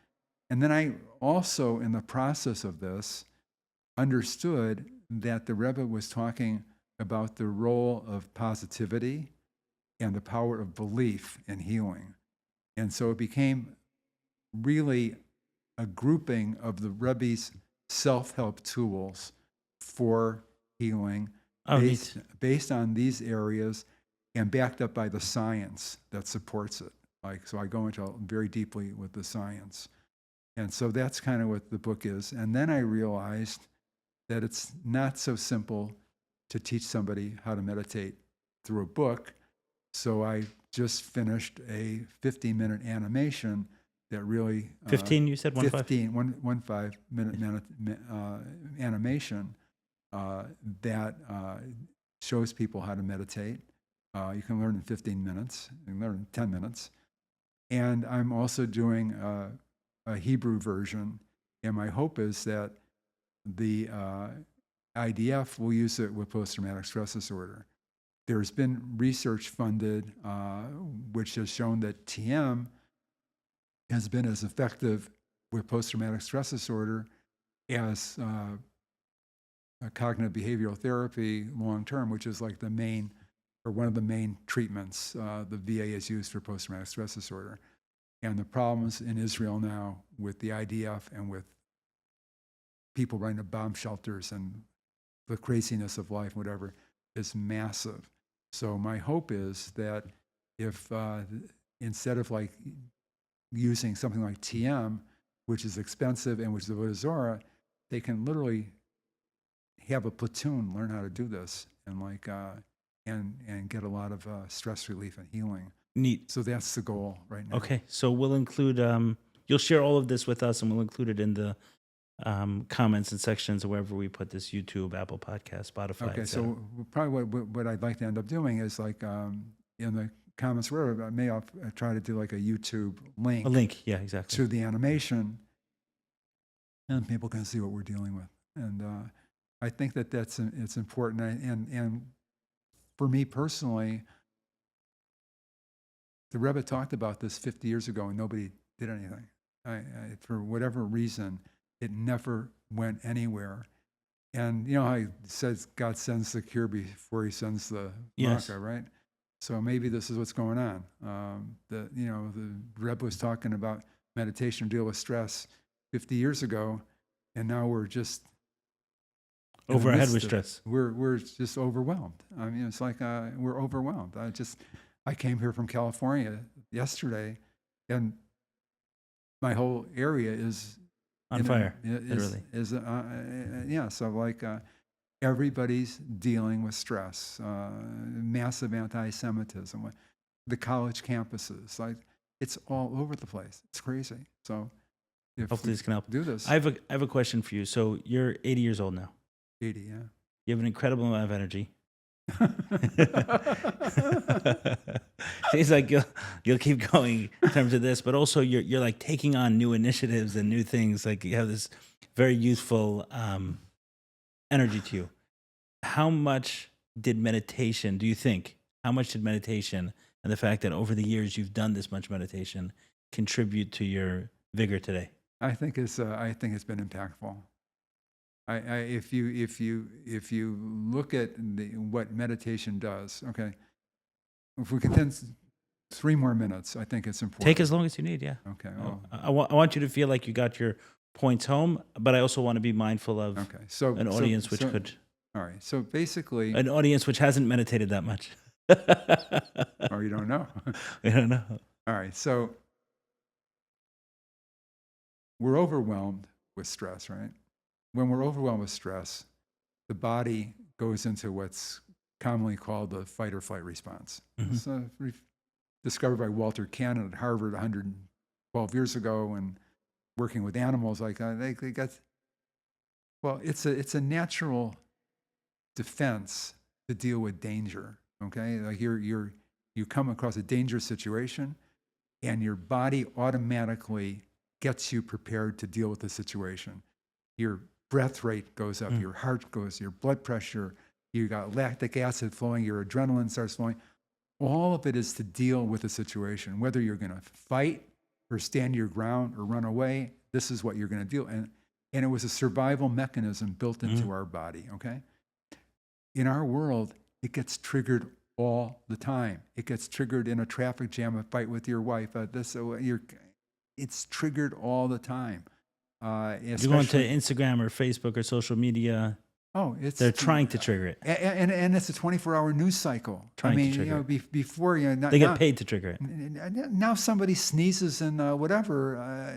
And then I also, in the process of this, understood that the Rebbe was talking about the role of positivity and the power of belief in healing. And so it became really a grouping of the Rebbe's self-help tools for healing based on these areas and backed up by the science that supports it. So I go into very deeply with the science. And so that's kind of what the book is. And then I realized that it's not so simple to teach somebody how to meditate through a book. So I just finished a 15-minute animation that really... 15, you said? 15, one 5-minute animation that shows people how to meditate. You can learn in 15 minutes. You can learn in 10 minutes. And I'm also doing a Hebrew version. And my hope is that the IDF will use it with post-traumatic stress disorder. There's been research funded which has shown that TM has been as effective with post-traumatic stress disorder as cognitive behavioral therapy long-term, which is like the main, or one of the main treatments the VA has used for post-traumatic stress disorder. And the problems in Israel now with the IDF and with people running to bomb shelters and the craziness of life, whatever, is massive. So my hope is that if instead of like using something like TM, which is expensive and which is Avodah Zarah, they can literally have a platoon learn how to do this and like and get a lot of stress relief and healing. Neat. So that's the goal right now. Okay, so we'll include. You'll share all of this with us, and we'll include it in the comments and sections wherever we put this: YouTube, Apple Podcast, Spotify. Okay, et so cetera. probably what I'd like to end up doing is like in the comments, wherever, I may try to do like a YouTube link A link, yeah, exactly. to the animation, and people can see what we're dealing with. And I think that it's important. And for me personally, the Rebbe talked about this 50 years ago, and nobody did anything. For whatever reason, it never went anywhere. And you know how he says God sends the cure before he sends the Yes. makkah, right? So maybe this is what's going on. The Rebbe was talking about meditation to deal with stress 50 years ago, and now we're just in the Over our head midst with of it. stress. We're just overwhelmed. I mean, it's like we're overwhelmed. I came here from California yesterday, and my whole area is On fire, literally. Yeah. So like everybody's dealing with stress, massive anti-Semitism, the college campuses, like it's all over the place. It's crazy. So if Hopefully we this can help. do this, I have a question for you. So you're 80 years old now. 80, yeah. You have an incredible amount of energy. Seems like you'll keep going in terms of this, but also you're like taking on new initiatives and new things. Like you have this very youthful energy to you. How much did meditation, do you think, how much did meditation and the fact that over the years you've done this much meditation contribute to your vigor today? I think it's been impactful. If you look at what meditation does, okay, if we can 3 more minutes, I think it's important. Take as long as you need, yeah. Okay. Well, I want you to feel like you got your points home, but I also want to be mindful of okay. So an audience which could. All right. So basically, An audience which hasn't meditated that much. or you don't know. I don't know. All right. So we're overwhelmed with stress, right? When we're overwhelmed with stress, the body goes into what's commonly called the fight or flight response. Mhm. It's discovered by Walter Cannon at Harvard 112 years ago, and working with animals like they got. Well, it's a natural defense to deal with danger. Okay, like you come across a dangerous situation, and your body automatically gets you prepared to deal with the situation. Your breath rate goes up, your heart goes, your blood pressure, you got lactic acid flowing, your adrenaline starts flowing. All of it is to deal with the situation. Whether you're going to fight or stand your ground or run away, this is what you're going to do. And it was a survival mechanism built into our body, okay? In our world, it gets triggered all the time. It gets triggered in a traffic jam, a fight with your wife. It's triggered all the time. You go into Instagram or Facebook or social media. Oh, they're trying to trigger it. And it's a 24-hour news cycle. Trying to trigger it. Before they get paid to trigger it. Now somebody sneezes and whatever,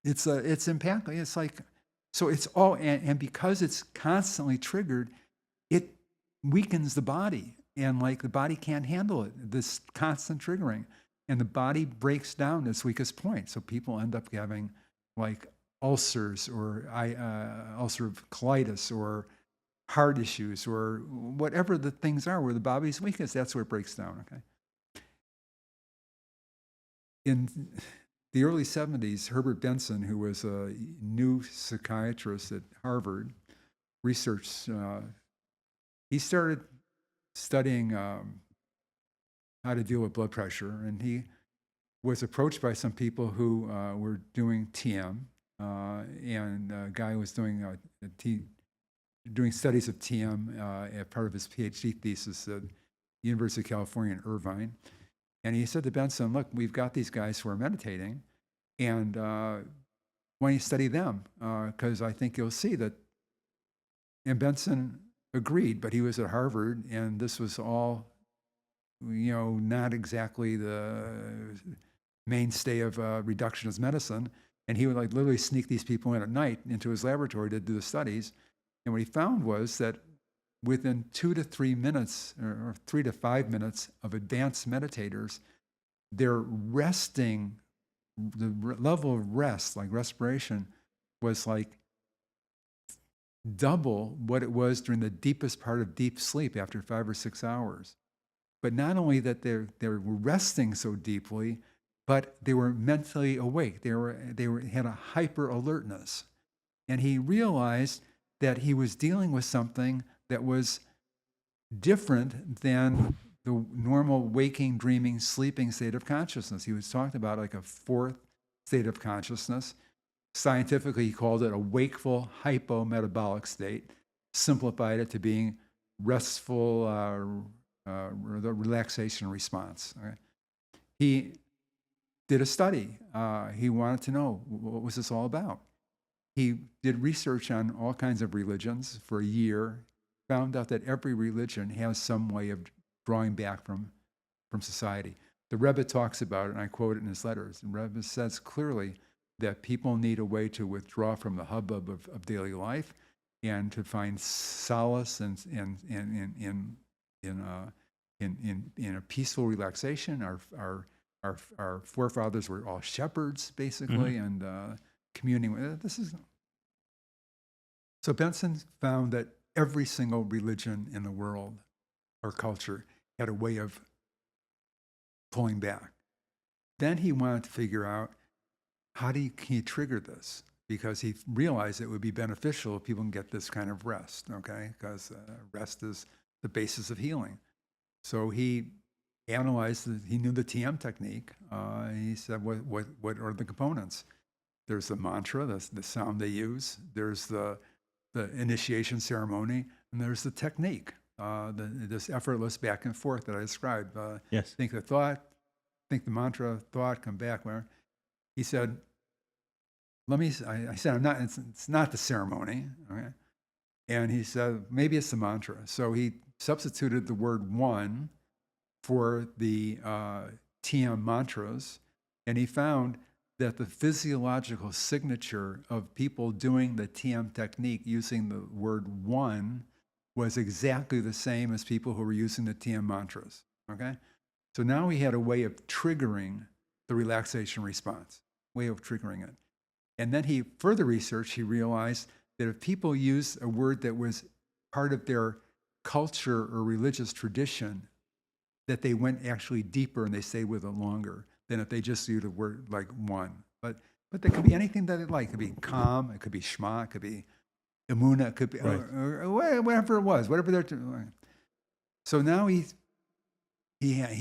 it's impactful. It's like, so it's all, and because it's constantly triggered, it weakens the body, and like the body can't handle it. This constant triggering, and the body breaks down its weakest point. So people end up having like ulcers or ulcerative colitis or heart issues or whatever the things are where the body's weakest. That's where it breaks down. Okay. In the early 70s, Herbert Benson, who was a new psychiatrist at Harvard, researched. He started studying how to deal with blood pressure, and he was approached by some people who were doing TM, and a guy was doing studies of TM as part of his PhD thesis at University of California in Irvine. And he said to Benson, look, we've got these guys who are meditating, and why don't you study them? Because I think you'll see that. And Benson agreed, but he was at Harvard, and this was all, not exactly the mainstay of reductionist medicine. And he would like literally sneak these people in at night into his laboratory to do the studies. And what he found was that within 2 to 3 minutes or 3 to 5 minutes of advanced meditators, their resting, the level of rest, like respiration, was like double what it was during the deepest part of deep sleep after 5 or 6 hours. But not only that they were resting so deeply, but they were mentally awake. They had a hyper alertness. And he realized that he was dealing with something that was different than the normal waking, dreaming, sleeping state of consciousness. He was talking about like a fourth state of consciousness. Scientifically, he called it a wakeful hypometabolic state, simplified it to being restful, the relaxation response. Okay? He did a study. He wanted to know, what was this all about? He did research on all kinds of religions for a year, found out that every religion has some way of drawing back from society. The Rebbe talks about it, and I quote it in his letters. The Rebbe says clearly that people need a way to withdraw from the hubbub of daily life and to find solace in a peaceful relaxation. Our forefathers were all shepherds, basically, and communing with this is. So Benson found that every single religion in the world or culture had a way of pulling back. Then he wanted to figure out can you trigger this? Because he realized it would be beneficial if people can get this kind of rest, okay? Because rest is the basis of healing. So he analyzed, he knew the TM technique. He said, what are the components? There's the mantra, that's the sound they use. There's the initiation ceremony, and there's the technique, this effortless back and forth that I described. Yes. Think the thought, think the mantra, thought, come back, whatever. He said, I said, it's not the ceremony. Okay? And he said, maybe it's the mantra. So he substituted the word one for the TM mantras, and he found that the physiological signature of people doing the TM technique using the word one was exactly the same as people who were using the TM mantras. Okay? So now he had a way of triggering the relaxation response, way of triggering it. And then he further researched, he realized that if people used a word that was part of their culture or religious tradition, that they went actually deeper and they stayed with it longer than if they just used a word like one. But there could be anything that it like. It could be calm, it could be shema, it could be emuna, it could be or whatever it was, whatever they're doing. So now he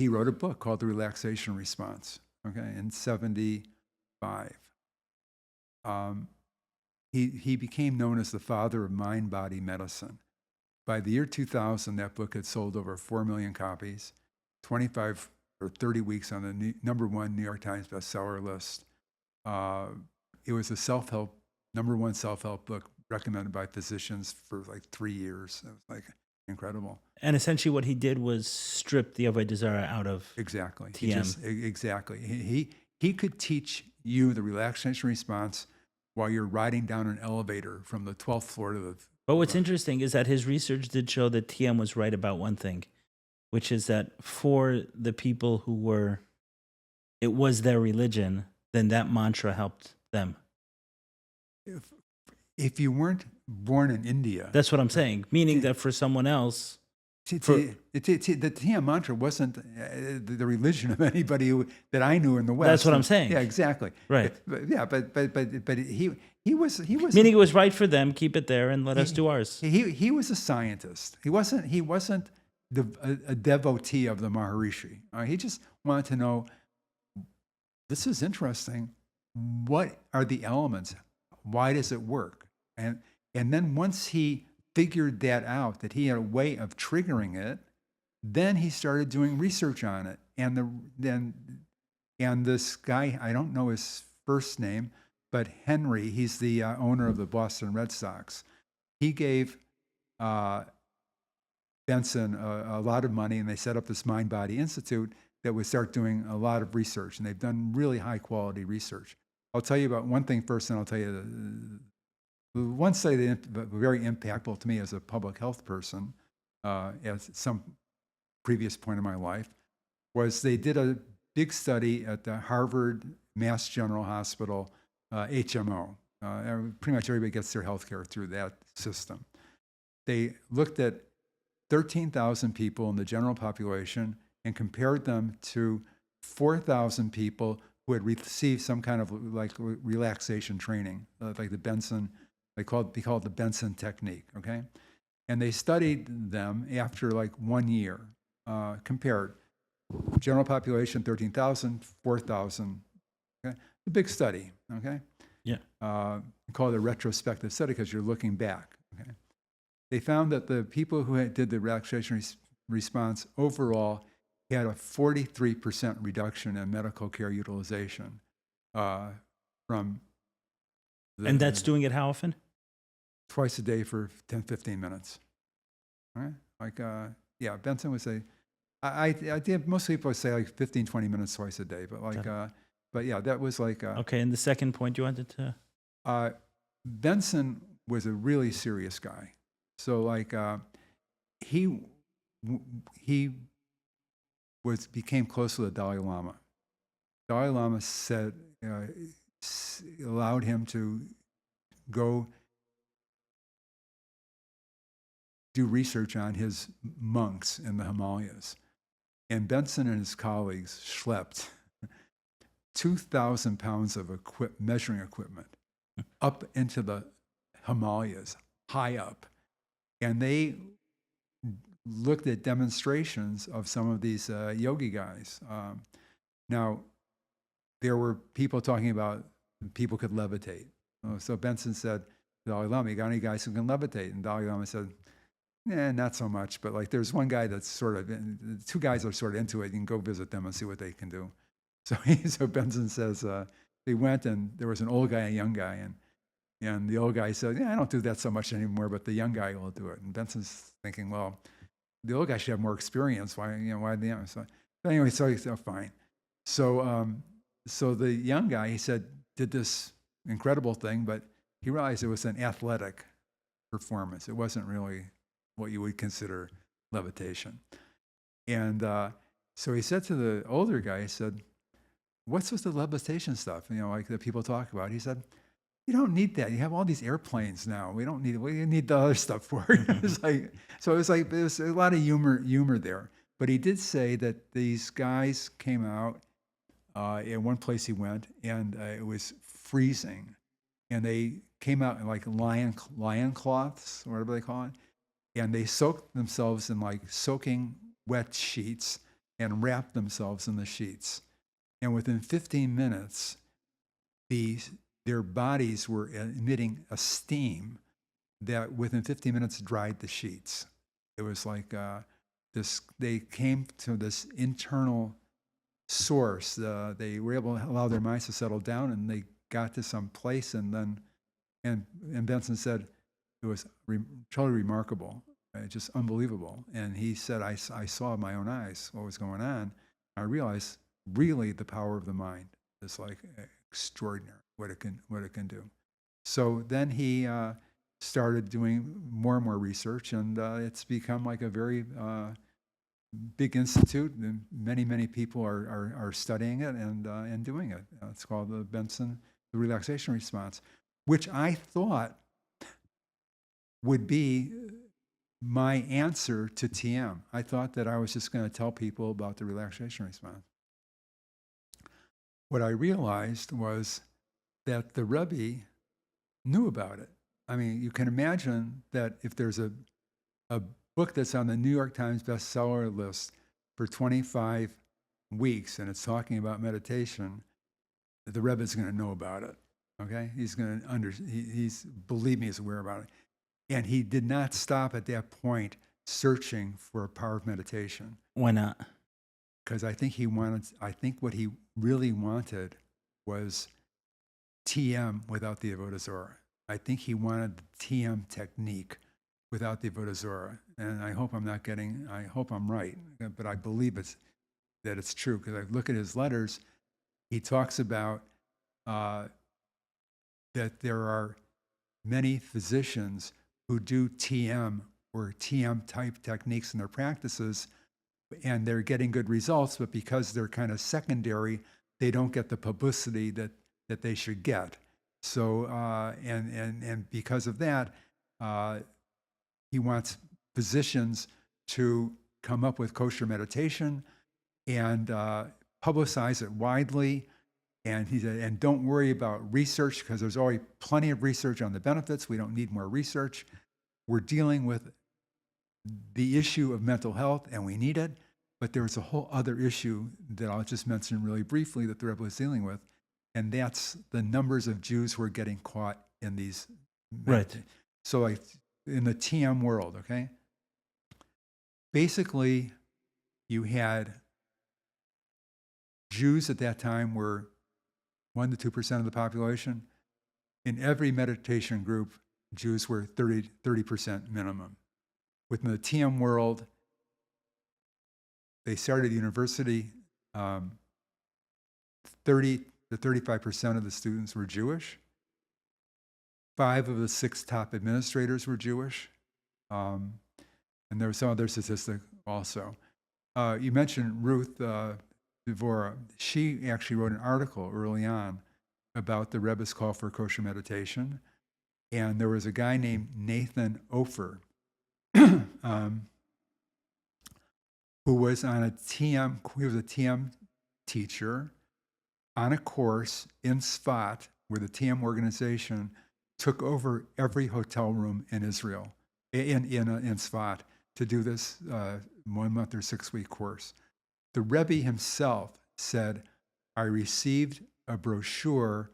wrote a book called The Relaxation Response, okay, in 1975. He became known as the father of mind-body medicine. By the year 2000, that book had sold over 4 million copies, 25 or 30 weeks on the #1 New York Times bestseller list. It was a #1 self-help book recommended by physicians for like 3 years. It was like incredible. And essentially what he did was strip the Avodah Zarah out of Exactly. TM. Exactly. He could teach you the relaxation response while you're riding down an elevator from the 12th floor to the... But what's interesting is that his research did show that TM was right about one thing, which is that for the people who it was their religion, then that mantra helped them. If you weren't born in India... That's what I'm saying, meaning that for someone else... the TM mantra wasn't the religion of anybody that I knew in the West. That's what I'm saying. Yeah, exactly. Right. But he was meaning it was right for them. Keep it there and let us do ours. He was a scientist. He wasn't a devotee of the Maharishi. He just wanted to know, this is interesting. What are the elements? Why does it work? And then once he figured that out, that he had a way of triggering it, then he started doing research on it. And this guy, I don't know his first name, but Henry, he's the owner of the Boston Red Sox. He gave Benson a lot of money, and they set up this Mind Body Institute that would start doing a lot of research, and they've done really high quality research. I'll tell you about one thing first, and I'll tell you the one study that was very impactful to me as a public health person at some previous point in my life was they did a big study at the Harvard Mass General Hospital HMO. Pretty much everybody gets their health care through that system. They looked at 13,000 people in the general population and compared them to 4,000 people who had received some kind of like relaxation training, like the Benson, they called it the Benson technique, okay? And they studied them after like 1 year, compared general population 13,000, 4,000, okay? A big study, okay? Yeah. We call it a retrospective study because you're looking back, okay? They found that the people who did the relaxation response overall had a 43% reduction in medical care utilization from and that's doing it how often? Twice a day for 10, 15 minutes. All right? Like, yeah, Benson would say, I did, most people would say like 15, 20 minutes twice a day, but like, but yeah, that was like. Okay, and the second point you wanted to? Benson was a really serious guy. So like, he became close to the Dalai Lama. Dalai Lama said, allowed him to go do research on his monks in the Himalayas. And Benson and his colleagues schlepped 2,000 pounds of measuring equipment up into the Himalayas, high up. And they looked at demonstrations of some of these yogi guys. Now, there were people talking about people could levitate. So Benson said, Dalai Lama, you got any guys who can levitate? And Dalai Lama said, not so much. But like, there's one guy that's sort of, two guys are sort of into it. You can go visit them and see what they can do. So, so Benson says, they went and there was an old guy and a young guy. And the old guy said, I don't do that so much anymore, but the young guy will do it. And Benson's thinking, well, the old guy should have more experience. Why the young? So anyway, so he said, fine. So, so the young guy, he said, did this incredible thing, but he realized it was an athletic performance. It wasn't really what you would consider levitation. And so he said to the older guy, he said, what's with the levitation stuff, like that people talk about? He said, you don't need that. You have all these airplanes now. We need the other stuff for it. It was a lot of humor there. But he did say that these guys came out in one place he went, and it was freezing. And they came out in like lion cloths, or whatever they call it. And they soaked themselves in like soaking wet sheets and wrapped themselves in the sheets. And within 15 minutes, their bodies were emitting a steam that within 15 minutes dried the sheets. It was like they came to this internal source. They were able to allow their minds to settle down, and they got to some place. And then, and Benson said it was totally remarkable, just unbelievable. And he said, I saw with my own eyes what was going on. I realized really the power of the mind is like extraordinary. What it can do. So then he started doing more and more research, and it's become like a very big institute. And many people are studying it and doing it. It's called the relaxation response, which I thought would be my answer to TM. I thought that I was just going to tell people about the relaxation response. What I realized was that the Rebbe knew about it. I mean, you can imagine that if there's a book that's on the New York Times bestseller list for 25 weeks and it's talking about meditation, the Rebbe is going to know about it. Okay, he's going to he's believe me, he's aware about it, and he did not stop at that point searching for a power of meditation. Why not? Because I think what he really wanted was TM without the Avodah Zorah. I think he wanted the TM technique without the Avodah Zorah. And I hope I'm right, but I believe that it's true, because I look at his letters. He talks about that there are many physicians who do TM or TM type techniques in their practices, and they're getting good results, but because they're kind of secondary, they don't get the publicity that they should get. So, and because of that, he wants physicians to come up with kosher meditation and publicize it widely. And he said, and don't worry about research, because there's already plenty of research on the benefits. We don't need more research. We're dealing with the issue of mental health, and we need it. But there's a whole other issue that I'll just mention really briefly that the Rebbe was dealing with, and that's the numbers of Jews who are getting caught in these. Right. So like in the TM world, okay? Basically, you had Jews at that time were 1% to 2% of the population. In every meditation group, Jews were 30% minimum. Within the TM world, they started at university, 30 to 35% of the students were Jewish. 5 of the 6 top administrators were Jewish. And there was some other statistic also. You mentioned Ruth Dvorah. She actually wrote an article early on about the Rebbe's call for kosher meditation. And there was a guy named Nathan Ofer who was on a TM, he was a TM teacher on a course in Sfat, where the TM organization took over every hotel room in Israel, in Sfat, to do this 1 month or 6-week course. The Rebbe himself said, I received a brochure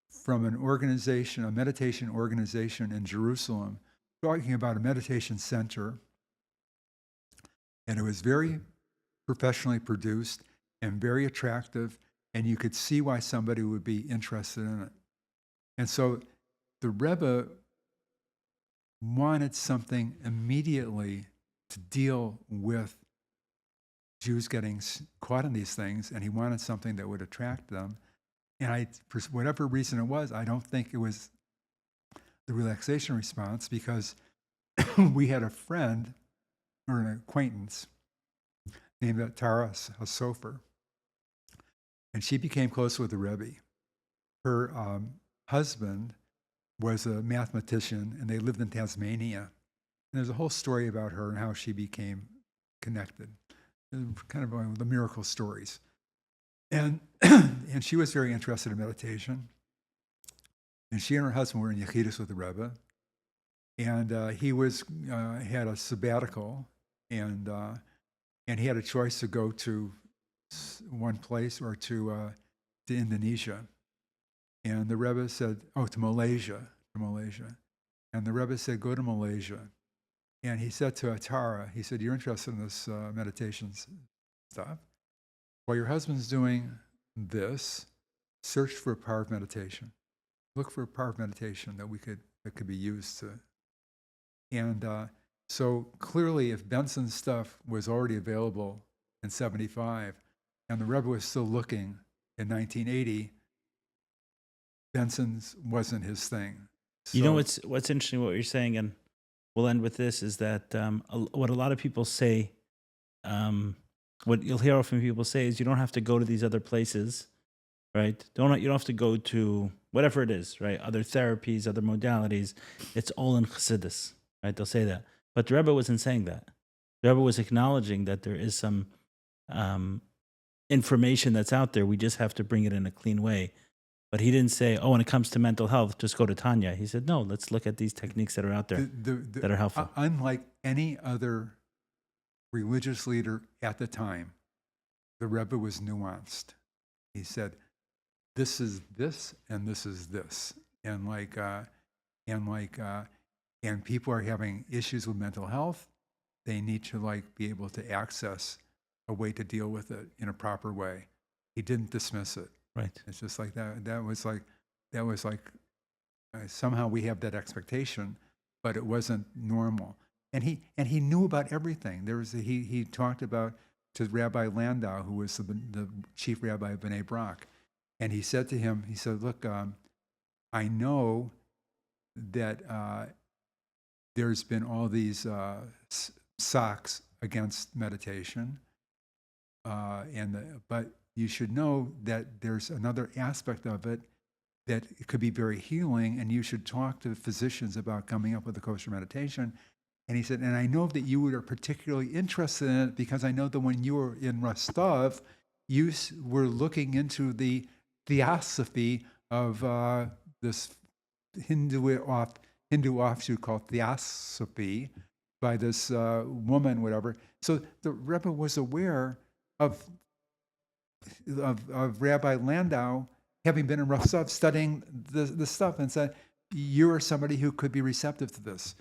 from an organization, a meditation organization in Jerusalem, talking about a meditation center. And it was very professionally produced and very attractive, and you could see why somebody would be interested in it. And so the Rebbe wanted something immediately to deal with Jews getting caught in these things, and he wanted something that would attract them. And for whatever reason it was, I don't think it was the relaxation response, because we had a friend or an acquaintance named Tara Hasofer, and she became close with the Rebbe. Her husband was a mathematician, and they lived in Tasmania. And there's a whole story about her and how she became connected. Kind of one of the miracle stories. And and she was very interested in meditation. And she and her husband were in Yechidus with the Rebbe. And he was had a sabbatical, and he had a choice to go to one place or to Indonesia. And the Rebbe said, to Malaysia. And the Rebbe said, go to Malaysia. And he said to Atara, he said, you're interested in this meditation stuff? While your husband's doing this, search for a power of meditation. Look for a power of meditation that could be used to. And so clearly, if Benson's stuff was already available in 75, and the Rebbe was still looking in 1980, Benson's wasn't his thing. So, you know what's interesting, what you're saying, and we'll end with this, is that what a lot of people say, what you'll hear often people say is, you don't have to go to these other places, right? You don't have to go to whatever it is, right? Other therapies, other modalities. It's all in Chassidus, right? They'll say that. But the Rebbe wasn't saying that. The Rebbe was acknowledging that there is some information that's out there. We just have to bring it in a clean way. But he didn't say, when it comes to mental health, just go to Tanya. He said, no, let's look at these techniques that are out there that are helpful. Unlike any other religious leader at the time, the Rebbe was nuanced. He said, this is this, and this is this. And and people are having issues with mental health. They need to be able to access a way to deal with it in a proper way. He didn't dismiss it. Right. It's just like that. That was like that was like, somehow we have that expectation, but it wasn't normal. And he knew about everything. He talked about to Rabbi Landau, who was the chief rabbi of B'nai Brak, and he said to him, he said, look, I know that there's been all these socks against meditation, but you should know that there's another aspect of it that it could be very healing, and you should talk to physicians about coming up with a kosher meditation. And he said, and I know that you are particularly interested in it because I know that when you were in Rostov, you were looking into the theosophy of this Hindu offshoot called theosophy by this woman, whatever. So the Rebbe was aware of Rabbi Landau having been in Rostov studying the stuff, and said, you're somebody who could be receptive to this.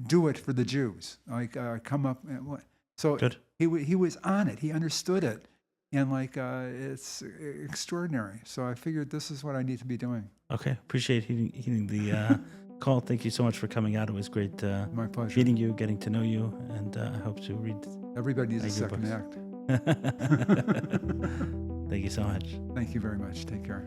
Do it for the Jews. Like, come up. So Good. he was on it. He understood it. And it's extraordinary. So I figured this is what I need to be doing. Okay. Appreciate hearing the call. Thank you so much for coming out. It was great My pleasure. meeting you, getting to know you, and I hope to read. Everybody needs a your second books. act. Thank you so much. Thank you very much. Take care.